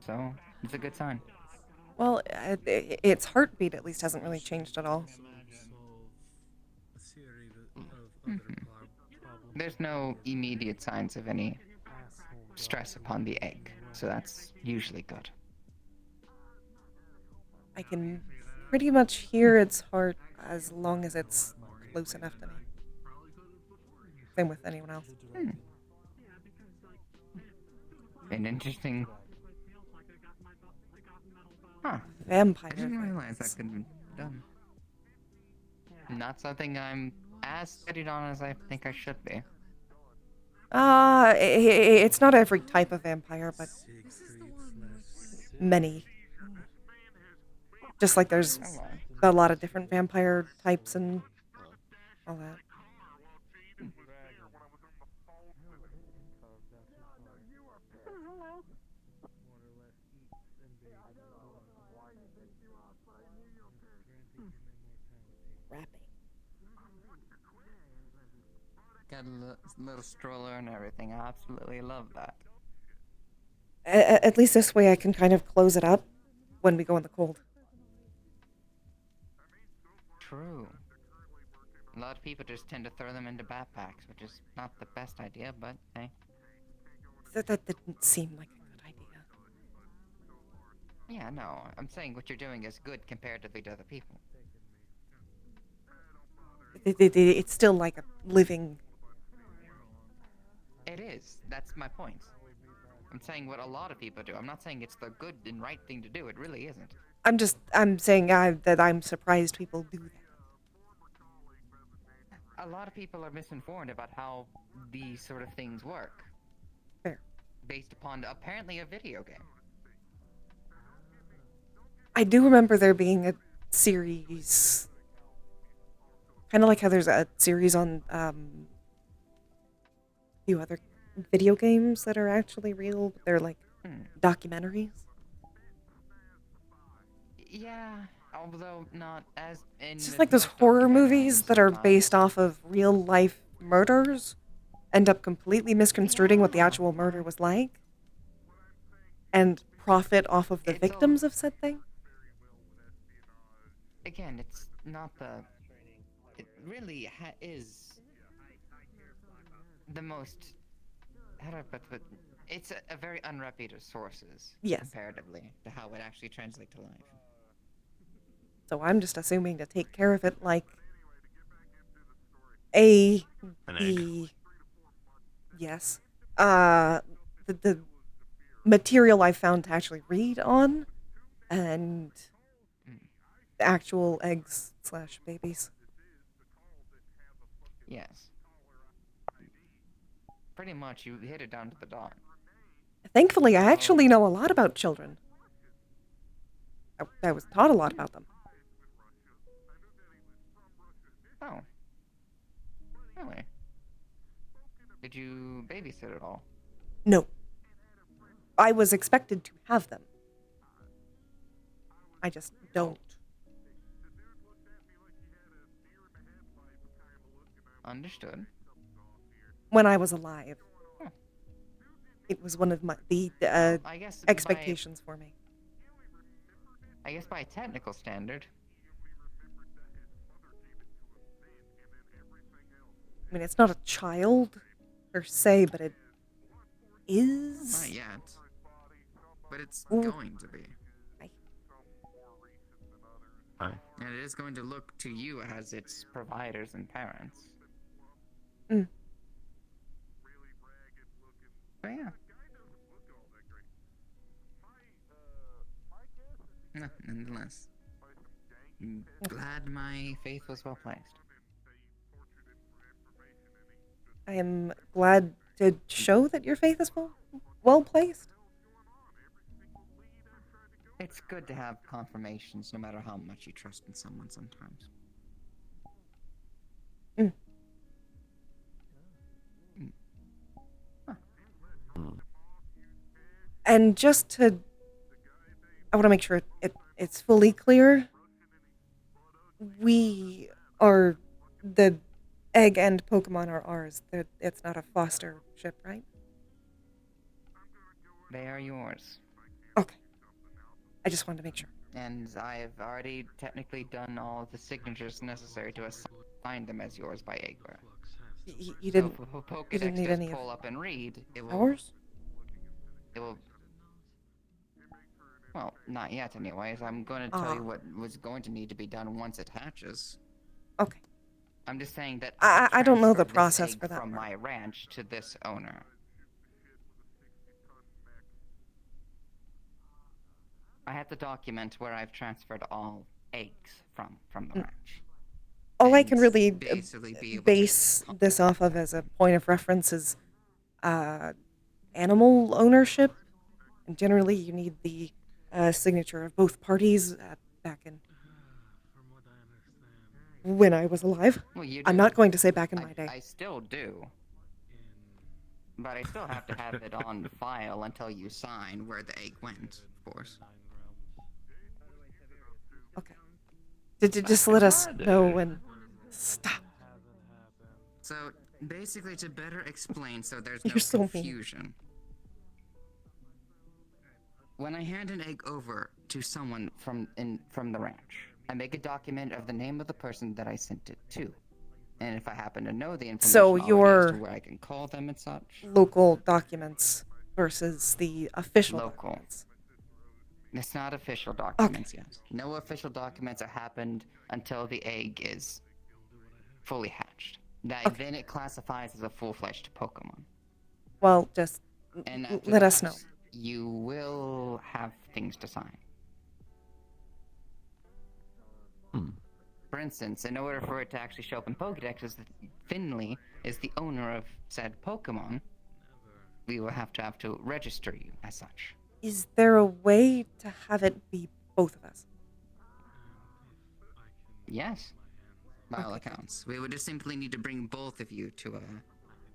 so it's a good sign. Well, its heartbeat at least hasn't really changed at all. There's no immediate signs of any stress upon the egg, so that's usually good. I can pretty much hear its heart as long as it's close enough to me. Same with anyone else. An interesting. Huh. Vampire. I didn't realize that could be done. Not something I'm as studied on as I think I should be. It's not every type of vampire, but many. Just like there's a lot of different vampire types and all that. Got a little stroller and everything. I absolutely love that. At least this way I can kind of close it up when we go in the cold. True. A lot of people just tend to throw them into backpacks, which is not the best idea, but hey. That didn't seem like a good idea. Yeah, no, I'm saying what you're doing is good comparatively to other people. It's still like a living... It is. That's my point. I'm saying what a lot of people do. I'm not saying it's the good and right thing to do. It really isn't. I'm saying that I'm surprised people do that. A lot of people are misinformed about how these sort of things work. Fair. Based upon apparently a video game. I do remember there being a series, kind of like how there's a series on a few other video games that are actually real, but they're like documentaries. Yeah, although not as in. It's just like those horror movies that are based off of real life murders, end up completely misconstruing what the actual murder was like, and profit off of the victims of said thing. Again, it's not the. It really is the most. How do I put it? It's a very unreputed sources. Yes. Comparatively to how it actually translates to life. So I'm just assuming to take care of it like an egg. Yes. The material I found to actually read on, and actual eggs / babies. Yes. Pretty much, you hit it down to the dot. Thankfully, I actually know a lot about children. I was taught a lot about them. Oh. Really? Did you babysit at all? No. I was expected to have them. I just don't. Understood. When I was alive. Huh. It was one of the I guess expectations for me. I guess by technical standard. I mean, it's not a child per se, but it is. Not yet. But it's going to be. Hi. And it is going to look to you as its providers and parents. Mm. But yeah. No, nonetheless. I'm glad my faith was well placed. I am glad to show that your faith is well placed. It's good to have confirmations no matter how much you trust in someone sometimes. Mm. Huh. And just to... I want to make sure it's fully clear. We are... The egg and Pokemon are ours. It's not a foster ship, right? They are yours. Okay. I just wanted to make sure. And I've already technically done all the signatures necessary to assign them as yours by Egbert. You didn't. So if a You Pokedex didn't need does any pull up and read, it will. hours? It will. Well, not yet, anyways. I'm going to tell you what was going to need to be done once it hatches. Okay. I'm just saying that I don't know the transferred this process egg for that from part. my ranch to this owner. I have to document where I've transferred all eggs from the ranch. All I can really basically be able base this off of as a point of reference is animal ownership. And generally, you need the signature of both parties back in when I was alive. Well, you I'm do. not going to say back in my day. I still do. But I still have to have it on file until you sign where the egg went, of course. Okay. Just let us know when. Stop. So, basically, to better explain so there's You're no so mean. confusion. When I hand an egg over to someone from the ranch, I make a document of the name of the person that I sent it to. And if I happen to know the information So already your as to where I can call them and such. local documents versus the official documents. It's not official documents yet. No official documents are happened until the egg is fully hatched. Then it classifies as a full-fledged Pokemon. Well, just And after let that, us know. You will have things to sign. For instance, in order for it to actually show up in Pokédexes that Finley is the owner of said Pokemon, we will have to register you as such. Is there a way to have it be both of us? Yes, by all accounts. We would just simply need to bring both of you to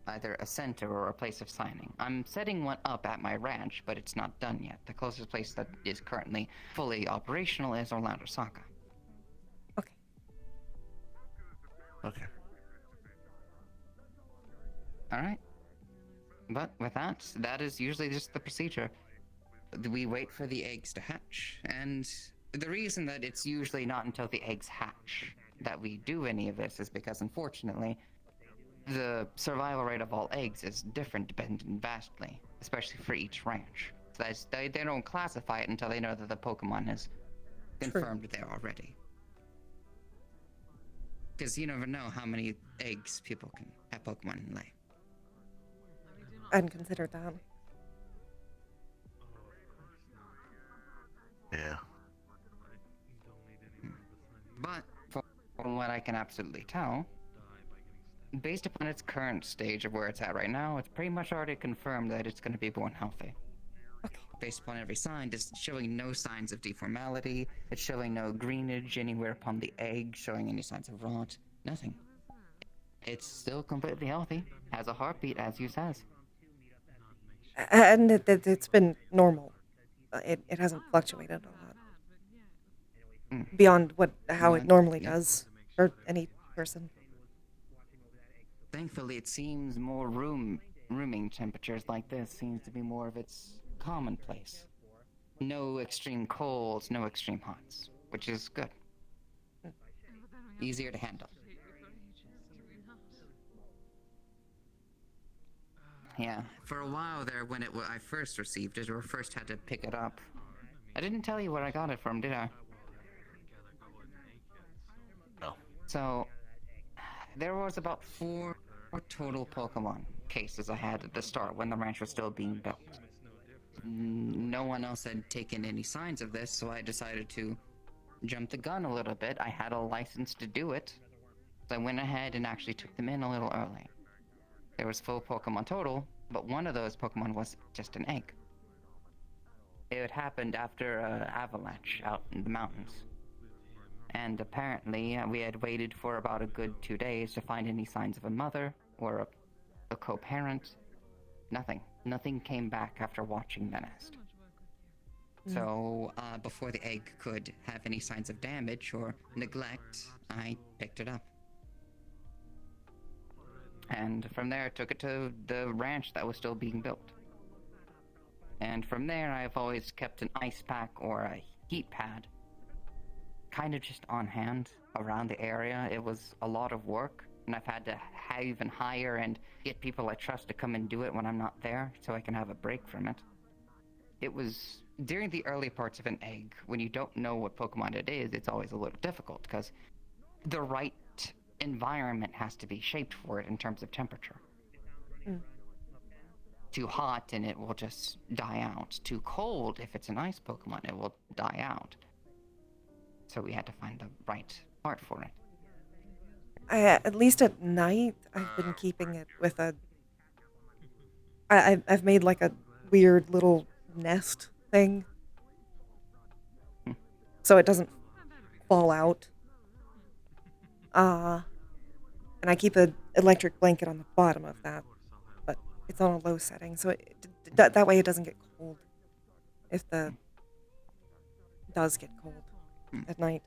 either a center or a place of signing. I'm setting one up at my ranch, but it's not done yet. The closest place that is currently fully operational is Orlando Saka. Okay. Alright. But with that is usually just the procedure. We wait for the eggs to hatch, and the reason that it's usually not until the eggs hatch that we do any of this is because, unfortunately, the survival rate of all eggs is different dependent vastly, especially for each ranch. So they don't classify it until they know that the Pokemon is confirmed there already. Because you never know how many eggs people can have Pokemon lay. I hadn't considered that. Yeah. But from what I can absolutely tell, based upon its current stage of where it's at right now, it's pretty much already confirmed that it's going to be born healthy. Based upon every sign, it's showing no signs of deformality, it's showing no greenage anywhere upon the egg, showing any signs of rot, nothing. It's still completely healthy, has a heartbeat, as you says. And it's been normal. It hasn't fluctuated a lot. Beyond how it normally does for any person. Thankfully, it seems more rooming temperatures like this seems to be more of its commonplace. No extreme colds, no extreme hots, which is good. Easier to handle. Yeah, for a while there when I first received it, or first had to pick it up, I didn't tell you where I got it from, did I? No. So, there was about 4 total Pokemon cases I had at the start when the ranch was still being built. No one else had taken any signs of this, so I decided to jump the gun a little bit. I had a license to do it, so I went ahead and actually took them in a little early. There was 4 Pokemon total, but one of those Pokemon was just an egg. It had happened after an avalanche out in the mountains. And apparently, we had waited for about a good 2 days to find any signs of a mother or a co-parent. Nothing. Nothing came back after watching the nest. So, before the egg could have any signs of damage or neglect, I picked it up. And from there, I took it to the ranch that was still being built. And from there, I've always kept an ice pack or a heat pad kind of just on hand around the area. It was a lot of work, and I've had to even hire and get people I trust to come and do it when I'm not there, so I can have a break from it. It was during the early parts of an egg, when you don't know what Pokemon it is, it's always a little difficult, because the right environment has to be shaped for it in terms of temperature. Too hot and it will just die out. Too cold, if it's an ice Pokemon, it will die out. So we had to find the right part for it. At least at night, I've been keeping it with a... I've made like a weird little nest thing. So it doesn't fall out. And I keep an electric blanket on the bottom of that. But it's on a low setting, so that way it doesn't get cold. If it does get cold at night.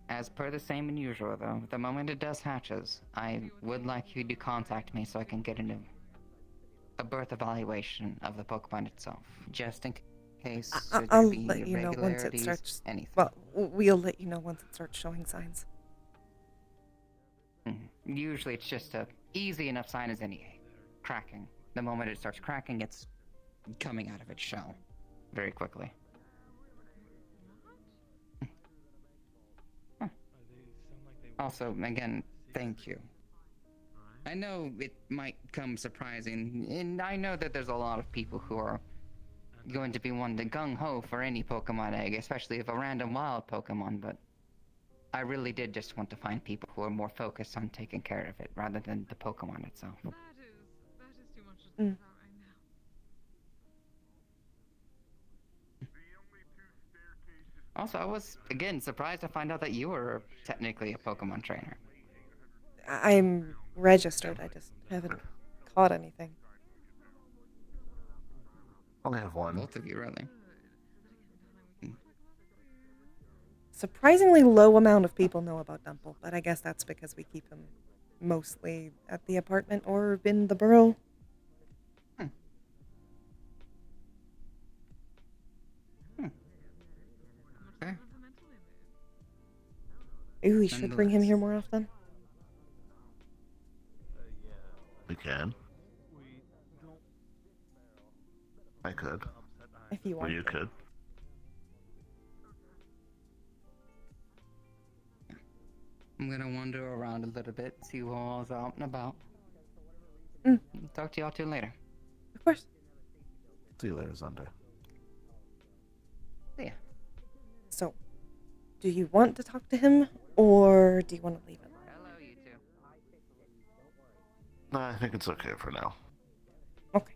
As per the same and usual, though, the moment it does hatches, I would like you to contact me so I can get a birth evaluation of the Pokemon itself, just in case I'll there be let you know once it irregularities, starts. anything. Well, we'll let you know once it starts showing signs. Usually it's just a easy enough sign as any egg. Cracking. The moment it starts cracking, it's coming out of its shell very quickly. Also, again, thank you. I know it might come surprising, and I know that there's a lot of people who are going to be one to gung-ho for any Pokemon egg, especially if a random wild Pokemon, but I really did just want to find people who are more focused on taking care of it, rather than the Pokemon itself. That is too much to think about right now. Also, I was, again, surprised to find out that you were technically a Pokemon trainer. I'm registered, I just haven't caught anything. Only have one. Both of you, really. Surprisingly low amount of people know about Dumple, but I guess that's because we keep him mostly at the apartment or in the burrow. Okay. Ooh, we should bring him here more often. We can. I could. If you want. Or you could. I'm gonna wander around a little bit, see who all's out and about. Talk to y'all two later. Of course. See you later, Zunder. Yeah. So, do you want to talk to him, or do you want to leave him? Hello, you two. Nah, I think it's okay for now. Okay.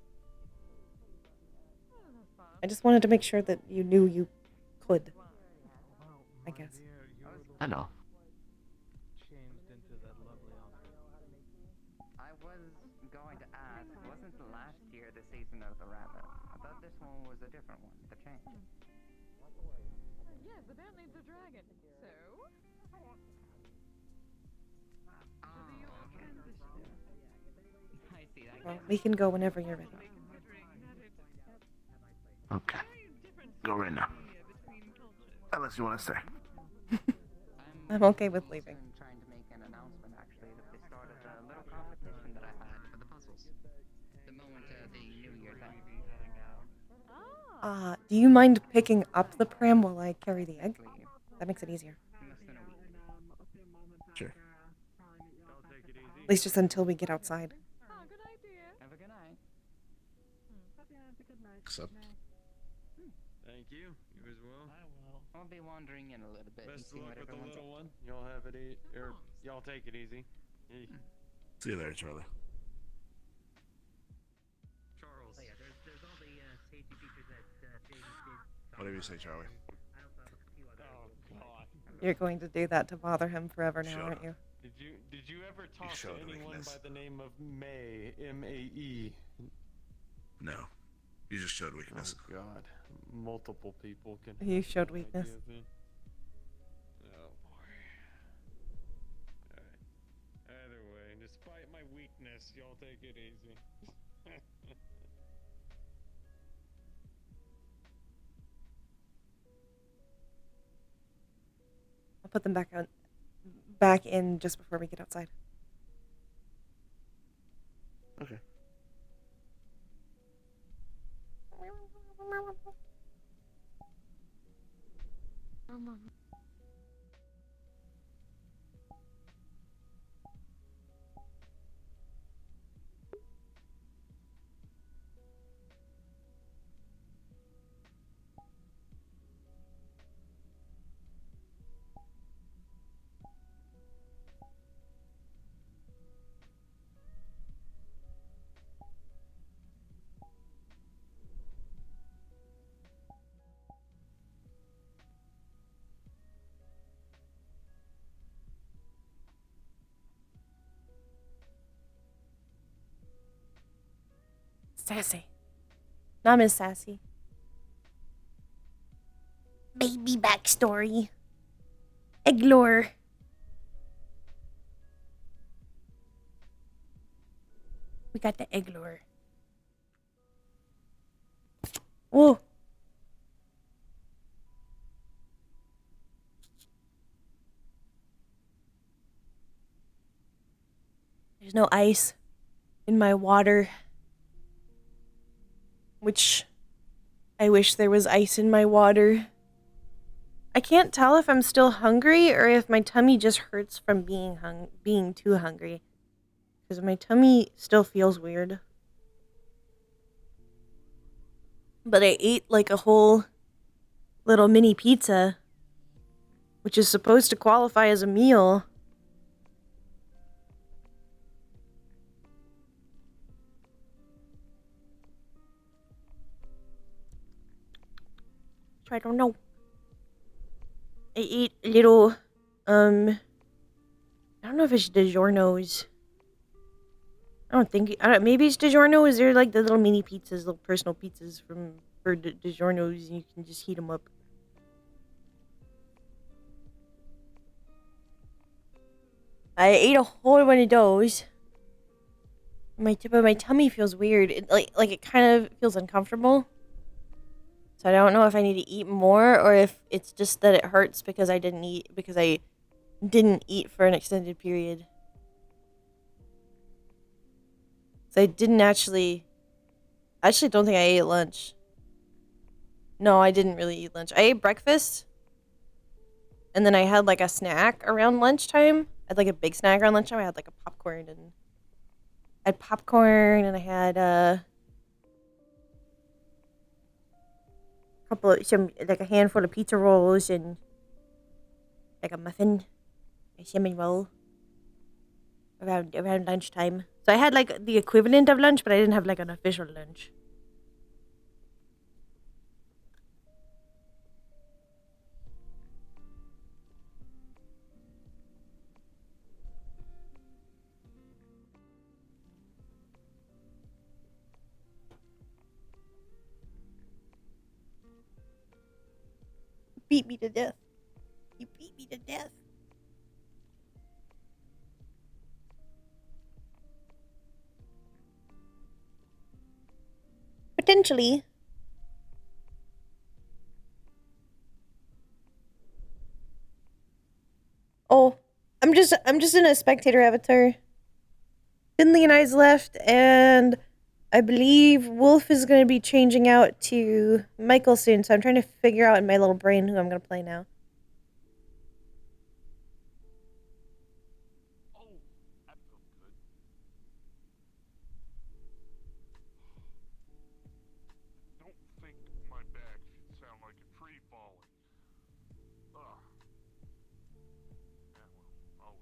I just wanted to make sure that you knew you could. I guess. I know. I was going to ask, wasn't last year the season of the rabbit? I thought this one was a different one, the change. Yes, apparently it's a dragon. So? I see that. Well, we can go whenever you're ready. Okay. Go right now. Unless you want to stay. I'm okay with leaving. I'm trying to make an announcement, actually, that they started a little competition that I had for the puzzles. The moment the New Year thing. Do you mind picking up the pram while I carry the egg? That makes it easier. Sure. At least just until we get outside. Have a good night. Accept. Thank you. You as well. I'll be wandering in a little bit. Best and see of luck what with the everyone's little up one. Y'all have it y'all take it easy. See you later, Charlie. Charles. Oh, yeah, there's all the safety features that James did. Whatever you say, Charlie. Oh God. You're going to do that to bother him forever now, Shut aren't up. you? Did you ever talk to showed anyone weakness. by the name of May? M-A-E. No. You just showed weakness. Oh God. Multiple people can. You have showed that weakness. idea then. Oh boy. Alright. Either way, despite my weakness, y'all take it easy. I'll put them back on. back in just before we get outside. Okay. Sassy. Not Miss Sassy. Baby backstory. Egglore. We got the Egglore. Whoa. There's no ice in my water. Which I wish there was ice in my water. I can't tell if I'm still hungry or if my tummy just hurts from being too hungry. Because my tummy still feels weird. But I ate like a whole little mini pizza, which is supposed to qualify as a meal. So I don't know. I ate a little, I don't know if it's DiGiorno's. I don't think, maybe it's DiGiorno. Is there like the little mini pizzas, little personal pizzas for DiGiorno's, and you can just heat them up. I ate a whole one of those. My tip of my tummy feels weird. It, like it kind of feels uncomfortable. So I don't know if I need to eat more or if it's just that it hurts because I didn't eat for an extended period. So I actually don't think I ate lunch. No, I didn't really eat lunch. I ate breakfast. And then I had like a snack around lunchtime. I had like a big snack around lunchtime. I had like a popcorn and I had a like a handful of pizza rolls and like a muffin, a cinnamon roll around lunchtime. So I had like the equivalent of lunch, but I didn't have like an official lunch. Beat me to death. You beat me to death. Potentially. Oh, I'm just in a spectator avatar. Finley and I's left, and I believe Wolf is going to be changing out to Michael soon, so I'm trying to figure out in my little brain who I'm going to play now. Don't think my back should sound like a tree falling. Ugh. Yeah, well, I'll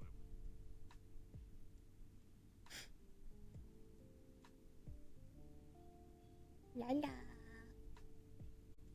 live. La la.